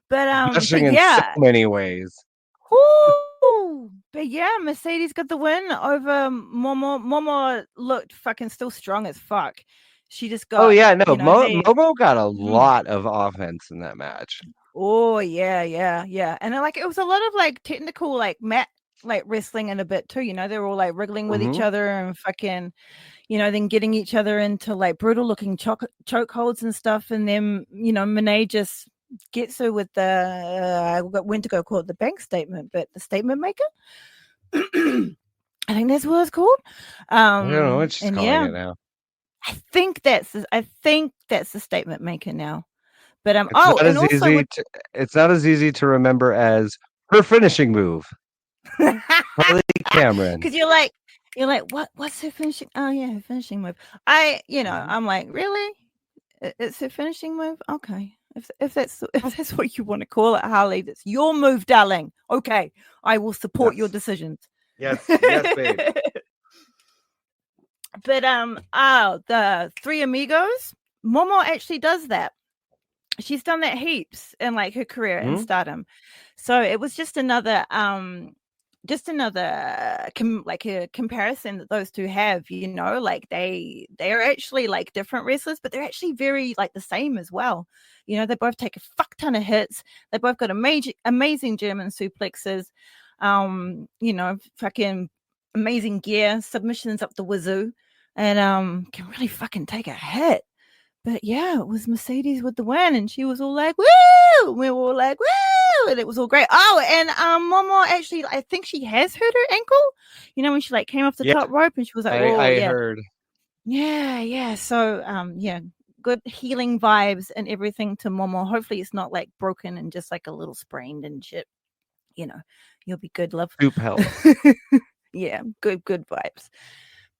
S7: But
S8: Gushing in so
S7: yeah.
S8: many ways.
S7: Woo! But yeah, Mercedes got the win over Momo. Momo looked fucking still strong as fuck. She just
S8: Oh
S7: got,
S8: yeah, no,
S7: hey.
S8: Momo got a
S7: Mm.
S8: lot of offense in that match.
S7: Oh yeah, and then, like it was a lot of like technical like mat like wrestling in a bit too. They were all like wriggling with each
S8: Mhm.
S7: other and fucking, then getting each other into like brutal looking choke holds and stuff. And then Monet just gets her with the I went to go call it the bank statement, but the statement maker. I think that's what it's called.
S8: I don't know what she's
S7: And
S8: calling
S7: yeah,
S8: it now.
S7: I think that's the statement maker now. But
S8: It's not
S7: and
S8: as
S7: also
S8: easy
S7: with
S8: to it's not as easy to remember as her finishing move. Harley Cameron.
S7: because you're like, what's her finishing? Oh yeah, her finishing move.
S8: Mhm.
S7: I'm like, really? It's her finishing move? Okay. If that's if that's what you want to call it, Harley, that's your move, darling. Okay, I will support your
S8: Yes.
S7: decisions.
S8: Yes, babe.
S7: But the Three Amigos, Momo actually does that. She's done that heaps in like her career in
S8: Mhm.
S7: stardom. So it was just another like a comparison that those two have, like they're actually like different wrestlers, but they're actually very like the same as well. They both take a fuck ton of hits. They both got amazing German suplexes, fucking amazing gear, submissions up the wazoo, and can really fucking take a hit. But yeah, it was Mercedes with the win, and she was all like, "Woo!" We were all like, "Woo!" And it was all great. Oh, and Momo actually, I think she has hurt her ankle. When she like came off the
S8: Yeah,
S7: top rope, and she was like, "Oh
S8: I
S7: yeah,
S8: heard.
S7: yeah." So yeah, good healing vibes and everything to Momo. Hopefully, it's not like broken and just like a little sprained and shit. You'll be good, love.
S8: Soup health.
S7: Yeah, good vibes.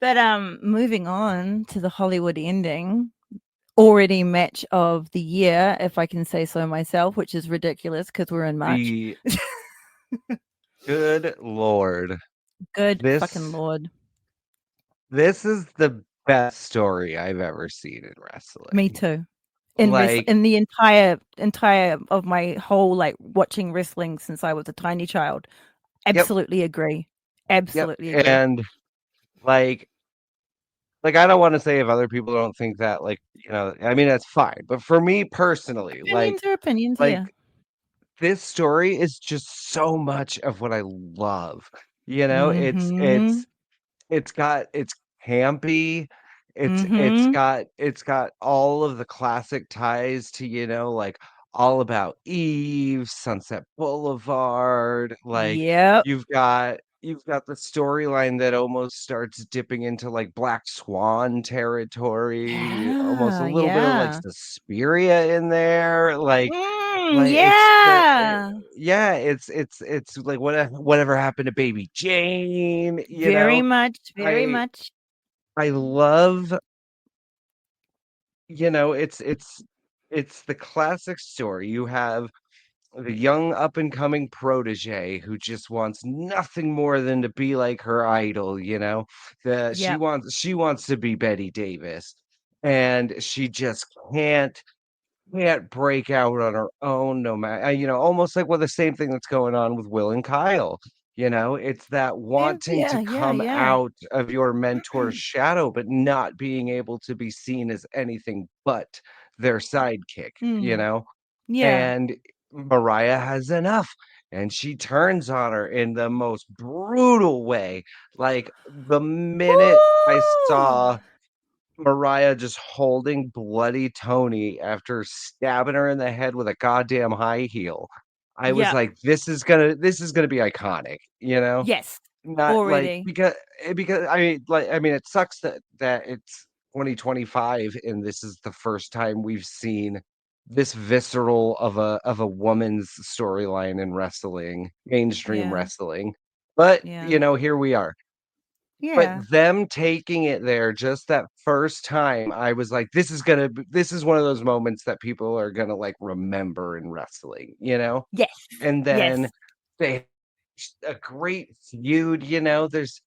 S7: But moving on to the Hollywood ending. Already match of the year, if I can say so myself, which is ridiculous because we're in March.
S8: The good Lord.
S7: Good fucking
S8: This
S7: Lord.
S8: this is the best story I've ever seen in
S7: Me
S8: wrestling.
S7: too.
S8: Like,
S7: In the entire of my whole like watching wrestling since I was a tiny child.
S8: yep,
S7: Absolutely agree.
S8: yep.
S7: Absolutely agree.
S8: And like I don't want to say if other people don't think that, I mean that's fine. But for me personally,
S7: Opinions are opinions,
S8: like
S7: yeah.
S8: this story is just so much of what I love.
S7: Mm-hmm.
S8: It's campy.
S7: Mm-hmm.
S8: It's got all of the classic ties to, like All About Eve, Sunset Boulevard. Like
S7: Yep.
S8: you've got the storyline that almost starts dipping into like Black Swan territory, almost a little bit of like
S7: Yeah.
S8: Suspiria in there. It's the
S7: Yeah.
S8: yeah, it's like whatever happened to Baby Jane,
S7: Very much, very
S8: I
S7: much.
S8: I love, it's the classic story. You have the young up and coming protege who just wants nothing more than to be like her idol, that
S7: Yep.
S8: she wants to be Betty Davis, and she just can't break out on her own, no matter, almost like the same thing that's going on with Will and Kyle. It's that wanting to come
S7: Yeah.
S8: out of your mentor's shadow, but not being able to be seen as anything but their sidekick,
S7: Mm, yeah.
S8: and Mariah has enough. And she turns on her in the most brutal way. Like the minute I
S7: Woo!
S8: saw Mariah just holding bloody Tony after stabbing her in the head with a goddamn high heel, I was
S7: Yep.
S8: like, this is gonna be iconic,
S7: Yes.
S8: Not like
S7: Already.
S8: because I mean it sucks that it's 2025 and this is the first time we've seen this visceral of a woman's storyline in wrestling, mainstream
S7: Yeah.
S8: wrestling. But,
S7: Yeah.
S8: here we are. But
S7: Yeah.
S8: them taking it there just that first time, I was like, this is one of those moments that people are gonna, like, remember in wrestling,
S7: Yes.
S8: And then
S7: Yes.
S8: they a great feud, there's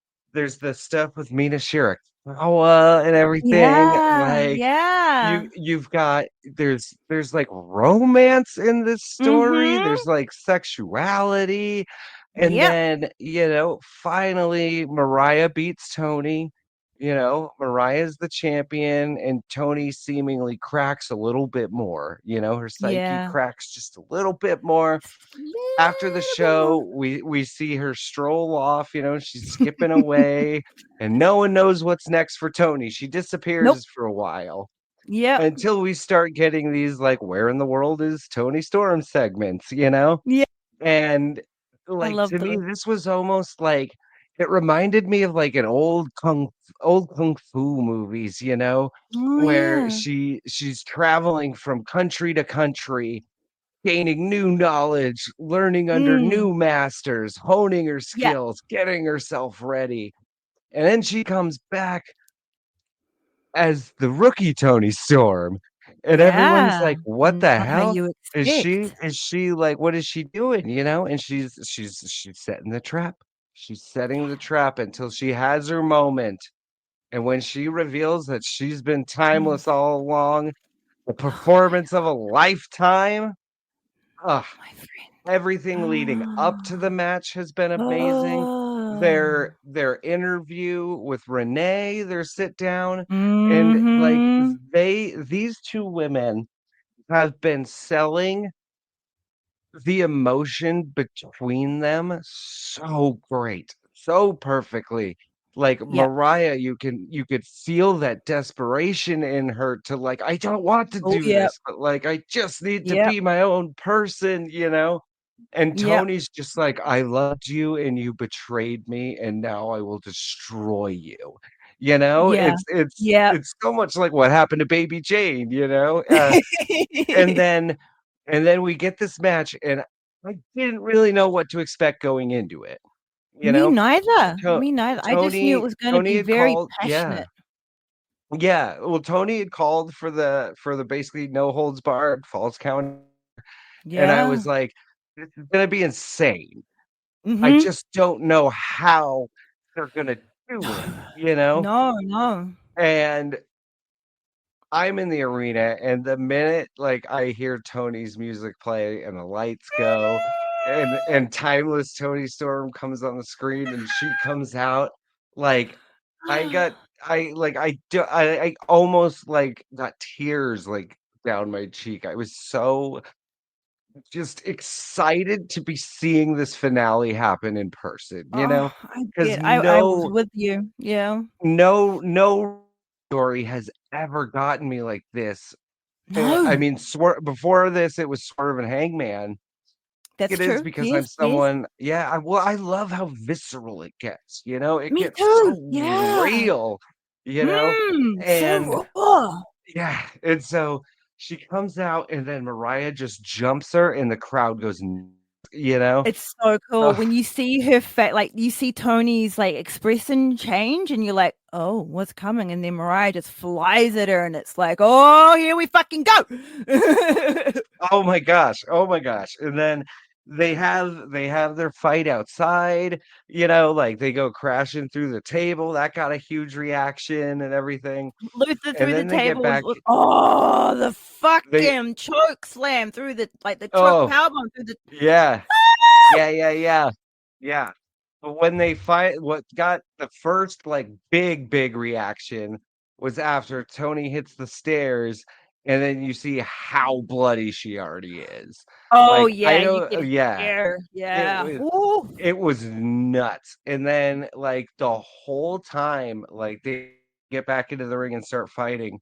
S8: the stuff with Mina Shirakawa and everything,
S7: Yeah.
S8: like,
S7: Yeah.
S8: you've got there's, like, romance in this story,
S7: Mhm.
S8: there's, like, sexuality, and
S7: Yep.
S8: then, finally, Mariah beats Tony, Mariah's the champion, and Tony seemingly cracks a little bit more. Her psyche
S7: Yeah.
S8: cracks just a little bit more. After the
S7: Little bit more.
S8: show, we see her stroll off. She's skipping away, and no one knows what's next for Tony. She
S7: Nope.
S8: disappears for a while
S7: Yep.
S8: until we start getting these like, "Where in the world is Tony Storm" segments.
S7: Yeah.
S8: And
S7: I
S8: like
S7: love
S8: to me,
S7: those.
S8: this was almost like it reminded me of like an old kung fu movies,
S7: Oh
S8: where
S7: yeah.
S8: she's traveling from country to country, gaining new knowledge, learning under
S7: Mm.
S8: new masters, honing her
S7: Yeah.
S8: skills, getting herself ready. And then she comes back as the rookie Tony Storm. And everyone's
S7: Yeah.
S8: like, "What the
S7: Not how
S8: hell?
S7: you
S8: Is she
S7: expect.
S8: is she like what is she doing?" And she's setting the trap. She's setting the trap until she has her moment. And when she reveals that she's been
S7: Mm.
S8: timeless all along, the performance of a lifetime, ugh,
S7: My friend.
S8: everything leading up to the match has been amazing.
S7: Oh.
S8: Their interview with Renee, their sit down, and like
S7: Mhm.
S8: these two women have been selling the emotion between them so great, so perfectly. Like
S7: Yep.
S8: Mariah, you could feel that desperation in her to like, I don't want to
S7: Oh,
S8: do
S7: yep.
S8: this, but like I just need to
S7: Yep.
S8: be my own person. And
S7: Yep.
S8: Tony's just like, I loved you and you betrayed me, and now I will destroy you.
S7: Yeah. Yep.
S8: It's so much like what happened to Baby Jane. And then and then we get this match, and I didn't really know what to expect going into it. You
S7: Me
S8: know,
S7: neither.
S8: To-
S7: Me neither. I just knew it
S8: Tony
S7: was gonna
S8: Tony
S7: be
S8: had
S7: very
S8: called, yeah,
S7: passionate.
S8: yeah. Well, Tony had called for the basically no holds barred falls count, and I
S7: Yeah.
S8: was like, this is gonna be insane. I
S7: Mhm.
S8: just don't know how they're gonna do it. You know,
S7: No, no.
S8: and I'm in the arena, and the minute, like, I hear Tony's music play and the lights go and timeless Tony Storm comes on the screen and she comes out, like, I got I almost, like, got tears, like, down my cheek. I was so just excited to be seeing this finale happen in person,
S7: Oh, I
S8: 'cause
S7: get I was with you. Yeah.
S8: no story has ever gotten me like this. I
S7: No.
S8: mean, before this, it was Swerve and Hangman.
S7: That's
S8: It is
S7: true.
S8: because I'm
S7: Yes, yes.
S8: someone, yeah, I love how visceral it gets, it
S7: Me
S8: gets
S7: too.
S8: so
S7: Yeah.
S8: real, you know? And
S7: So raw.
S8: yeah, and so she comes out and then Mariah just jumps her and the crowd goes, you know?
S7: It's so cool
S8: Ugh,
S7: when you see her like, you see Tony's, like, expression change, and you're like, "Oh, what's coming?" And then Mariah just flies at her, and it's like, "Oh, here we fucking go."
S8: oh my gosh, oh my gosh. And then they have their fight outside, like they go crashing through the table. That got a huge reaction and everything.
S7: Luther
S8: And
S7: through the
S8: then they get
S7: tables
S8: back.
S7: with the
S8: They
S7: fucking choke slam through the choke
S8: oh
S7: powerbomb through the
S8: yeah. Yeah, yeah, yeah. Yeah. But when they fight, what got the first like big reaction was after Tony hits the stairs and then you see how bloody she already is.
S7: Oh,
S8: Like I
S7: yeah, you
S8: don't
S7: get a
S8: yeah,
S7: scare.
S8: it
S7: Yeah.
S8: was
S7: Ooh.
S8: it was nuts. And then like the whole time like they get back into the ring and start fighting,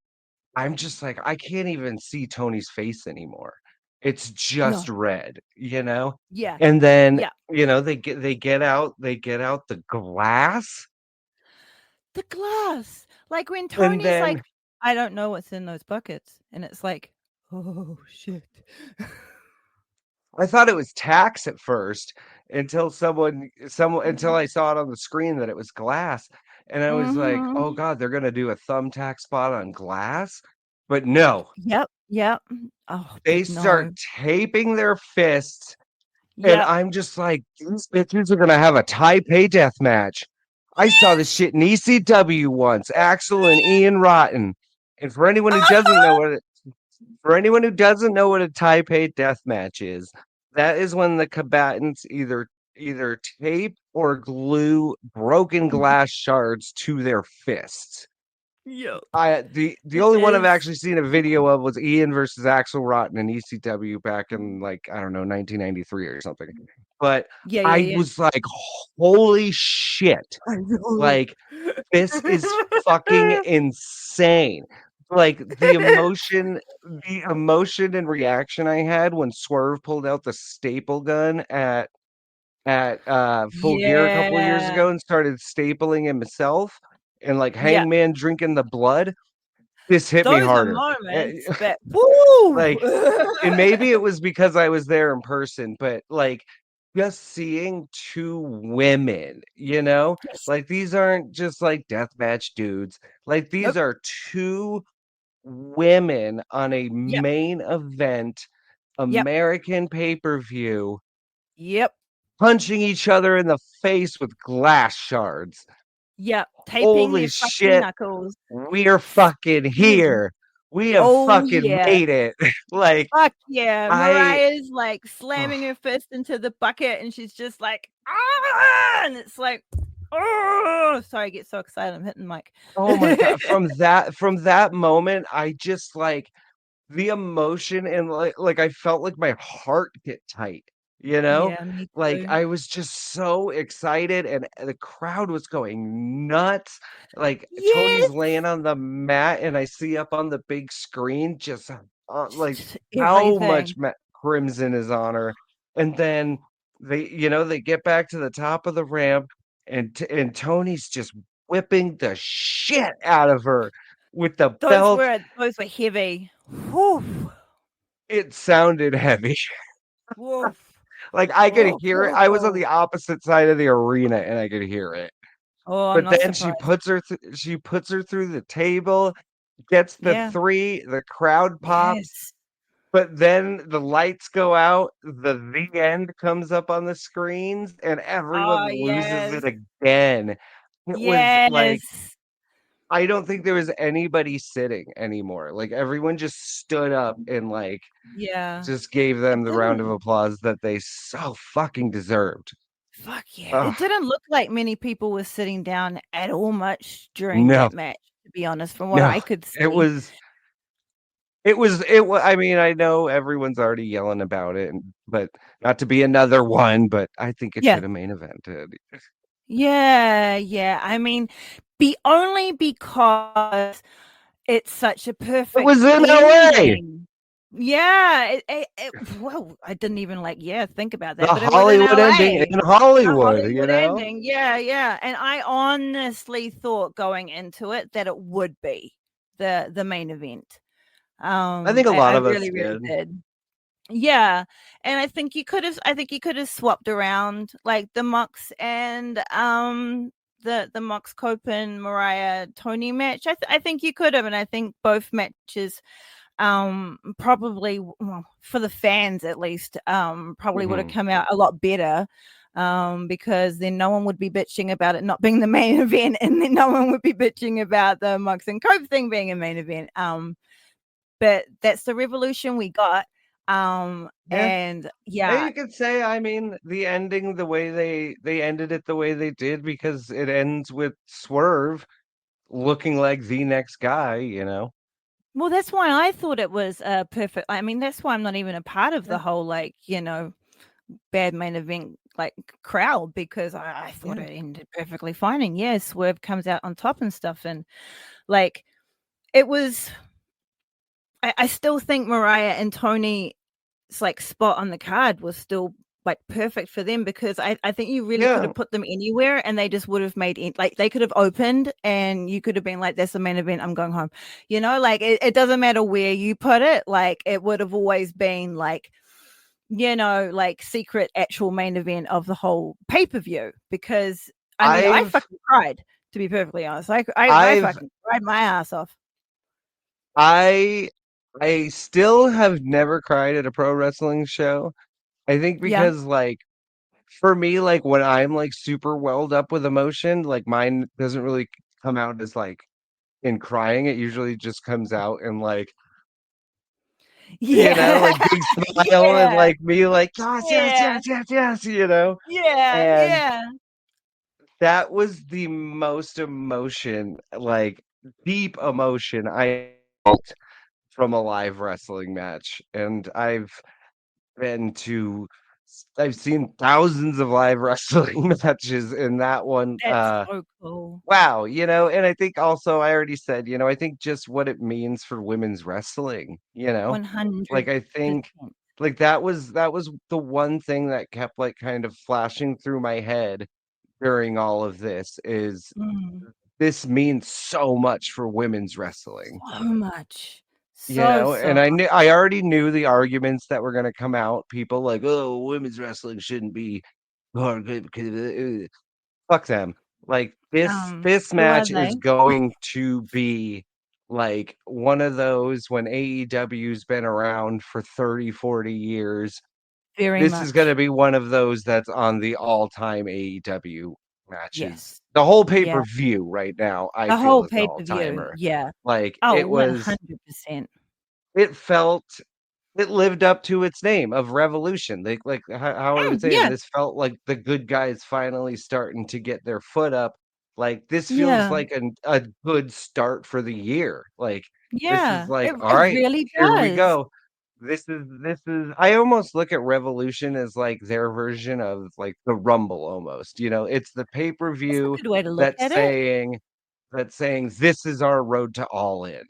S8: I'm just like, I can't even see Tony's face anymore. It's just
S7: No.
S8: red.
S7: Yeah.
S8: And then,
S7: Yeah.
S8: they get out the glass,
S7: The glass. Like, when
S8: and
S7: Tony's like,
S8: then
S7: "I don't know what's in those buckets," and it's like, "Oh, shit."
S8: I thought it was tax at first until someone until I saw it on the screen that it was glass. And I was like, oh
S7: Mhm.
S8: God, they're gonna do a thumbtack spot on glass. But no,
S7: Yep, yep. Oh,
S8: they
S7: but
S8: start
S7: no.
S8: taping their fists. And
S7: Yep.
S8: I'm just like, these bitches are gonna have a Taipei death match. I saw this shit in ECW once, Axel and Ian Rotten. And for anyone who doesn't know what a Taipei death match is, that is when the combatants either tape or glue broken glass shards to their fists.
S7: Yep.
S8: The only one I've actually seen a video of was Ian versus Axel Rotten in ECW back in like, I don't know, 1993 or something. But I was like, holy shit.
S7: I know.
S8: Like, this is fucking insane. Like the emotion and reaction I had when Swerve pulled out the staple gun at Full Gear a couple of years ago and started stapling himself, and like Hangman drinking the blood. This hit me
S7: Those are
S8: harder.
S7: moments that woo!
S8: Like, and maybe it was because I was there in person, but like just seeing two women, like these aren't just like deathmatch dudes. Like these are two women on a main event American pay-per-view punching each other in the face with glass shards.
S7: Taping
S8: Holy
S7: their fucking
S8: shit.
S7: knuckles.
S8: We're fucking here. We have fucking made it. Like,
S7: fuck yeah. Mariah's like slamming her fist into the bucket and she's just like, ah! And it's like, oh, sorry, I get so excited. I'm hitting the mic.
S8: Oh my God. From that moment, I just like the emotion and like I felt like my heart get tight,
S7: Yeah, me
S8: like
S7: too.
S8: I was just so excited and the crowd was going nuts. Like Tony's laying on the mat and I see up on the big screen just like how much crimson is on her. And then they get back to the top of the ramp and Tony's just whipping the shit out of her with the belt.
S7: Those were heavy. Whew.
S8: It sounded heavy.
S7: Woof.
S8: Like I could hear it. I was on the opposite side of the arena and I could hear it.
S7: Oh,
S8: but then she puts her through the table, gets the 3, the crowd pops. But then the lights go out, the end comes up on the screens, and everyone loses it again. It was like, I don't think there was anybody sitting anymore. Like everyone just stood up and like, just gave them the round of applause that they so fucking deserved.
S7: Fuck yeah. Ugh. It didn't look like many people were sitting down at all much during that match, to be honest, from what I could see.
S8: It was I mean, I know everyone's already yelling about it, but not to be another one, but I think it should have main evented.
S7: Yeah. I mean, only because it's such a perfect.
S8: It was in LA.
S7: Yeah, well, I didn't even think about that.
S8: The
S7: but
S8: Hollywood ending in Hollywood,
S7: ending. Yeah. And I honestly thought going into it that it would be the main event.
S8: I think a lot of us
S7: really did. Yeah, and I think you could have swapped around like the Mox and the Mox Copen Mariah Tony match. I think you could have, and I think both matches probably, well, for the fans at least, probably would have come out a lot better, because then no one would be bitching about it not being the main event, and then no one would be bitching about the Mox and Cope thing being a main event. But that's the Revolution we got. And
S8: you could say, I mean, the ending, the way they ended it the way they did, because it ends with Swerve looking like the next guy,
S7: Well, that's why I thought it was perfect. I mean, that's why I'm not even a part of the whole bad main event crowd, because I thought it ended perfectly fine. And Swerve comes out on top and stuff, and it was. I still think Mariah and Tony's spot on the card was still perfect for them, because I think you really could have put them anywhere and they just would have made it. They could have opened and you could have been like, that's the main event, I'm going home. It doesn't matter where you put it. It would have always been secret actual main event of the whole pay-per-view, because I fucking cried, to be perfectly honest. I fucking cried my ass off.
S8: I still have never cried at a pro wrestling show. I think because for me, when I'm super welled up with emotion, mine doesn't really come out as in crying. It usually just comes out in big smile and me yes,
S7: Yeah.
S8: that was the most deep emotion I felt from a live wrestling match. And been to I've seen thousands of live wrestling matches, in that one,
S7: That's so cool.
S8: wow, and I think also I already said, I think just what it means for women's wrestling, like, I
S7: 100%.
S8: think, like, that was the one thing that kept, like, kind of flashing through my head during all of this is
S7: Mm,
S8: this means so much for women's wrestling.
S7: so much. So, so
S8: And I already knew the arguments that were gonna come out. People like, "Oh, women's wrestling shouldn't be or good because fuck them." Like, this
S7: who are
S8: match
S7: they?
S8: is going to be like one of those when AEW's been around for 30, 40 years.
S7: Very
S8: This is gonna
S7: much.
S8: be one of those that's on the all-time AEW matches.
S7: Yes.
S8: The whole
S7: Yeah.
S8: pay-per-view right now, I
S7: The
S8: feel,
S7: whole
S8: is an
S7: pay-per-view.
S8: all-timer.
S7: Yeah.
S8: Like,
S7: Oh, 100%.
S8: it felt it lived up to its name of Revolution. Like how I was saying,
S7: Yeah.
S8: this felt like the good guys finally starting to get their foot up. Like, this feels
S7: Yeah.
S8: like a good start for the year. Like, this is
S7: Yeah.
S8: like,
S7: It
S8: all
S7: it
S8: right,
S7: really
S8: here we
S7: does.
S8: go. This is I almost look at Revolution as like their version of like the Rumble almost. It's the
S7: That's a
S8: pay-per-view
S7: good way to look
S8: that's
S7: at it.
S8: saying this is our road to all in,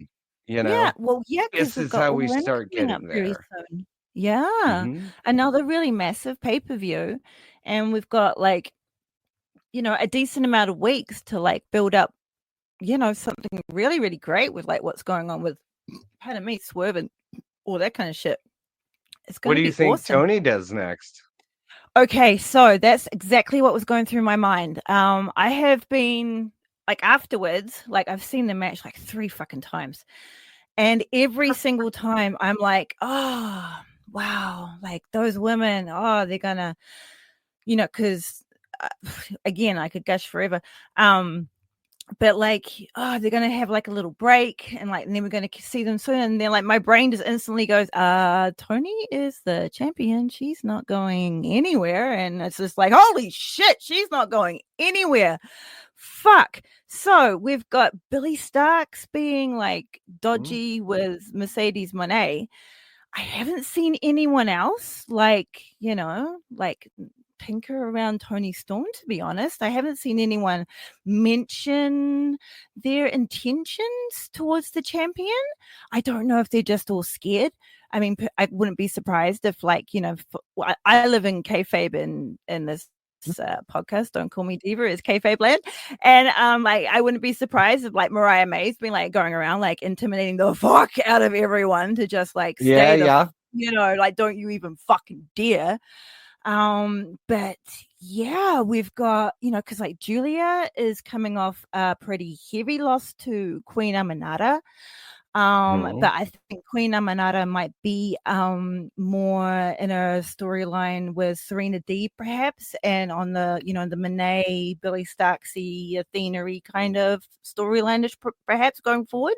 S8: you
S7: Yeah,
S8: know?
S7: well, yeah, because 'cause
S8: This
S7: we've
S8: is
S7: got
S8: how we
S7: All In
S8: start
S7: coming up
S8: getting
S7: very
S8: there.
S7: soon. Yeah,
S8: Mhm.
S7: another really massive pay-per-view, and we've got, like, a decent amount of weeks to, like, build up, something really, really great with, like, what's going on with, pardon me, Swerve and all that kinda shit. It's
S8: What
S7: gonna
S8: do you
S7: be
S8: think
S7: awesome.
S8: Tony does next?
S7: Okay, so that's exactly what was going through my mind. I have been like, afterwards, like, I've seen the match, like, 3 fucking times. And every single time I'm like, "Oh, wow, like, those women, oh, they're gonna," 'cause, again, I could gush forever, but, like, "Oh, they're gonna have, like, a little break, and, like, and then we're gonna see them soon," and then, like, my brain just instantly goes, Tony is the champion, she's not going anywhere," and it's just like, "Holy shit, she's not going anywhere. Fuck." So, we've got Billy Starks being, like,
S8: Mm,
S7: dodgy with Mercedes Moné. I haven't seen anyone else, like, like, tinker around Tony Storm, to be honest. I haven't seen anyone mention their intentions towards the champion. I don't know if they're just all scared. I mean, I wouldn't be surprised if, like, well, I live in kayfabe in this podcast. Don't call me diva. It's kayfabe land, and like, I wouldn't be surprised if, like, Mariah May's been, like, going around, like, intimidating the fuck out of everyone to just, like,
S8: yeah,
S7: stay the
S8: yeah.
S7: like, don't you even fucking dare. But yeah, we've got, because, like, Julia is coming off a pretty heavy loss to Queen Aminata.
S8: Mhm.
S7: But I think Queen Amanata might be more in a storyline with Serena D, perhaps, and on the, the Monet, Billy Starksy, Athena kind of storyline, perhaps, going forward.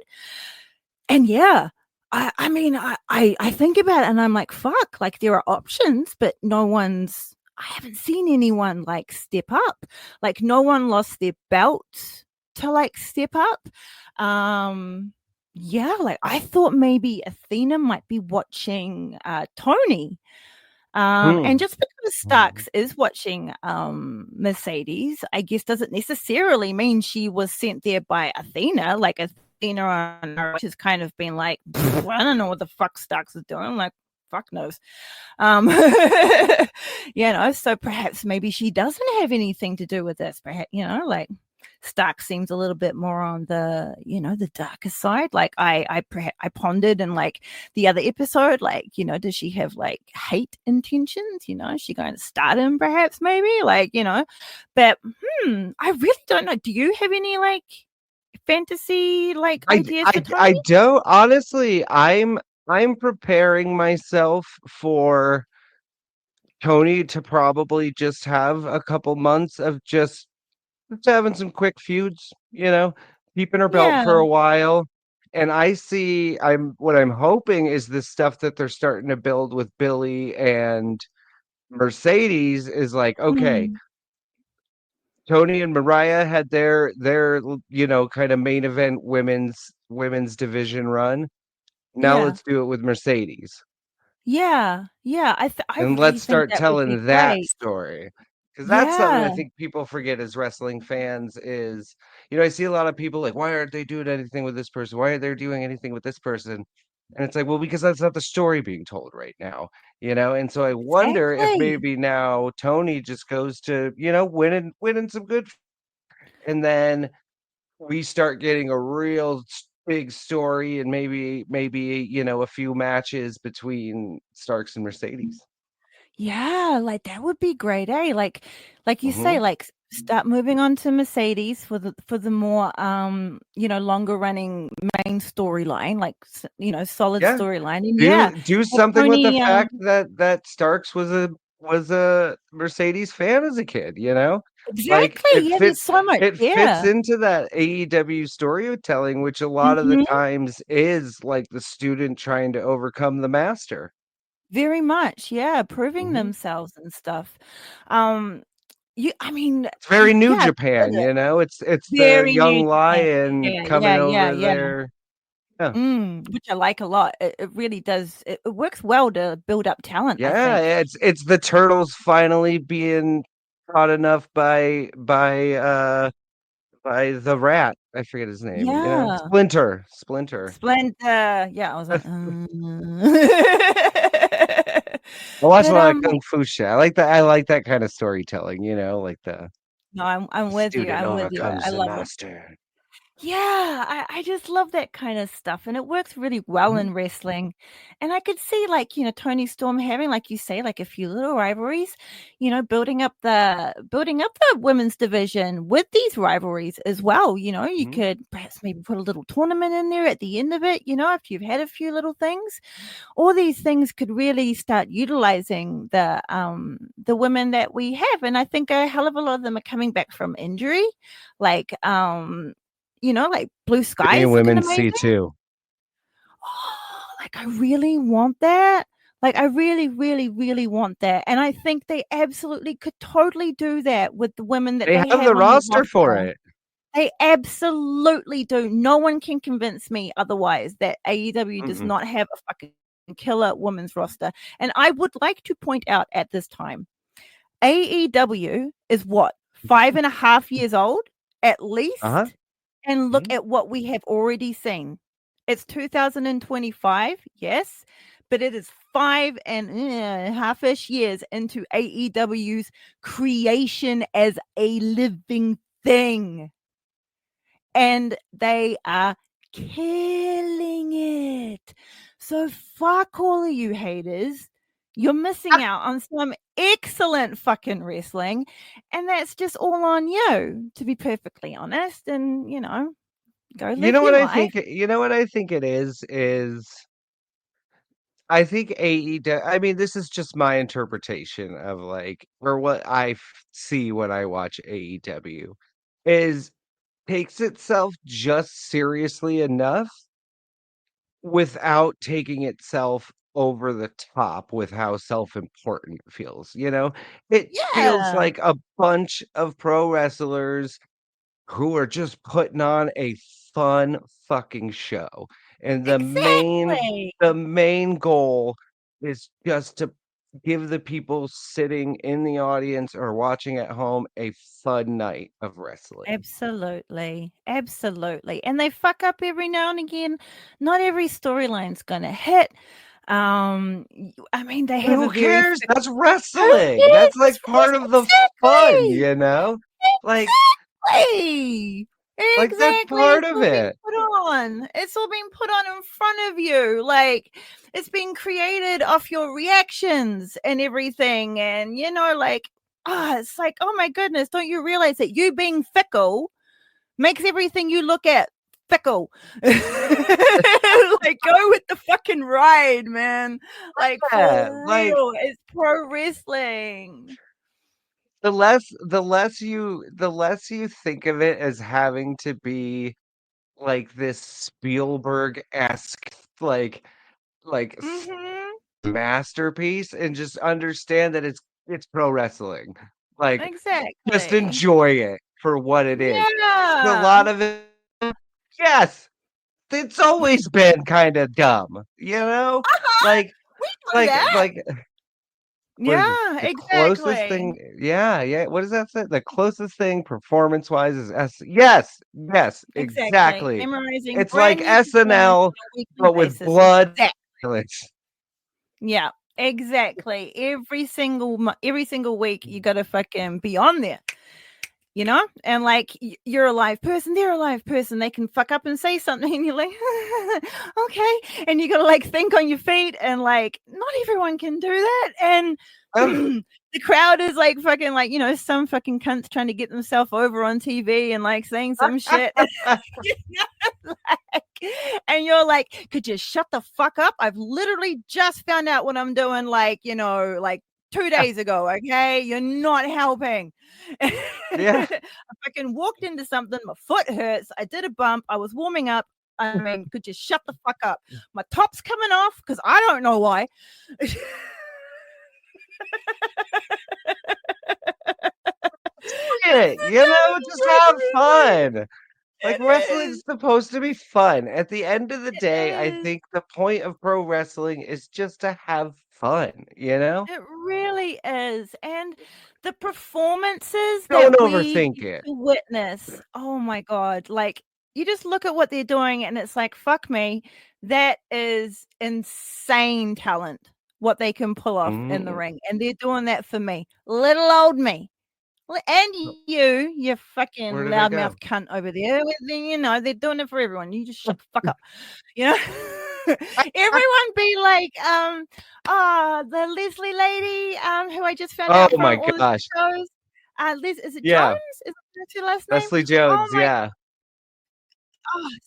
S7: And yeah, I mean, I think about it and I'm like, fuck, like, there are options, but I haven't seen anyone, like, step up. Like, no one lost their belt to, like, step up. Yeah, like, I thought maybe Athena might be watching Tony. And
S8: Hmm.
S7: just because
S8: Mhm.
S7: Starks is watching Mercedes, I guess, doesn't necessarily mean she was sent there by Athena. Like, Athena on her, which has kind of been like, I don't know what the fuck Starks is doing. Like, fuck knows. Um, so perhaps maybe she doesn't have anything to do with this. Perhaps, like, Stark seems a little bit more on the, the darker side. Like, I pondered in, like, the other episode, like, does she have, like, hate intentions? Is she going to start him, perhaps, maybe, like, but I really don't know. Do you have any, like, fantasy, like, ideas for Tony?
S8: I don't honestly. I'm preparing myself for Tony to probably just have a couple months of just having some quick feuds, keeping her belt
S7: Yeah.
S8: for a while. And what I'm hoping is the stuff that they're starting to build with Billy and Mercedes is like, okay,
S7: Mm,
S8: Tony and Mariah had their kind of main event women's division run. Now
S7: Yeah.
S8: let's do it with Mercedes.
S7: Yeah. Yeah. I
S8: And
S7: really
S8: let's
S7: think
S8: start
S7: that would be
S8: telling that
S7: great.
S8: story. Because that's something I
S7: Yeah.
S8: think people forget as wrestling fans is, I see a lot of people like, why aren't they doing anything with this person? Why are they doing anything with this person? And it's like, well, because that's not the story being told right now, And so I wonder if
S7: Exactly.
S8: maybe now Tony just goes to, winning some good, and then we start getting a real big story, and maybe a few matches between Starks and Mercedes.
S7: Yeah, like that would be great, eh? Like you say,
S8: Hmm.
S7: like start moving on to Mercedes for the more longer running main storyline, like solid
S8: Yeah,
S7: storyline. And yeah,
S8: do
S7: have
S8: something with the
S7: Tony
S8: fact that Starks was a Mercedes fan as a kid. Like
S7: exactly. Yeah, there's so much.
S8: it fits
S7: Yeah.
S8: into that AEW storytelling, which a lot of the
S7: Hmm.
S8: times is like the student trying to overcome the master.
S7: Very much. Yeah, proving
S8: Hmm.
S7: themselves and stuff. Um, I mean,
S8: It's very New
S7: yeah,
S8: Japan, It's the
S7: very
S8: young
S7: New Japan.
S8: lion
S7: Yeah,
S8: coming
S7: yeah, yeah,
S8: over
S7: yeah.
S8: there. Yeah.
S7: Which I like a lot. It really does. It works well to build up talent, I
S8: Yeah,
S7: think.
S8: it's the turtles finally being caught enough by the rat. I forget his name.
S7: Yeah.
S8: Splinter.
S7: Splendor. Yeah, I was like,
S8: I watch a
S7: but
S8: lot of kung fu shit. I like that. I like that kind of storytelling. Like
S7: no, I'm
S8: the
S7: with you.
S8: student
S7: I'm with you. I
S8: overcomes the
S7: love it.
S8: master.
S7: Yeah, I just love that kind of stuff, and it works really well
S8: Mhm.
S7: in wrestling. And I could see, like, Tony Storm having, like you say, like a few little rivalries, building up the women's division with these rivalries as well. You
S8: Mhm.
S7: could perhaps maybe put a little tournament in there at the end of it, if you've had a few little things. All these things could really start utilizing the women that we have. And I think a hell of a lot of them are coming back from injury. Like like Blue Sky
S8: Give me
S7: is looking
S8: women's
S7: amazing.
S8: C2.
S7: Oh, like I really want that. Like I really, really, really want that. And I think they absolutely could totally do that with the women that
S8: They
S7: they
S8: have
S7: have
S8: the
S7: on the
S8: roster for
S7: roster.
S8: it.
S7: They absolutely do. No one can convince me otherwise that AEW does
S8: Mm-mm.
S7: not have a fucking killer women's roster. And I would like to point out at this time, AEW is what, 5.5 years old at
S8: Uh-huh.
S7: least? And look
S8: Mhm.
S7: at what we have already seen. It's 2025, yes, but it is 5.5-ish years into AEW's creation as a living thing. And they are killing it. So fuck all of you haters. You're missing out on some excellent fucking wrestling, and that's just all on you, to be perfectly honest. And go
S8: You
S7: live
S8: know what
S7: your
S8: I
S7: life.
S8: think? You know what I think it is I think AEW. I mean, this is just my interpretation of like, or what see when I watch AEW, is takes itself just seriously enough without taking itself over the top with how self-important it feels. It feels
S7: Yeah,
S8: like a bunch of pro wrestlers who are just putting on a fun fucking show. And
S7: exactly.
S8: the main goal is just to give the people sitting in the audience or watching at home a fun night of wrestling.
S7: Absolutely. Absolutely. And they fuck up every now and again. Not every storyline's gonna hit. I mean, they
S8: But
S7: have a
S8: who
S7: very
S8: cares? That's
S7: who
S8: wrestling.
S7: cares?
S8: That's like part of the fun,
S7: Exactly.
S8: Like
S7: Exactly.
S8: that's
S7: Exactly.
S8: part
S7: It's
S8: of
S7: all being
S8: it.
S7: put on. It's all being put on in front of you. Like it's being created off your reactions and everything. And it's like, oh my goodness, don't you realize that you being fickle makes everything you look at fickle? Like go with the fucking ride, man. Like
S8: Yeah,
S7: for
S8: like
S7: real. It's pro wrestling.
S8: the less you think of it as having to be like this Spielberg-esque like
S7: Mm-hmm.
S8: masterpiece, and just understand that it's pro wrestling. Like,
S7: Exactly.
S8: just enjoy it for what it is. A
S7: Yeah.
S8: lot of it, yes, it's always been kind of dumb, you know? Like,
S7: We know that.
S8: like, what is it?
S7: Yeah,
S8: The closest
S7: exactly.
S8: thing, yeah. What does that say? The closest thing performance-wise is yes,
S7: Exactly.
S8: exactly.
S7: Memorizing
S8: It's
S7: brand
S8: like
S7: new performance
S8: SNL,
S7: on a weekly
S8: but with
S7: basis.
S8: blood.
S7: Exactly.
S8: Violence.
S7: Yeah, exactly. Every single week, you gotta fucking be on there, and like you're a live person, they're a live person. They can fuck up and say something, and you're like, okay, and you gotta like think on your feet, and like not everyone can do that, and the crowd is like fucking like some fucking cunts trying to get themselves over on TV and like saying some shit. Like, and you're like, could you shut the fuck up? I've literally just found out what I'm doing, like 2 days ago. Okay, you're not helping.
S8: Yeah.
S7: I fucking walked into something. My foot hurts. I did a bump. I was warming up. I mean, could you shut the fuck up? My top's coming off because I don't know why.
S8: Just have fun. Like, wrestling's supposed to be fun. At the end of the day, I think the point of pro wrestling is just to have fun, you know?
S7: It really is. And the performances
S8: Don't
S7: that we
S8: overthink
S7: get
S8: it.
S7: to witness, oh my God. Like, you just look at what they're doing and it's like, fuck me. That is insane talent, what they can pull off in the
S8: Mhm.
S7: ring. And they're doing that for me. Little old me. And you
S8: Where
S7: fucking
S8: do they go?
S7: loudmouth cunt over there. They're doing it for everyone. You just shut the fuck up. You know? Everyone be like, the Leslie lady, who I just found
S8: Oh
S7: out
S8: my
S7: from all the
S8: gosh.
S7: shows. Liz, is it
S8: Yeah.
S7: Jones? Is that your last name?
S8: Leslie
S7: Oh
S8: Jones,
S7: my
S8: yeah.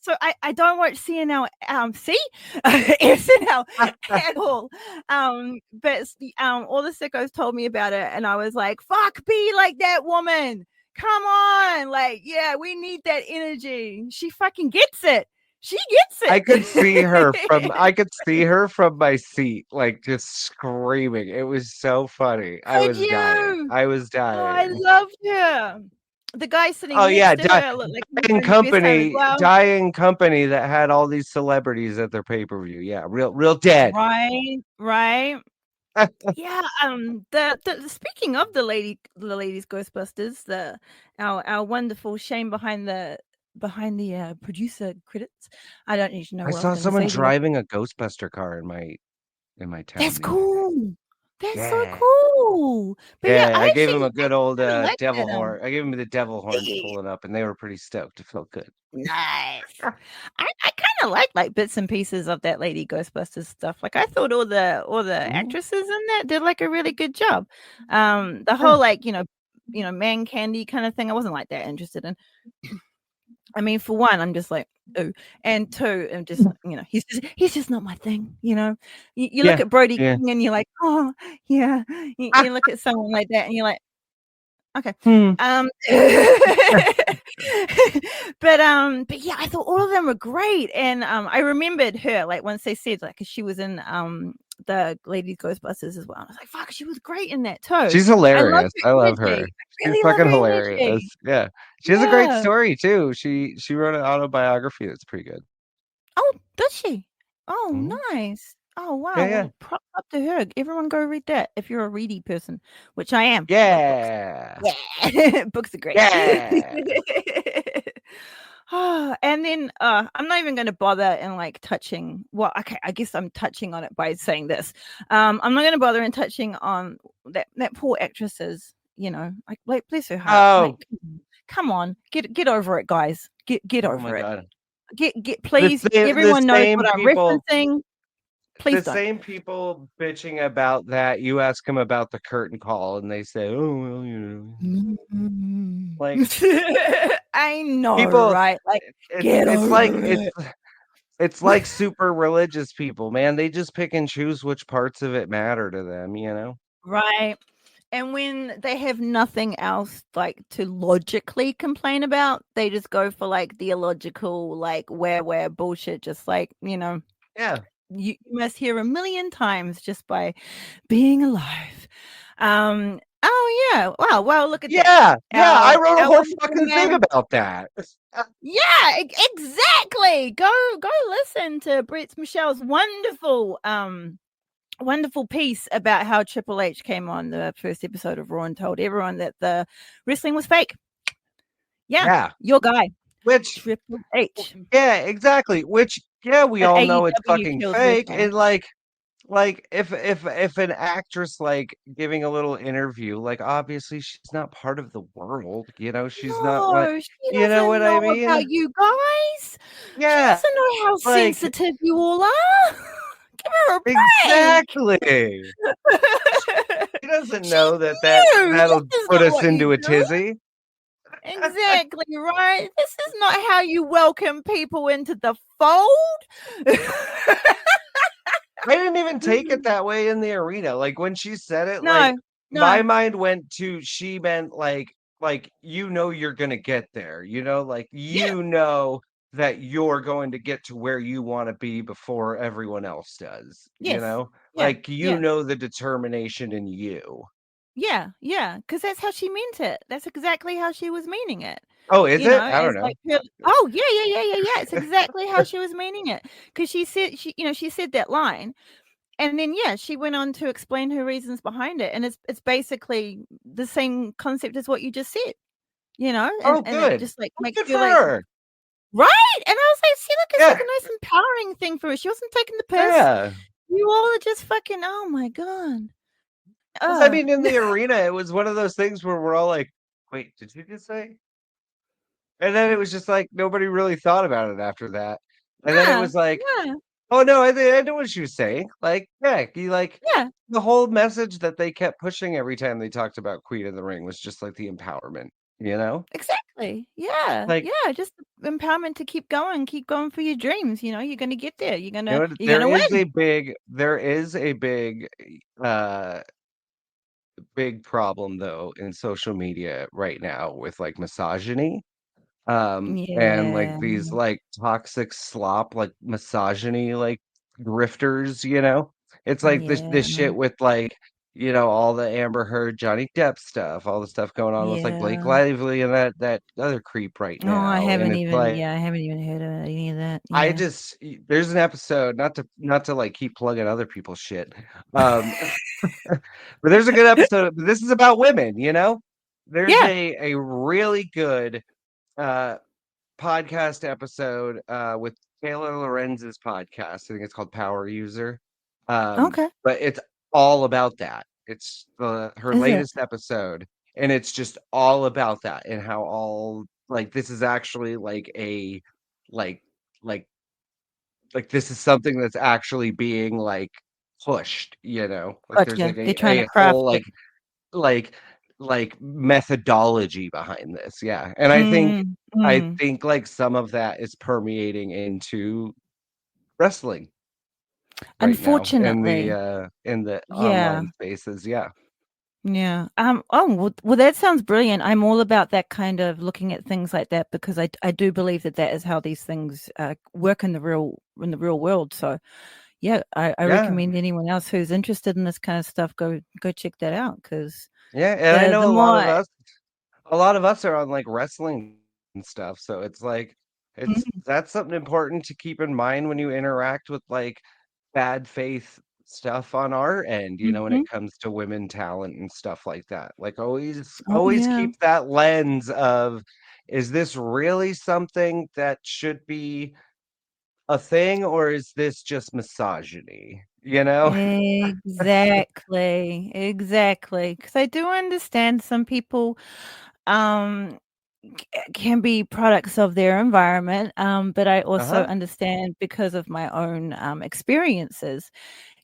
S7: so I don't watch CNL, SNL at all. But all the sickos told me about it, and I was like, "Fuck, be like that woman. Come on, like, yeah, we need that energy. She fucking gets it. She gets it."
S8: I could see her from my seat, like just screaming. It was so funny. I
S7: Could
S8: was dying.
S7: you?
S8: I was
S7: Oh, I
S8: dying.
S7: loved her. The guy
S8: Oh
S7: sitting
S8: yeah,
S7: next to her looked like he was
S8: dying
S7: having the best time as
S8: company,
S7: well.
S8: dying company that had all these celebrities at their pay-per-view. Yeah, real dead.
S7: Right. Yeah, the speaking of the ladies Ghostbusters, our wonderful Shane behind the producer credits. I don't even know
S8: I
S7: what I was
S8: saw
S7: going to
S8: someone
S7: say there.
S8: driving a Ghostbuster car in my town
S7: That's
S8: the other day.
S7: cool. That's so
S8: Yeah.
S7: cool. But yeah,
S8: Yeah, I gave him a
S7: I
S8: good old
S7: really like
S8: devil
S7: that.
S8: horn. I gave him the devil horns pulling up, and they were pretty stoked. It felt good.
S7: Nice. I kind of like bits and pieces of that lady Ghostbusters stuff. Like I thought all the actresses in that did like a really good job. The whole like man candy kind of thing I wasn't like that interested in. I mean, for one, I'm just like, oh, and two, I'm just he's just not my thing. You look at Brody
S8: Yeah.
S7: King and you're like, oh yeah. You look at someone like that and you're like, okay. But yeah, I thought all of them were great. And I remembered her, like once they said like she was in the Lady Ghostbusters as well. I was like, fuck, she was great in that too.
S8: She's hilarious. I love
S7: energy.
S8: her.
S7: I really
S8: She's
S7: love
S8: fucking
S7: her
S8: hilarious.
S7: energy.
S8: Yeah. She has a great
S7: Yeah.
S8: story too. She wrote an autobiography that's pretty good.
S7: Oh, does she? Oh,
S8: Mhm.
S7: nice. Oh wow.
S8: Yeah.
S7: Well, props up to her. Everyone go read that if you're a ready person, which I am.
S8: Yeah.
S7: Yeah. Books are great.
S8: Yeah.
S7: And then I'm not even going to bother in like touching. Well, okay, I guess I'm touching on it by saying this. I'm not going to bother in touching on that poor actresses. Like bless her heart.
S8: Oh.
S7: Like, come on, get over it, guys. Get
S8: Oh
S7: over
S8: my
S7: it.
S8: God.
S7: Get please.
S8: The
S7: Everyone knows
S8: same
S7: what I'm
S8: people-
S7: referencing. Please
S8: the
S7: don't.
S8: same people bitching about that. You ask them about the curtain call, and they say, "Oh well, like
S7: I know,
S8: people."
S7: right? Like,
S8: It's like super religious people, man. They just pick and choose which parts of it matter to them, you know?
S7: right. And when they have nothing else like to logically complain about, they just go for like theological, like where bullshit, just like,
S8: Yeah.
S7: you must hear a million times just by being alive. Oh yeah. Wow. Well, look at that.
S8: Yeah, I wrote a
S7: Our
S8: whole
S7: wonderful
S8: fucking thing
S7: man.
S8: about that.
S7: Yeah, exactly. Go listen to Brett Michelle's wonderful piece about how Triple H came on the first episode of Raw and told everyone that the wrestling was fake. Yeah. Your guy,
S8: Which,
S7: Triple H.
S8: yeah, exactly. Which, yeah, we
S7: But
S8: all know it's
S7: AEW
S8: fucking
S7: kills
S8: fake.
S7: wrestling.
S8: And like if an actress like giving a little interview, like obviously she's not part of the world, she's not like,
S7: No, she
S8: you know
S7: doesn't
S8: what I
S7: know about
S8: mean?
S7: you guys. She
S8: Yeah,
S7: doesn't know how
S8: like
S7: sensitive you all are. Give her a break.
S8: exactly. She doesn't
S7: She's
S8: know
S7: new.
S8: that'll
S7: This is
S8: put
S7: not
S8: us
S7: what you
S8: into a
S7: do.
S8: tizzy.
S7: Exactly, right? This is not how you welcome people into the fold.
S8: I didn't even take it that way in the arena. Like when she said it, like
S7: No,
S8: my
S7: no.
S8: mind went to she meant like you're gonna get there, like
S7: Yeah,
S8: that you're going to get to where you want to be before everyone else does,
S7: yes. Yeah,
S8: like
S7: yeah.
S8: the determination in you.
S7: Yeah, because that's how she meant it. That's exactly how she was meaning it.
S8: Oh, is it? I
S7: As
S8: don't know.
S7: like oh yeah. It's exactly how she was meaning it. Because she said she said that line, and then she went on to explain her reasons behind it, and it's basically the same concept as what you just said.
S8: Oh,
S7: And it
S8: good.
S7: just like
S8: Well,
S7: makes
S8: good
S7: you
S8: for
S7: like
S8: her.
S7: right. And I was like, see, look, it's like
S8: Yeah,
S7: a nice empowering thing for her. She wasn't taking the piss.
S8: yeah.
S7: You all are just fucking. Oh my god.
S8: 'Cause, I mean, in the arena, it was one of those things where we're all like, "Wait, did you just say?" And then it was just like nobody really thought about it after that. And then it
S7: Yeah,
S8: was like,
S7: yeah,
S8: "Oh no, I know what she was saying." Like, yeah,
S7: yeah.
S8: the whole message that they kept pushing every time they talked about Queen in the Ring was just like the empowerment, you know?
S7: Exactly. Yeah,
S8: Like,
S7: yeah. Just empowerment to keep going for your dreams. You're gonna get there. You're
S8: you know
S7: gonna
S8: what?
S7: you're gonna win.
S8: There is a uh big problem though in social media right now with like misogyny. And like
S7: Yeah,
S8: these like toxic slop, like misogyny, like grifters, it's like this
S7: yeah,
S8: shit with like, all the Amber Heard, Johnny Depp stuff, all the stuff going on with like Blake
S7: yeah.
S8: Lively and that other creep right
S7: Oh,
S8: now. And it's like,
S7: I haven't even heard of any of that.
S8: I
S7: Yeah.
S8: just there's an episode, not to like keep plugging other people's shit. Um, but there's a good episode. This is about women. There's
S7: Yeah.
S8: a really good uh podcast episode with Taylor Lorenz's podcast. I think it's called Power User.
S7: Okay.
S8: But it's all about that. It's her
S7: Is it?
S8: latest episode, and it's just all about that and how all like this is actually like a like like this is something that's actually being like pushed. Like there's
S7: Gotcha.
S8: like
S7: They're trying to
S8: a
S7: craft
S8: whole
S7: it.
S8: like methodology behind this. Yeah. And
S7: Mm,
S8: I
S7: mm.
S8: think like some of that is permeating into wrestling right now
S7: Unfortunately,
S8: in the
S7: yeah.
S8: online spaces. Yeah.
S7: Yeah. Oh, well, that sounds brilliant. I'm all about that kind of looking at things like that because I do believe that is how these things work in the real world. So, yeah, I
S8: Yeah.
S7: recommend anyone else who's interested in this kind of stuff go check that out because
S8: Yeah. And I
S7: the
S8: know
S7: more
S8: a lot of us are on like wrestling and stuff. So it's like
S7: mm,
S8: that's something important to keep in mind when you interact with like bad faith stuff on our end, when
S7: mhm.
S8: it comes to women talent and stuff like that. Like
S7: Oh
S8: always
S7: yeah,
S8: keep that lens of, is this really something that should be a thing, or is this just misogyny?
S7: exactly. Because I do understand some people um can be products of their environment, but I also
S8: Uh-huh.
S7: understand because of my own experiences,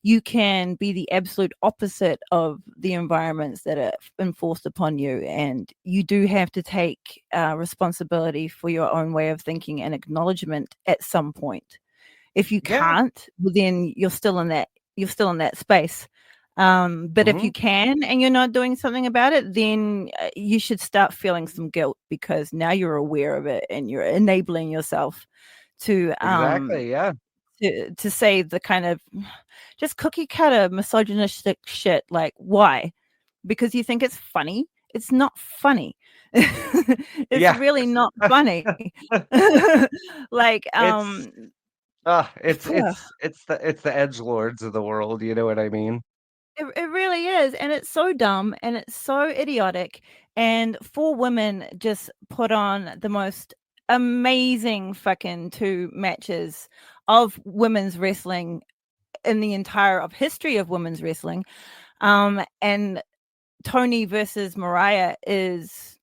S7: you can be the absolute opposite of the environments that are enforced upon you, and you do have to take responsibility for your own way of thinking and acknowledgement at some point. If you
S8: Yeah.
S7: can't, well, then you're still in that space. But if you
S8: Hmm.
S7: can and you're not doing something about it, then you should start feeling some guilt because now you're aware of it and you're enabling yourself to
S8: Exactly. Yeah.
S7: say the kind of just cookie cutter misogynistic shit like why because you think it's funny. It's not funny. It's
S8: Yeah.
S7: really not funny. Like,
S8: It's it's
S7: ugh.
S8: it's the edge lords of the world, you know what I mean?
S7: It really is, and it's so dumb, and it's so idiotic, and 4 women just put on the most amazing fucking 2 matches of women's wrestling in the entire of history of women's wrestling, and Tony versus Mariah is,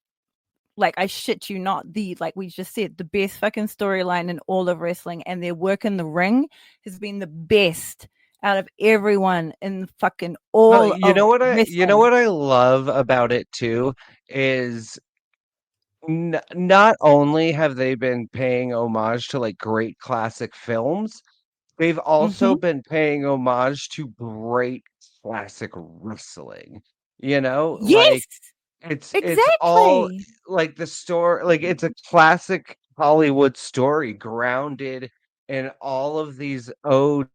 S7: like, I shit you not, like we just said, the best fucking storyline in all of wrestling, and their work in the ring has been the best out of everyone in fucking
S8: Well,
S7: all of
S8: you know
S7: wrestling.
S8: what I love about it too is not only have they been paying homage to like great classic films, they've also
S7: Mhm.
S8: been paying homage to great classic wrestling. You know,
S7: Yes,
S8: it's all
S7: exactly.
S8: like the story, like it's a classic Hollywood story grounded in all of these odes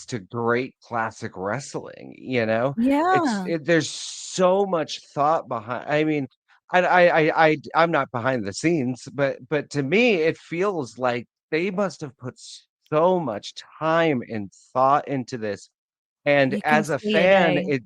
S8: to great classic wrestling, you know?
S7: Yeah.
S8: There's so much thought behind. I mean, I'm not behind the scenes, but to me, it feels like they must have put so much time and thought into this. And
S7: You can
S8: as a
S7: see it,
S8: fan,
S7: eh?
S8: it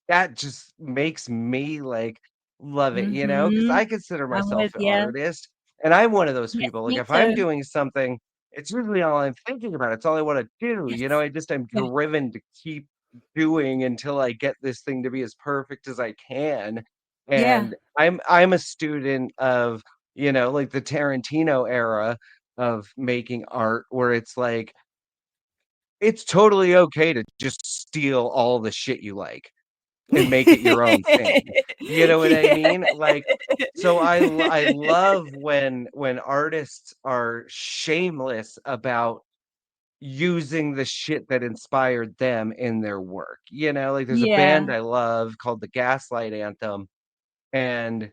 S8: that just makes me like love it, you know, because
S7: Mhm.
S8: I consider
S7: I'm
S8: myself
S7: with
S8: an
S7: you.
S8: artist, and I'm one of those
S7: Yes,
S8: people. Like
S7: me
S8: if I'm
S7: too.
S8: doing something, it's really all I'm thinking about. It's all I want to do. You know,
S7: Yes.
S8: I'm
S7: Yeah.
S8: driven to keep doing until I get this thing to be as perfect as I can.
S7: Yeah.
S8: And I'm a student of, you know, like the Tarantino era of making art where it's like it's totally okay to just steal all the shit you like and make it your own thing. You know what I
S7: Yeah.
S8: mean? Like, so I love when artists are shameless about using the shit that inspired them in their work. You know, like there's a band
S7: Yeah.
S8: I love called the Gaslight Anthem, and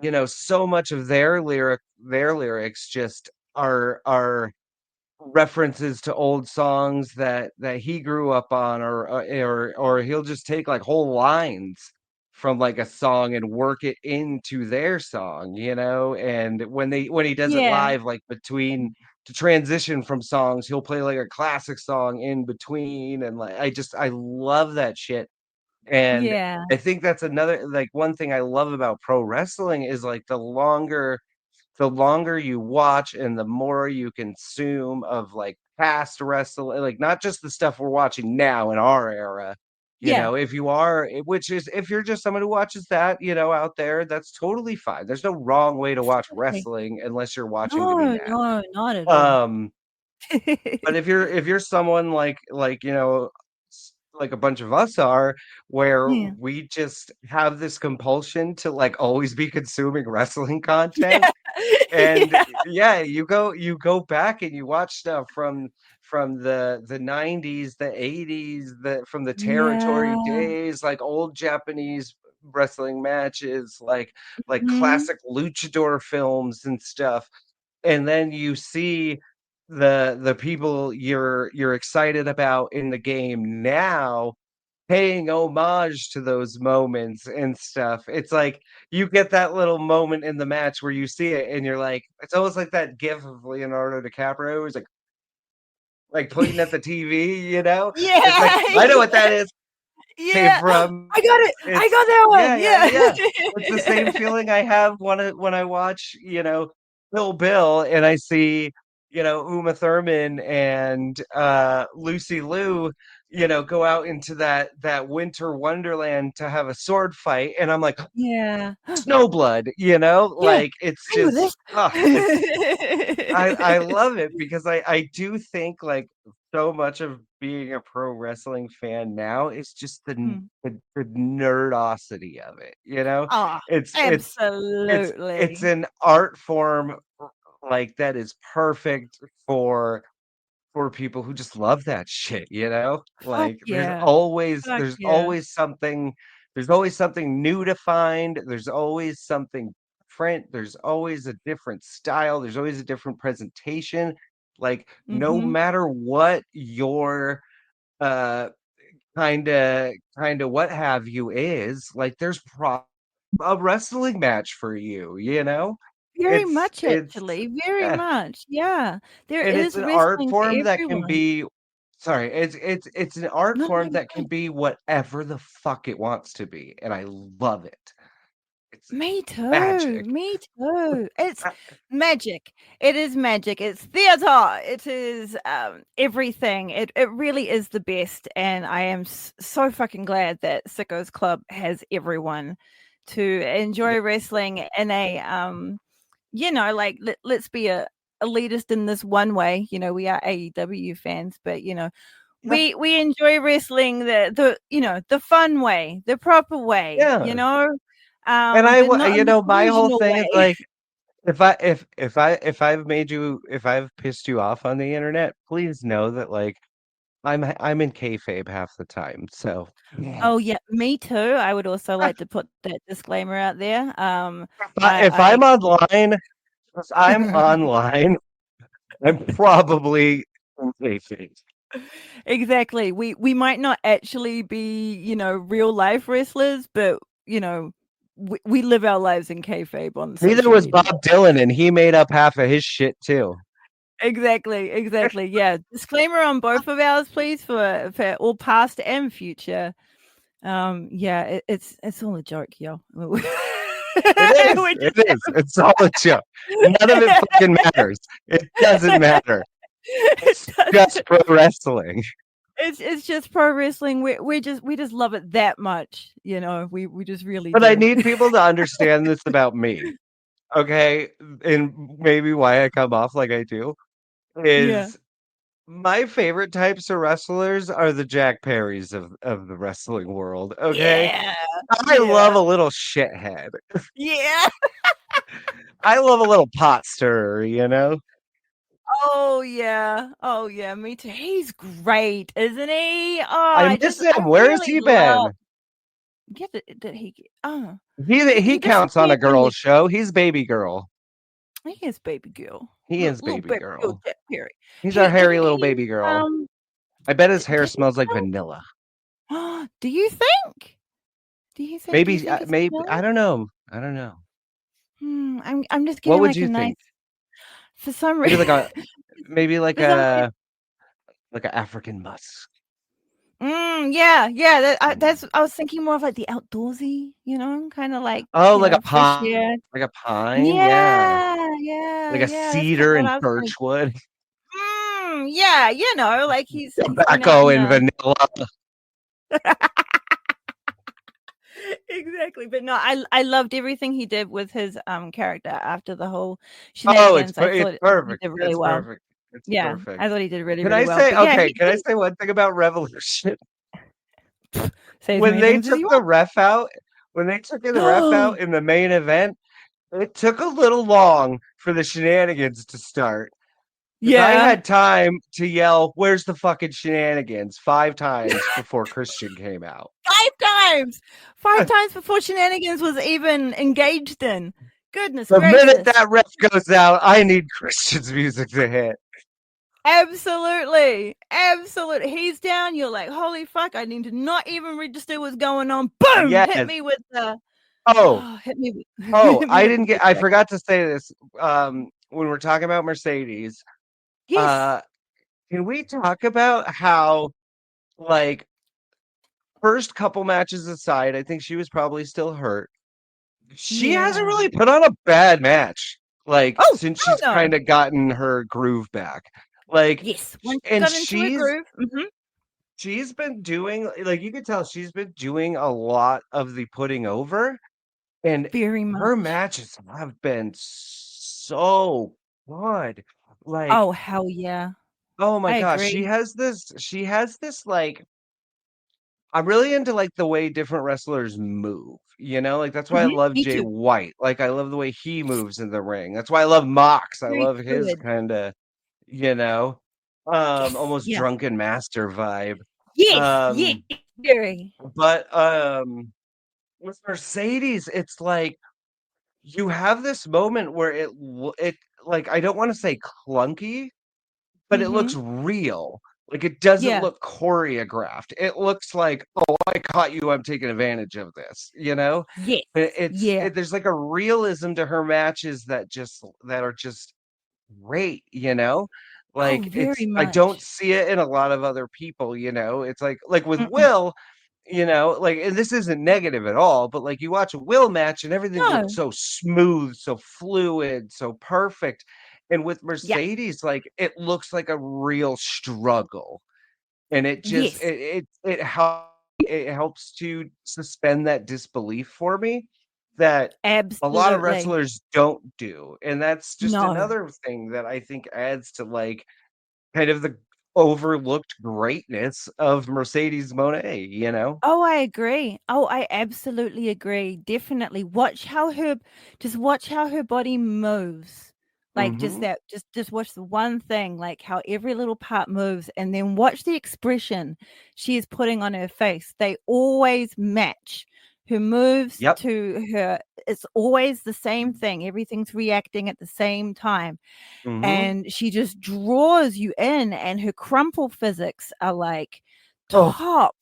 S8: you know, so much of their lyrics just are references to old songs that he grew up on, or he'll just take like whole lines from like a song and work it into their song, you know. And when he does it
S7: Yeah.
S8: live, like between to transition from songs, he'll play like a classic song in between, and like I love that shit. And
S7: Yeah.
S8: I think that's another like one thing I love about pro wrestling is like the longer you watch and the more you consume of like past wrestling, like not just the stuff we're watching now in our era, you
S7: Yeah.
S8: know, if you are, which is if you're just someone who watches that, you know, out there, that's totally fine. There's no wrong way to watch
S7: Absolutely.
S8: wrestling unless you're watching to be
S7: No,
S8: mad.
S7: no, not at all.
S8: Um, but if you're someone like, you know, like a bunch of us are, where
S7: Yeah.
S8: we just have this compulsion to like always be consuming wrestling content,
S7: Yeah.
S8: and
S7: Yeah.
S8: yeah, you go back and you watch stuff from the 90s, the 80s, the from the territory
S7: Yeah.
S8: days, like old Japanese wrestling matches, like
S7: Mhm.
S8: classic luchador films and stuff. And then you see the people you're excited about in the game now paying homage to those moments and stuff. It's like you get that little moment in the match where you see it and you're like, it's almost like that gif of Leonardo DiCaprio who's like pointing at the TV, you know? It's like,
S7: Yeah.
S8: I know what that is. Came
S7: Yeah.
S8: from
S7: I got it. I
S8: it's
S7: got that one.
S8: yeah, yeah,
S7: Yeah.
S8: yeah. It's the same feeling I have when I watch, you know, Kill Bill and I see, you know, Uma Thurman and Lucy Liu, you know, go out into that winter wonderland to have a sword fight, and I'm like,
S7: Yeah.
S8: Snowblood, you know?
S7: Yeah.
S8: Like it's
S7: I know this.
S8: just it's I love it because I do think like so much of being a pro wrestling fan now is just
S7: Mm.
S8: the nerdosity of it, you know?
S7: Oh,
S8: It's it's it's
S7: absolutely.
S8: an art form like that is perfect for people who just love that shit, you know?
S7: Fuck
S8: Like
S7: yeah. Fuck yeah.
S8: there's always something new to find, there's always something different, there's always a different style, there's always a different presentation. Like no
S7: Mhm.
S8: matter what your uh kind of what have you is like there's a wrestling match for you, you know?
S7: Very much,
S8: It's
S7: actually. Very
S8: yeah,
S7: much. Yeah. There
S8: and it's
S7: is
S8: an art
S7: wrestling for
S8: form that can
S7: everyone.
S8: be sorry, it's an art
S7: No, no,
S8: form
S7: you're
S8: that can
S7: fine.
S8: be whatever the fuck it wants to be, and I love it. It's
S7: Me too.
S8: magic.
S7: Me too. It's magic. It is magic. It's theater. It is everything. It really is the best. And I am so fucking glad that Sicko's Club has everyone to
S8: Yeah,
S7: enjoy wrestling in a like let's be a elitist in this one way. We are AEW fans, but
S8: yeah,
S7: we enjoy wrestling the fun way, the proper way,
S8: yeah. And
S7: but not in the
S8: my whole
S7: delusional
S8: thing is
S7: way.
S8: like if I've pissed you off on the internet, please know that like I'm in kayfabe half the time. So yeah.
S7: Oh yeah, me too. I would also like to put that disclaimer out there.
S8: If
S7: I
S8: I'm online, I'm probably in kayfabe.
S7: exactly. We might not actually be, real life wrestlers, but we live our lives in kayfabe on
S8: Neither
S7: social
S8: was
S7: media.
S8: Bob Dylan, and he made up half of his shit too.
S7: Exactly. Yeah. Disclaimer on both of ours, please, for all past and future. Yeah, it's all a joke, yo.
S8: It is.
S7: We're
S8: It is. It's all a joke. None of it fucking matters. It doesn't matter.
S7: it
S8: It's just
S7: does.
S8: pro wrestling.
S7: It's just pro wrestling. We just love it that much, We just really
S8: But I
S7: do.
S8: need people to understand this about me. Okay? And maybe why I come off like I do
S7: Yeah.
S8: is my favorite types of wrestlers are the Jack Perrys of the wrestling world. Okay?
S7: Yeah.
S8: I love
S7: Yeah.
S8: a little shithead.
S7: Yeah.
S8: I love a little pot stirrer, you know?
S7: Oh yeah. Oh yeah. Me too. He's great, isn't he? Oh,
S8: I
S7: I
S8: miss
S7: just I
S8: him. Where has
S7: really
S8: he
S7: love.
S8: been?
S7: Get it? Did he?
S8: He
S7: He
S8: counts on a
S7: disappeared when
S8: girl's show. He's baby girl.
S7: he is baby girl,
S8: He is
S7: little
S8: baby
S7: baby girl
S8: girl.
S7: Jack Perry.
S8: He's our
S7: He
S8: hairy
S7: didn't
S8: little
S7: he?
S8: baby girl. I bet his hair
S7: Did he
S8: smells like vanilla.
S7: Do you think? Do you think? Do you think it's
S8: Maybe
S7: vanilla?
S8: I don't know.
S7: I'm just
S8: What
S7: getting
S8: would
S7: like a
S8: you
S7: nice
S8: think?
S7: for some
S8: Maybe
S7: reason.
S8: like a maybe
S7: For some reason.
S8: like a African musk.
S7: Yeah.
S8: Mm.
S7: I was thinking more of like the outdoorsy, kind of like
S8: Oh, like a
S7: fresh
S8: pine,
S7: air.
S8: like a pine, yeah,
S7: Yeah.
S8: like a
S7: That's kind of
S8: cedar
S7: what
S8: and
S7: I was kind of.
S8: birchwood,
S7: Yeah. Like he's been out
S8: tobacco
S7: in
S8: and
S7: the.
S8: vanilla.
S7: Exactly, but no, I loved everything he did with his
S8: Oh,
S7: character after the whole shenanigans. I
S8: it's
S7: thought he
S8: perfect.
S7: did really
S8: It's
S7: well.
S8: perfect. It's
S7: Yeah, I
S8: perfect.
S7: thought he did really,
S8: Can
S7: really
S8: I
S7: well.
S8: say
S7: But yeah,
S8: okay?
S7: he
S8: Can I
S7: didn't
S8: say one thing about Revolution?
S7: say as
S8: When
S7: many
S8: they
S7: things as
S8: took
S7: you
S8: the
S7: want.
S8: ref out, in the main event, it took a little long for the shenanigans to start. 'Cause I
S7: Yeah,
S8: had time to yell, "Where's the fucking shenanigans?" 5 times before Christian came out.
S7: 5 times, 5 times before shenanigans was even engaged in. Goodness
S8: The minute
S7: gracious.
S8: that ref goes out, I need Christian's music to hit.
S7: Absolutely. He's down. You're like, holy fuck! I need to not even register what's going on. Boom! Hit
S8: Yes.
S7: me with the.
S8: Oh,
S7: Oh, hit me.
S8: oh,
S7: Hit me with the
S8: I
S7: music.
S8: forgot to say this. When we're talking about Mercedes,
S7: Yes.
S8: uh, can we talk about how, like, first couple matches aside, I think she was probably still hurt. She hasn't
S7: Yeah.
S8: really put on a bad match, like,
S7: Oh,
S8: since
S7: hell
S8: she's
S7: no.
S8: kinda gotten her groove back. Like,
S7: Yes.
S8: sh
S7: Once you
S8: and
S7: got into a groove.
S8: she's been doing like, you can tell she's been doing a lot of the putting over, and
S7: Very
S8: her
S7: much.
S8: matches have been so good. Like,
S7: Oh, hell yeah.
S8: oh my
S7: I
S8: gosh,
S7: agree.
S8: she has this, like I'm really into, like, the way different wrestlers move, you know? Like, that's why I love
S7: Me
S8: Jay
S7: too.
S8: White. Like, I love the way he
S7: Yes.
S8: moves in the ring. That's why I love Mox. I
S7: Very
S8: love his
S7: good.
S8: kinda, you know,
S7: Yes.
S8: almost
S7: Yeah.
S8: drunken master vibe.
S7: Yes.
S8: Um,
S7: Very.
S8: but, with Mercedes, it's like you have this moment where it like, I don't wanna say clunky, but it looks
S7: Mhm.
S8: real. Like, it doesn't
S7: Yeah.
S8: look choreographed. It looks like, "Oh, I caught you, I'm taking advantage of this," you know?
S7: Yes.
S8: It's
S7: Yeah.
S8: there's, like, a realism to her matches that are just great, you know?
S7: Oh,
S8: Like,
S7: very
S8: I don't
S7: much.
S8: see it in a lot of other people, you know? It's like with
S7: Mm-mm.
S8: Will, you know, like, and this isn't negative at all, but, like, you watch a Will match and everything looks
S7: No.
S8: so smooth, so fluid, so perfect, and with
S7: Yeah.
S8: Mercedes, like, it looks like a real struggle, and it just
S7: Yes.
S8: it helps to suspend that disbelief for me that a lot of
S7: Absolutely.
S8: wrestlers don't do, and that's just
S7: No.
S8: another thing that I think adds to, like, kind of the overlooked greatness of Mercedes Moné, you know?
S7: Oh, I agree. Oh, I absolutely agree. Definitely. Watch how her body moves. Like just
S8: Mhm.
S7: that, just watch the one thing, like how every little part moves, and then watch the expression she is putting on her face. They always match. Her moves
S8: Yep.
S7: to her, it's always the same thing. Everything's reacting at the same time.
S8: Mhm.
S7: And she just draws you in, and her crumple physics are like
S8: Oh.
S7: top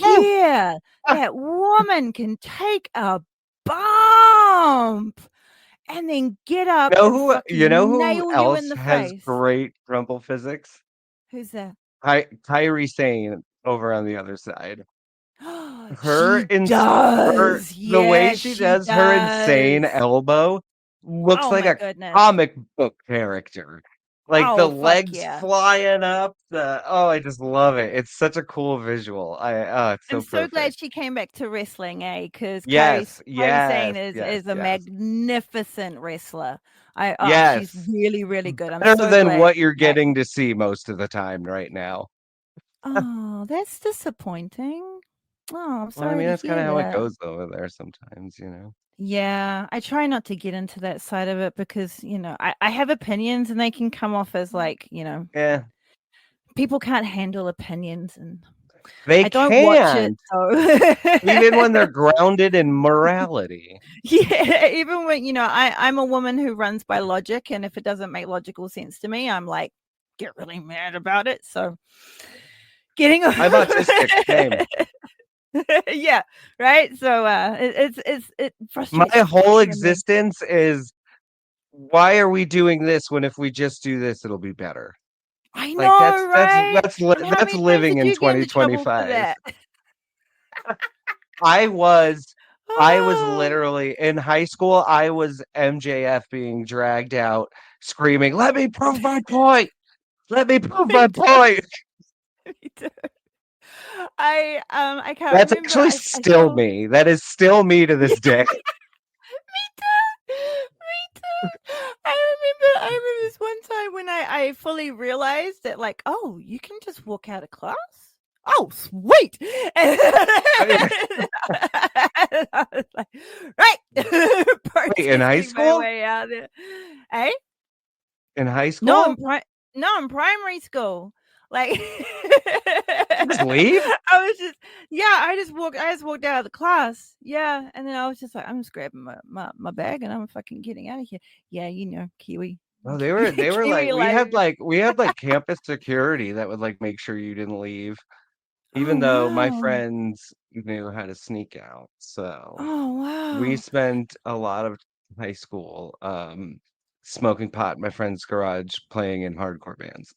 S8: Woo!
S7: tier.
S8: Ah,
S7: That woman can take a bump and then get up and
S8: you know
S7: fucking
S8: who
S7: nail you in
S8: else
S7: the
S8: has
S7: face.
S8: great rumble physics?
S7: Who's that?
S8: Kairi Sane over on the other side. Her
S7: She
S8: ins her
S7: does.
S8: the way
S7: Yes,
S8: she
S7: she
S8: does her insane
S7: does.
S8: elbow looks
S7: Oh
S8: like
S7: my
S8: a
S7: goodness.
S8: comic book character. Like, the
S7: Oh, fuck
S8: legs
S7: yeah.
S8: flying up, I just love it. It's such a cool visual. It's
S7: I'm
S8: so
S7: so glad
S8: perfect.
S7: she came back to wrestling, because
S8: Yes,
S7: Kairi Sane
S8: yes,
S7: is
S8: yes,
S7: a
S8: yes.
S7: magnificent wrestler. She's
S8: Yes.
S7: really, really good. I'm
S8: Better
S7: so
S8: than
S7: glad
S8: what
S7: she's
S8: you're
S7: back.
S8: getting to see most of the time right now.
S7: Oh, that's disappointing. Oh, I'm
S8: Well, I
S7: sorry
S8: mean,
S7: to
S8: that's kinda
S7: hear
S8: how it
S7: that.
S8: goes over there sometimes, you know?
S7: Yeah, I try not to get into that side of it because, I have opinions and they can come off as like,
S8: Yeah.
S7: people can't handle opinions, and
S8: They
S7: I don't watch it,
S8: can't, even when they're
S7: so
S8: grounded in morality.
S7: yeah, even when, I'm a woman who runs by logic, and if it doesn't make logical sense to me, I'm like, get really mad about it. So getting
S8: I'm autistic, same.
S7: yeah, right. So it
S8: My
S7: frustrates the fuck
S8: whole
S7: out of me.
S8: existence is, "Why are we doing this when if we just do this, it'll be better?"
S7: I
S8: Like,
S7: know, right? And how
S8: that's
S7: many times
S8: living
S7: did
S8: in
S7: you get into trouble for
S8: 2025.
S7: that?
S8: I was I was
S7: Oh,
S8: literally in high school, I was MJF being dragged out screaming, "Let me prove my point! Let me prove
S7: me
S8: my
S7: too,
S8: point!"
S7: me too. I can't
S8: That's
S7: remember.
S8: actually
S7: I
S8: still
S7: saw
S8: me. That is still me to this day.
S7: Me too. I remember this one time when I fully realized that, like, oh, you can just walk out of class. Oh, sweet. And I was like, right,
S8: Wait, in high
S7: protesting my
S8: school?
S7: way out there. Hey,
S8: In high
S7: no,
S8: school?
S7: no, in primary school. Like
S8: You just leave?
S7: I was just I just walked out of the class. Yeah. And then I was just like, I'm just grabbing my bag and I'm fucking getting out of here. Yeah, Kiwi.
S8: Oh, they were like
S7: Kiwi life.
S8: we had like campus security that would like make sure you didn't leave,
S7: Oh
S8: even though my
S7: wow.
S8: friends knew how to sneak out. So
S7: Oh
S8: we
S7: wow.
S8: spent a lot of high school smoking pot in my friend's garage playing in hardcore bands.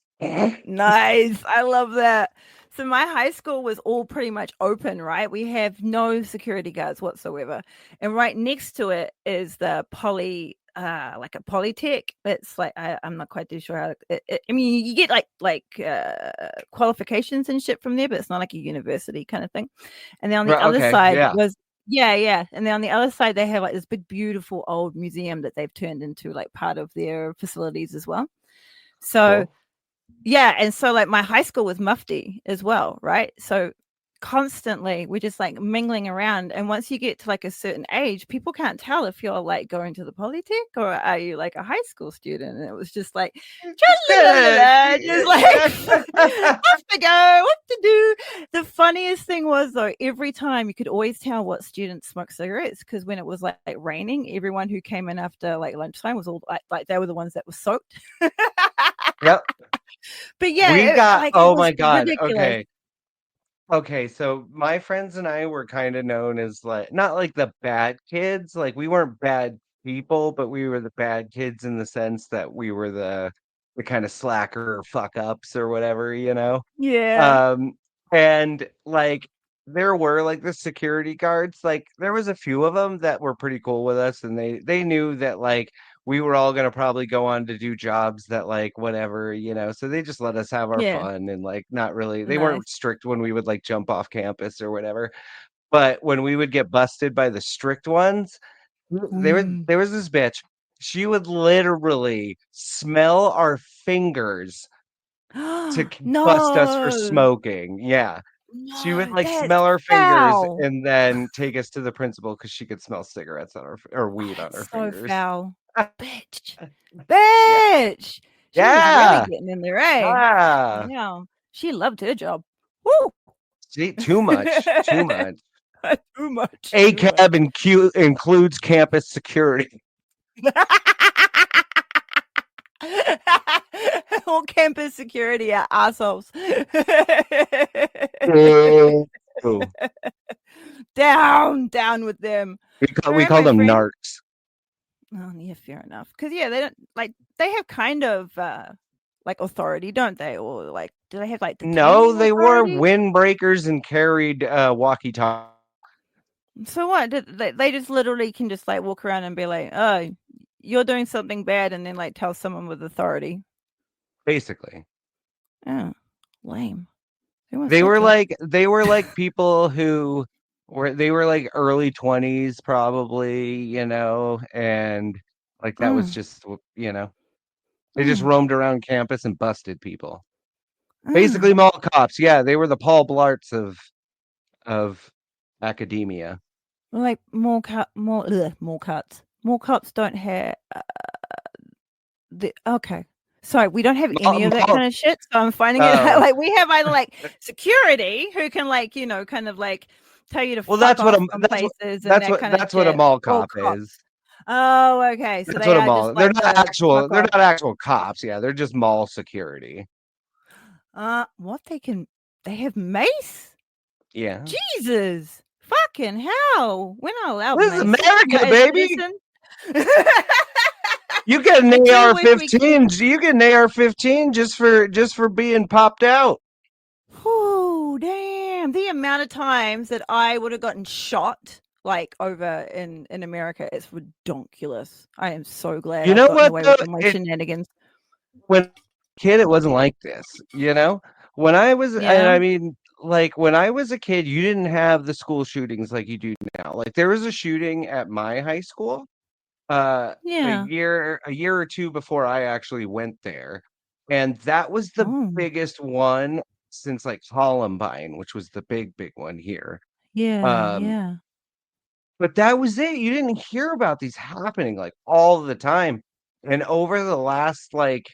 S7: Nice. I love that. So my high school was all pretty much open, right? We have no security guards whatsoever. And right next to it is the like a polytech. It's like I'm not quite too sure how I mean, you get qualifications and shit from there, but it's not like a university kind of thing. And then on the
S8: Right,
S7: other
S8: okay,
S7: side
S8: yeah.
S7: was yeah. And then on the other side they have like this big beautiful old museum that they've turned into like part of their facilities as well. So
S8: Cool.
S7: yeah, and so, like, my high school was mufti as well, right? So, constantly, we're just, like, mingling around, and once you get to, like, a certain age, people can't tell if you're, like, going to the polytech or are you, like, a high school student, and it was just like, "Tra-la-la-la-la," just like, off to go, what to do. The funniest thing was, though, every time you could always tell what students smoked cigarettes because when it was, like, raining, everyone who came in after, like, lunchtime was all, like they were the ones that were soaked.
S8: Yep.
S7: But yeah,
S8: We got,
S7: like it
S8: oh
S7: was
S8: my God.
S7: ridiculous.
S8: Okay. Okay, so my friends and I were kind of known as like not like the bad kids, like we weren't bad people, but we were the bad kids in the sense that we were the kind of slacker fuck ups or whatever, you know?
S7: Yeah,
S8: Um, and like there were like the security guards, like there was a few of them that were pretty cool with us, and they knew that like we were all gonna probably go on to do jobs that like whatever, you know. So they just let us have our
S7: yeah,
S8: fun and like not really they
S7: nice.
S8: weren't strict when we would like jump off campus or whatever. But when we would get busted by the strict ones,
S7: Mm.
S8: there was this bitch. She would literally smell our fingers to bust us for
S7: No,
S8: smoking. Yeah. She would
S7: no,
S8: like
S7: that's
S8: smell our fingers
S7: foul.
S8: and then take us to the principal because she could smell cigarettes on or
S7: Oh,
S8: weed on her
S7: that's so
S8: fingers.
S7: foul. Bitch.
S8: Yeah.
S7: Bitch. She was really
S8: Yeah.
S7: getting in there, eh?
S8: Ah.
S7: Yeah. She loved her job. Woo!
S8: See, too much. Too much.
S7: Too much.
S8: A
S7: Too much.
S8: cab includes campus security.
S7: All campus security are assholes.
S8: Ooh.
S7: Down with them.
S8: We call
S7: My
S8: them
S7: friend.
S8: narcs.
S7: Oh, yeah, fair enough. Because yeah, they don't like they have kind of like authority, don't they? Or like, do they have like
S8: No,
S7: detaining
S8: they wore
S7: authority?
S8: windbreakers and carried walkie-talkie.
S7: So what? They just literally can just like walk around and be like, "Oh, you're doing something bad," and then like tell someone with authority.
S8: Basically.
S7: Oh, lame. Who wants that job?
S8: They were like people who they were like early 20s probably, you know, and like that was
S7: Mm,
S8: just you know, they just
S7: mm,
S8: roamed around campus and busted people.
S7: mm.
S8: Basically mall cops. Yeah, they were the Paul Blarts of academia.
S7: Like more cuts. More cops don't have the okay. Sorry, we don't have any of that
S8: Mall,
S7: kind of shit. So I'm finding it
S8: oh.
S7: like we have either like security who can like kind of like tell you to
S8: Well,
S7: fuck off from places and that kind of
S8: that's what a
S7: shit.
S8: mall
S7: Or
S8: cop
S7: cops.
S8: is.
S7: Oh, okay. So
S8: That's
S7: they
S8: what a
S7: are just
S8: mall.
S7: like the fuck
S8: They're
S7: off.
S8: not actual cops. Yeah, they're just mall security.
S7: What they have mace?
S8: Yeah.
S7: Jesus. Fucking hell. We're not allowed
S8: This is
S7: mace.
S8: America,
S7: As a
S8: baby.
S7: citizen.
S8: You get an
S7: I do wish we could.
S8: AR-15. You get an AR-15 just for being popped out.
S7: Whew, damn. The amount of times that I would have gotten shot like over in America is redonkulous. I am so glad
S8: You
S7: I've
S8: know
S7: gotten
S8: what
S7: away
S8: though?
S7: with all my shenanigans.
S8: When I was a kid, it wasn't like this. You know, when I was, and
S7: Yeah.
S8: I mean, like when I was a kid, you didn't have the school shootings like you do now. Like there was a shooting at my high school,
S7: Yeah.
S8: a year or two before I actually went there, and that was the
S7: Oh.
S8: biggest one since like Columbine, which was the big one here.
S7: Yeah.
S8: Um,
S7: Yeah.
S8: but that was it. You didn't hear about these happening like all the time. And over the last like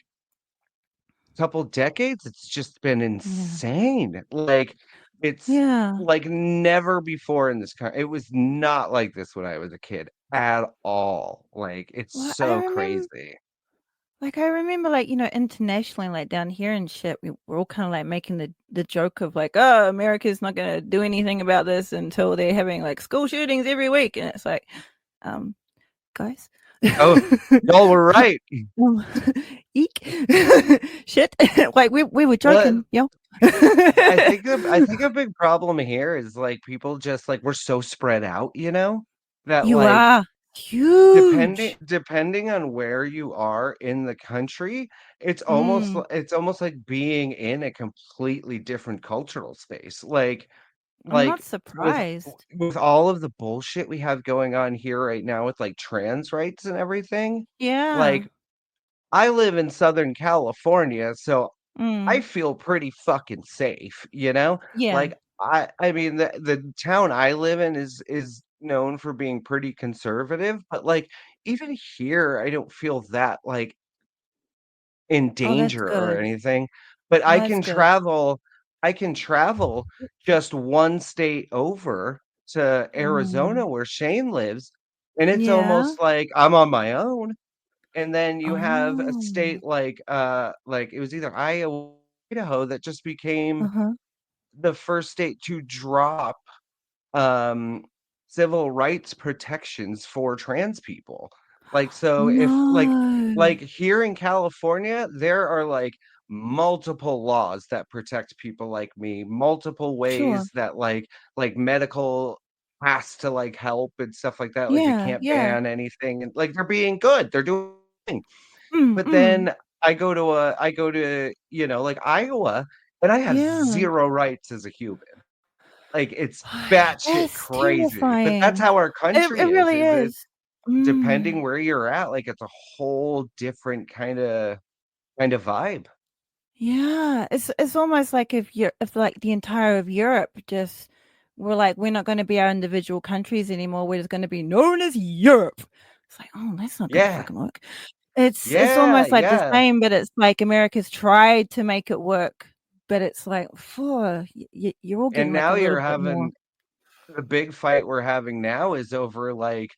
S8: couple decades, it's just been
S7: Yeah.
S8: insane. Like it's
S7: Yeah.
S8: like never before in this country. It was not like this when I was a kid at all. Like it's
S7: Well,
S8: so crazy.
S7: I remember, like, internationally, like down here and shit, we're all kind of like making the joke of like, oh, America's not going to do anything about this until they're having like school shootings every week. And it's like, guys.
S8: Oh, y'all were right.
S7: Eek. Shit. Like we were joking, yo.
S8: I think a big problem here is like people just like we're so spread out, you know, that
S7: You
S8: like
S7: are huge.
S8: depending on where you are in the country,
S7: Mm,
S8: it's almost like being in a completely different cultural space.
S7: I'm not
S8: Like
S7: surprised.
S8: with all of the bullshit we have going on here right now with like trans rights and everything,
S7: Yeah.
S8: like I live in Southern California, so I
S7: Mm,
S8: feel pretty fucking safe, you know?
S7: yeah.
S8: Like I mean the town I live in is known for being pretty conservative, but like even here I don't feel that like in
S7: Oh, that's
S8: danger or
S7: good.
S8: anything. But
S7: Oh, that's good.
S8: I can travel just one state over to
S7: Mm,
S8: Arizona where Shane lives, and it's
S7: yeah.
S8: almost like I'm on my own. and then you have a
S7: Oh.
S8: state like it was either Iowa or Idaho that just became
S7: Uh-huh.
S8: the first state to drop um civil rights protections for trans people. Like so if
S7: No.
S8: here in California there are like multiple laws that protect people like me, multiple
S7: Sure.
S8: ways that medical has to like help and stuff like that. Like you
S7: Yeah,
S8: can't
S7: yeah.
S8: ban anything and like they're being good. They're doing thing.
S7: Mm,
S8: But
S7: mm.
S8: then I go to, like Iowa and I have
S7: Yeah.
S8: zero rights as a human. Like, it's batshit
S7: That's
S8: crazy, but that's
S7: terrifying.
S8: how our
S7: It
S8: country
S7: really
S8: is it
S7: is. Mm.
S8: depending where you're at, like, it's a whole different kinda vibe.
S7: Yeah, it's almost like if like the entire of Europe just were like, we're not going to be our individual countries anymore. We're just going to be known as Europe. It's like, oh, that's not going to
S8: Yeah.
S7: fucking work. It's
S8: Yeah,
S7: almost like the
S8: yeah,
S7: same, but it's like America's tried to make it work, but it's like, phew, you're all
S8: and
S7: getting like a
S8: now
S7: little
S8: you're
S7: bit more.
S8: having the big fight we're having now is over, like,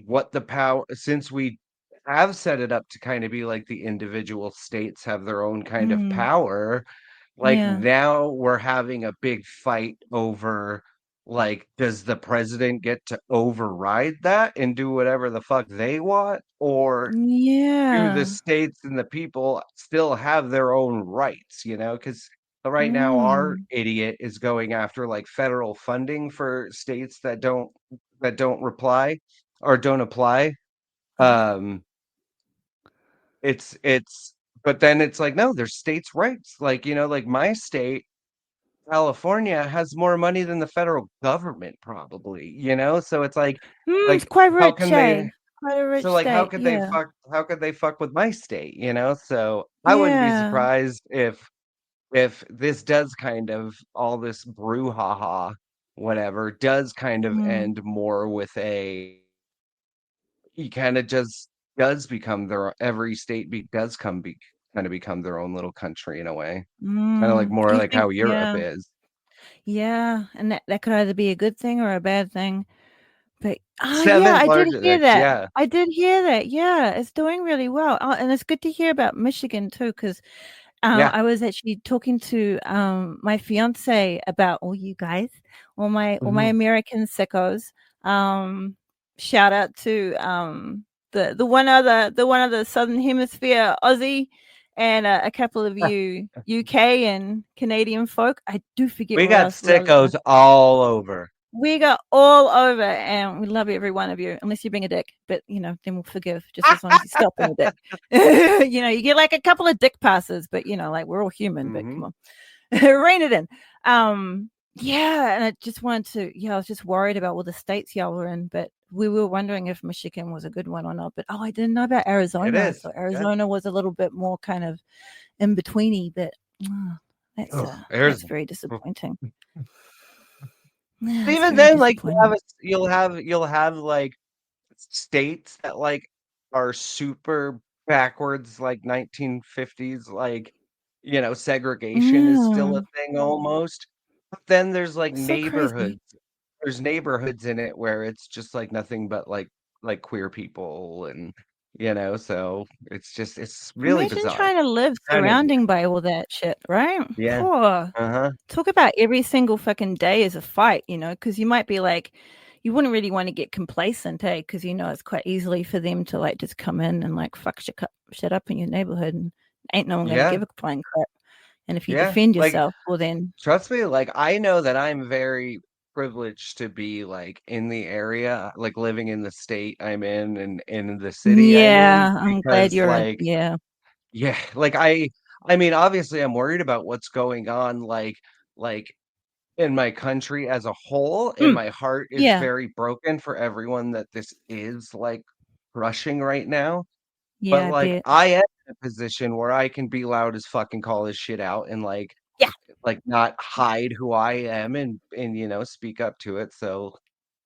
S8: what the power since we have set it up to kinda be like the individual states have their own kind of
S7: Mm,
S8: power. Like,
S7: yeah.
S8: now we're having a big fight over, like, does the president get to override that and do whatever the fuck they want? Or do the
S7: Yeah.
S8: states and the people still have their own rights, you know? Because right now, our
S7: Mm.
S8: idiot is going after, like, federal funding for states that don't reply or don't apply.
S7: Oh.
S8: Um, it's but then it's like, no, there's states' rights. Like, like my state California has more money than the federal government probably, So it's
S7: It's
S8: like
S7: quite
S8: how
S7: rich,
S8: can
S7: eh?
S8: they
S7: Quite a rich
S8: so like
S7: state. Yeah.
S8: how could they fuck with my state? So I wouldn't be
S7: Yeah.
S8: surprised if this does kind of all this brouhaha whatever does kind of
S7: Mm.
S8: end more with a he kind of just does become their every state does kind of become their own little country in a way. Kind of like more
S7: You
S8: like
S7: think
S8: how Europe
S7: yeah.
S8: is.
S7: Yeah, and that could either be a good thing or a bad thing. But yeah,
S8: Seventh
S7: I did hear
S8: largest,
S7: that.
S8: yeah.
S7: I did hear that. Yeah, it's doing really well. And it's good to hear about Michigan too, 'cause
S8: Yeah.
S7: I was actually talking to my fiance about all you guys, all my
S8: Mhm.
S7: American sickos. Um, Shout out to the one other Southern Hemisphere Aussie, and a couple of you UK and Canadian folk. I do forget
S8: We
S7: where
S8: got
S7: else where other
S8: sickos all over.
S7: we got all over, and we love every one of you, unless you being a dick. But then we'll forgive, just as long as you stop being a dick. You get like a couple of dick passes, but like we're all human. But come
S8: Mhm.
S7: on, rein it in. Yeah, and I just wanted to. Yeah, I was just worried about all the states y'all were in, but we were wondering if Michigan was a good one or not. But I didn't know about
S8: It
S7: Arizona.
S8: is.
S7: So
S8: Yeah.
S7: Arizona was a little bit more kind of in betweeny. But that's
S8: Oh, there's
S7: that's very disappointing. Yeah, it's
S8: even
S7: very
S8: then, like
S7: disappointing.
S8: you'll have like states that like are super backwards, like 1950s, segregation is still a
S7: Yeah.
S8: thing almost. But then there's like
S7: So crazy.
S8: neighborhoods. There's neighborhoods in it where it's just like nothing but like queer people and so it's really
S7: Imagine
S8: bizarre.
S7: trying to live
S8: Kind of weird.
S7: surrounding by all that shit, right?
S8: Yeah.
S7: Phew.
S8: Uh-huh.
S7: Talk about every single fucking day is a fight, because you might be like, you wouldn't really want to get complacent, eh? Because it's quite easily for them to like just come in and like fuck shit up in your neighborhood, and ain't no one gonna
S8: Yeah.
S7: give a flying crap. And if you
S8: Yeah.
S7: defend
S8: Like
S7: yourself, well then,
S8: trust me, like I know that I'm very privileged to be like in the area, like living in the state I'm in and in the city I'm in
S7: yeah, I'm glad
S8: because
S7: you're,
S8: like
S7: yeah.
S8: yeah, like I mean obviously I'm worried about what's going on like in my country as a whole and
S7: Mm,
S8: my heart is
S7: yeah,
S8: very broken for everyone that this is like crushing right now. But
S7: yeah, I
S8: like
S7: bet.
S8: I am in a position where I can be loud as fucking call this shit out and
S7: Yeah,
S8: not hide who I am and speak up to it. So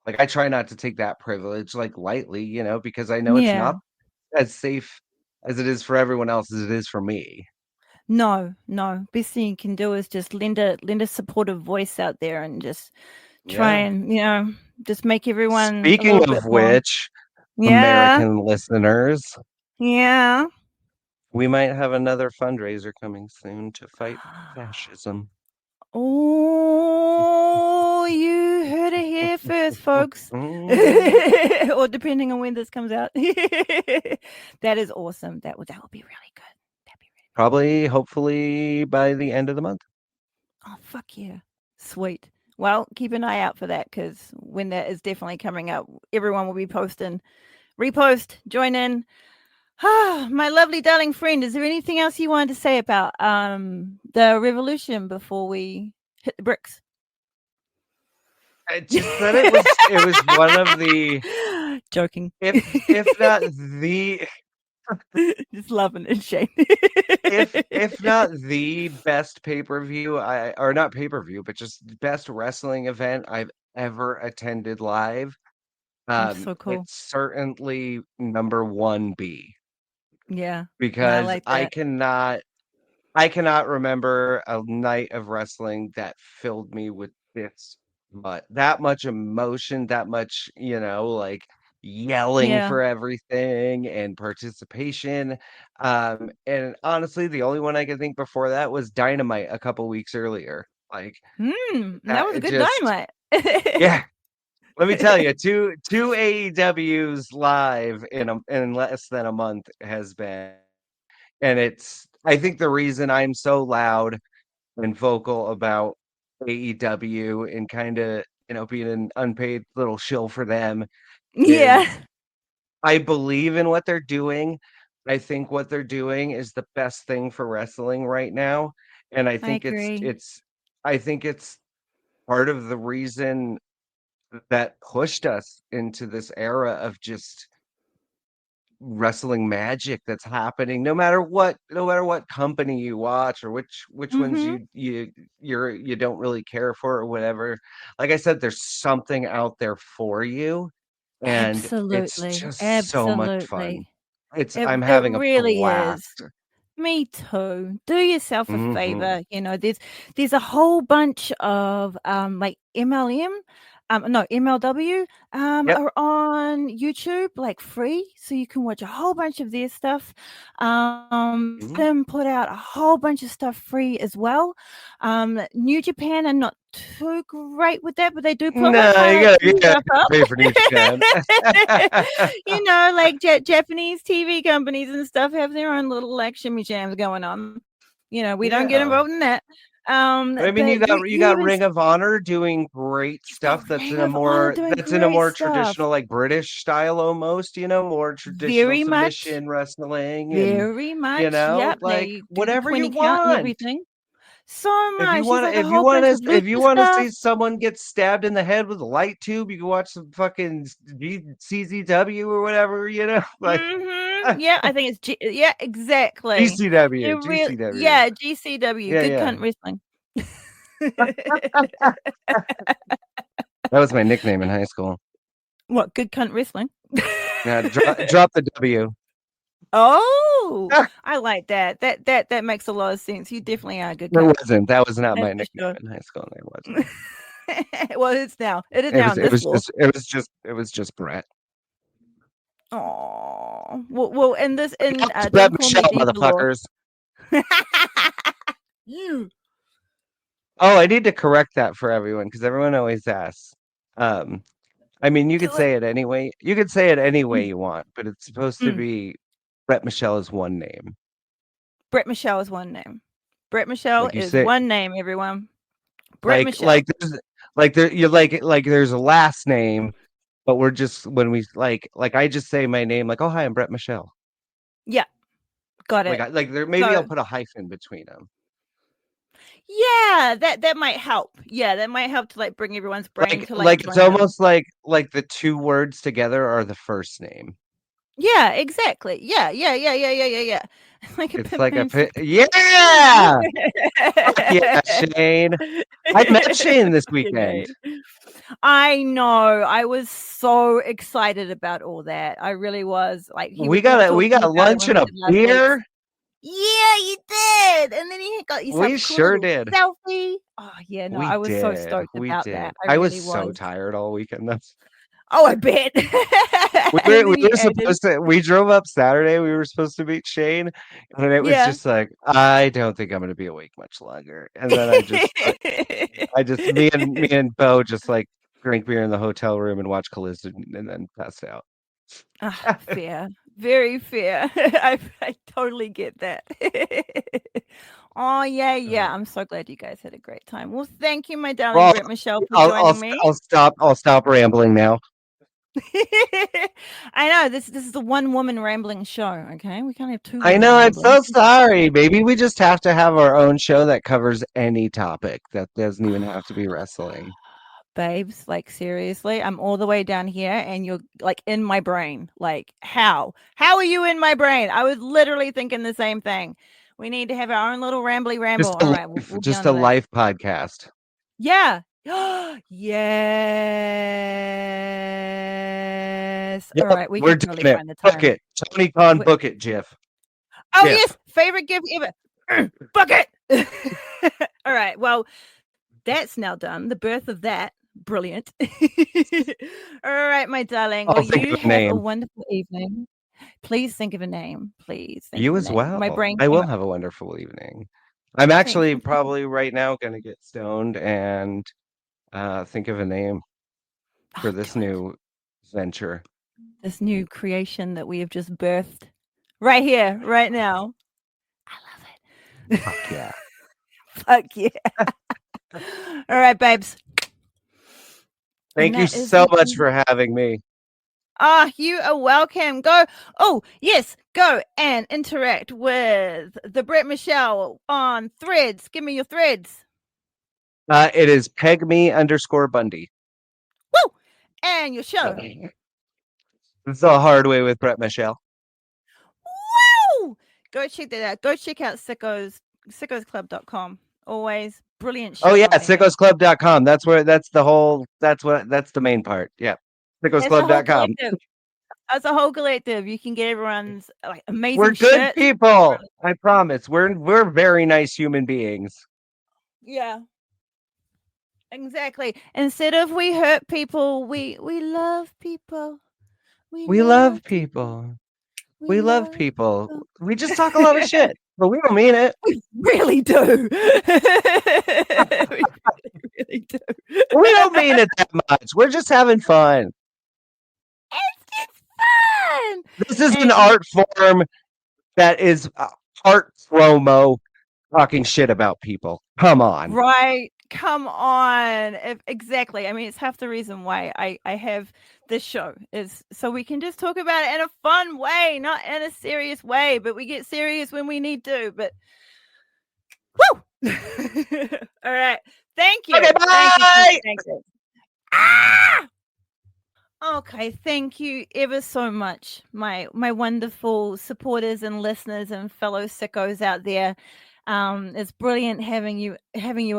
S8: like I try not to take that privilege like lightly, because I know it's
S7: yeah.
S8: not as safe as it is for everyone else as it is for me.
S7: No, no. Best thing you can do is just lend a supportive voice out there and just try
S8: Yeah.
S7: and, just make everyone a
S8: Speaking
S7: little bit
S8: of
S7: more.
S8: which,
S7: Yeah.
S8: American listeners,
S7: Yeah.
S8: We might have another fundraiser coming soon to fight fascism.
S7: Oh, you heard it here first, folks.
S8: Mm.
S7: Or depending on when this comes out. That is awesome. That would be really good. That'd be really
S8: Probably, hopefully, by the end of the month.
S7: Oh, fuck yeah. Sweet. Well, keep an eye out for that because when that is definitely coming up, everyone will be posting. Repost, join in. My lovely darling friend, is there anything else you wanted to say about the revolution before we hit the bricks?
S8: I just said it was one of the
S7: joking.
S8: if not the
S7: Just loving it, Shane.
S8: if not the best pay-per-view or not pay-per-view, but just best wrestling event I've ever attended live.
S7: So cool.
S8: It's certainly number 1B.
S7: Yeah.
S8: Because
S7: like that.
S8: I cannot remember a night of wrestling that filled me with that much emotion, that much, like yelling
S7: Yeah.
S8: for everything and participation. And honestly, the only one I could think before that was Dynamite a couple weeks earlier. Like
S7: That was a
S8: it
S7: good
S8: just
S7: Dynamite.
S8: yeah. Let me tell you, two AEWs live in less than a month has been, and I think the reason I'm so loud and vocal about AEW and kind of, being an unpaid little shill for them
S7: Yeah.
S8: is I believe in what they're doing. I think what they're doing is the best thing for wrestling right now. And I
S7: I
S8: think
S7: agree.
S8: I think it's part of the reason that pushed us into this era of just wrestling magic that's happening no matter what company you watch or which ones
S7: Mm-hmm.
S8: you don't really care for or whatever. Like I said, there's something out there for you, and it's
S7: Absolutely.
S8: just so much fun.
S7: Absolutely.
S8: I'm
S7: It
S8: having a
S7: really is.
S8: blast.
S7: Me too. Do yourself a
S8: Hmm.
S7: favor. There's a whole bunch of like MLM, no MLW,
S8: Yep.
S7: are on YouTube like free, so you can watch a whole bunch of their stuff.
S8: Mhm.
S7: Them put out a whole bunch of stuff free as well. New Japan are not too great with that, but they do put like
S8: No,
S7: kind of
S8: you gotta
S7: stuff up.
S8: pay for New Japan.
S7: Like Japanese TV companies and stuff have their own little like shimmy jams going on. We don't get
S8: Yeah.
S7: involved in that.
S8: But I mean,
S7: But
S8: you
S7: you
S8: got
S7: even
S8: Ring of Honor doing great
S7: you've
S8: stuff
S7: got Ring of Honor doing
S8: that's in a
S7: great
S8: more
S7: stuff.
S8: traditional, like British style almost, more traditional
S7: Very much,
S8: submission wrestling and
S7: very much. Yep,
S8: like
S7: they do the
S8: whatever you
S7: 20 count and
S8: want.
S7: everything. So much. There's like a
S8: If you
S7: whole
S8: want
S7: bunch
S8: to
S7: of
S8: if
S7: lucha
S8: you want to
S7: stuff.
S8: see someone get stabbed in the head with a light tube, you can watch some fucking CZW or whatever, like
S7: Yeah, I think it's yeah, exactly.
S8: GCW,
S7: It really,
S8: GCW.
S7: yeah, GCW,
S8: Yeah,
S7: Good
S8: yeah.
S7: Cunt Wrestling.
S8: That was my nickname in high school.
S7: What, Good Cunt Wrestling?
S8: Yeah, drop the W.
S7: Oh, I like that. That makes a lot of sense. You definitely are a good
S8: It
S7: cunt.
S8: wasn't. That was not
S7: That's
S8: my
S7: for
S8: nickname
S7: sure.
S8: in high school. It wasn't.
S7: Well, it's now. It is now in this law.
S8: It was just Brett.
S7: Oh, well, in
S8: It's Brett
S7: don't call me
S8: Michelle,
S7: Diva law.
S8: motherfuckers.
S7: You.
S8: Oh, I need to correct that for everyone because everyone always asks. I mean, you could
S7: Do it.
S8: say it anyway. You could say it any way
S7: Mm,
S8: you want, but it's supposed to
S7: mm.
S8: be Brett Michelle is one name.
S7: Brett Michelle is one name. Brett Michelle
S8: Like you
S7: is
S8: say,
S7: one name, everyone. Brett Michelle.
S8: there's a last name, but we're just when we I just say my name like, oh hi, I'm Brett Michelle.
S7: Yeah, got it.
S8: Maybe I'll
S7: So
S8: put a hyphen between them.
S7: yeah, that might help. Yeah, that might help to like bring everyone's brain to like
S8: It's
S7: join them.
S8: almost like the two words together are the first name.
S7: Yeah, exactly. Yeah. Like a
S8: It's
S7: pimp
S8: like a
S7: named
S8: pit.
S7: Sicko.
S8: Yeah. Fuck yeah, Shane. I met Shane this weekend.
S7: I know. I was so excited about all that. I really was. Like he
S8: We
S7: was talking
S8: got
S7: about it
S8: lunch
S7: when
S8: and
S7: we
S8: a
S7: did last week's.
S8: beer.
S7: Yeah, you did. And then he got yourself
S8: We
S7: a cool
S8: sure
S7: little
S8: did.
S7: selfie. Oh yeah, no,
S8: We
S7: I was so
S8: did.
S7: stoked
S8: We
S7: about
S8: did.
S7: that. I
S8: I was
S7: really
S8: so
S7: was.
S8: tired all weekend. That's
S7: Oh, I bet.
S8: We drove up Saturday. We were supposed to meet Shane, and it was
S7: Yeah.
S8: just like, I don't think I'm going to be awake much longer. And then me and Bo just like drank beer in the hotel room and watched Collision, and then passed out.
S7: Fair. Very fair. I totally get that. Oh, yeah. I'm so glad you guys had a great time. Well, thank you, my darling
S8: Well,
S7: Brett Michelle, for joining me.
S8: I'll stop rambling now.
S7: I know this is a one woman rambling show. Okay, we can't have two.
S8: I
S7: women
S8: know. I'm
S7: rambling.
S8: so sorry. Maybe we just have to have our own show that covers any topic that doesn't even have to be wrestling.
S7: Babes, like seriously, I'm all the way down here and you're like in my brain. Like, how are you in my brain? I was literally thinking the same thing. We need to have our own little rambly ramble. All right, we'll
S8: Just a live podcast.
S7: Yeah. Yes.
S8: Yep,
S7: All right, we
S8: we're
S7: can really
S8: doing it.
S7: find the time.
S8: Book it. Tony Khan, book it, Jiff.
S7: Oh,
S8: Jiff.
S7: yes. Favorite gift ever. Book it. All right. Well, that's now done. The birth of that. Brilliant. All right, my darling.
S8: I'll
S7: Well,
S8: think
S7: you
S8: of a
S7: have
S8: name.
S7: a wonderful evening. Please think of a name. Please. Think
S8: You
S7: of a
S8: as
S7: name.
S8: well.
S7: My brain.
S8: I
S7: came
S8: will
S7: up-
S8: have a wonderful evening. I'm actually
S7: you.
S8: probably right now going to get stoned and think of a name for this new venture.
S7: This new creation that we have just birthed right here, right now. I love it.
S8: Fuck yeah.
S7: Fuck yeah. All right, babes.
S8: Thank
S7: And
S8: you
S7: that is
S8: so
S7: the
S8: much
S7: end.
S8: for having me.
S7: You are welcome. Go. Oh, yes. Go and interact with the Brett Michelle on Threads. Give me your threads.
S8: It is pegme_Bundy.
S7: Woo! And your show.
S8: It's the hard way with Brett Michelle.
S7: Woo! Go check that out. Go check out sickosclub.com. Always brilliant show.
S8: Oh yeah, sickosclub.com. That's the main part. Yeah. Sickosclub.com.
S7: As a whole collective, you can get everyone's like amazing.
S8: We're good people. I promise. We're very nice human beings.
S7: Yeah. Exactly. Instead of we hurt people, we love people.
S8: We love people. We love people. We just talk a lot of shit, but we don't mean it.
S7: We really do. We really do.
S8: We don't mean it that much. We're just having fun.
S7: It's fun.
S8: This is an art form that is art promo talking shit about people. Come on.
S7: Right. Come on. Exactly. I mean, it's half the reason why I have this show is so we can just talk about it in a fun way, not in a serious way, but we get serious when we need to. But woo! All right. Thank you.
S8: Okay, bye.
S7: Thank you. Ah! Okay, thank you ever so much, my wonderful supporters and listeners and fellow sickos out there. It's brilliant having you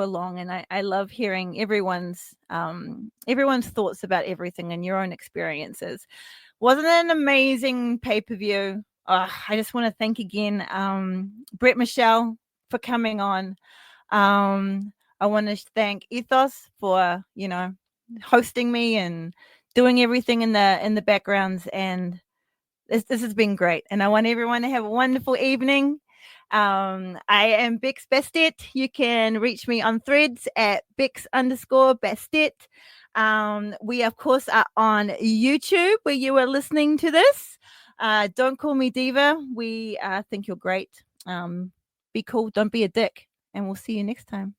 S7: along, and I love hearing everyone's thoughts about everything and your own experiences. Wasn't it an amazing pay-per-view? I just want to thank again Brett Michelle for coming on. I want to thank Ethos for hosting me and doing everything in the backgrounds, and this has been great. And I want everyone to have a wonderful evening. I am Bex Bastet. You can reach me on Threads at Bex_Bastet. We of course are on YouTube where you are listening to this. Don't call me diva. We think you're great. Be cool. Don't be a dick. And we'll see you next time.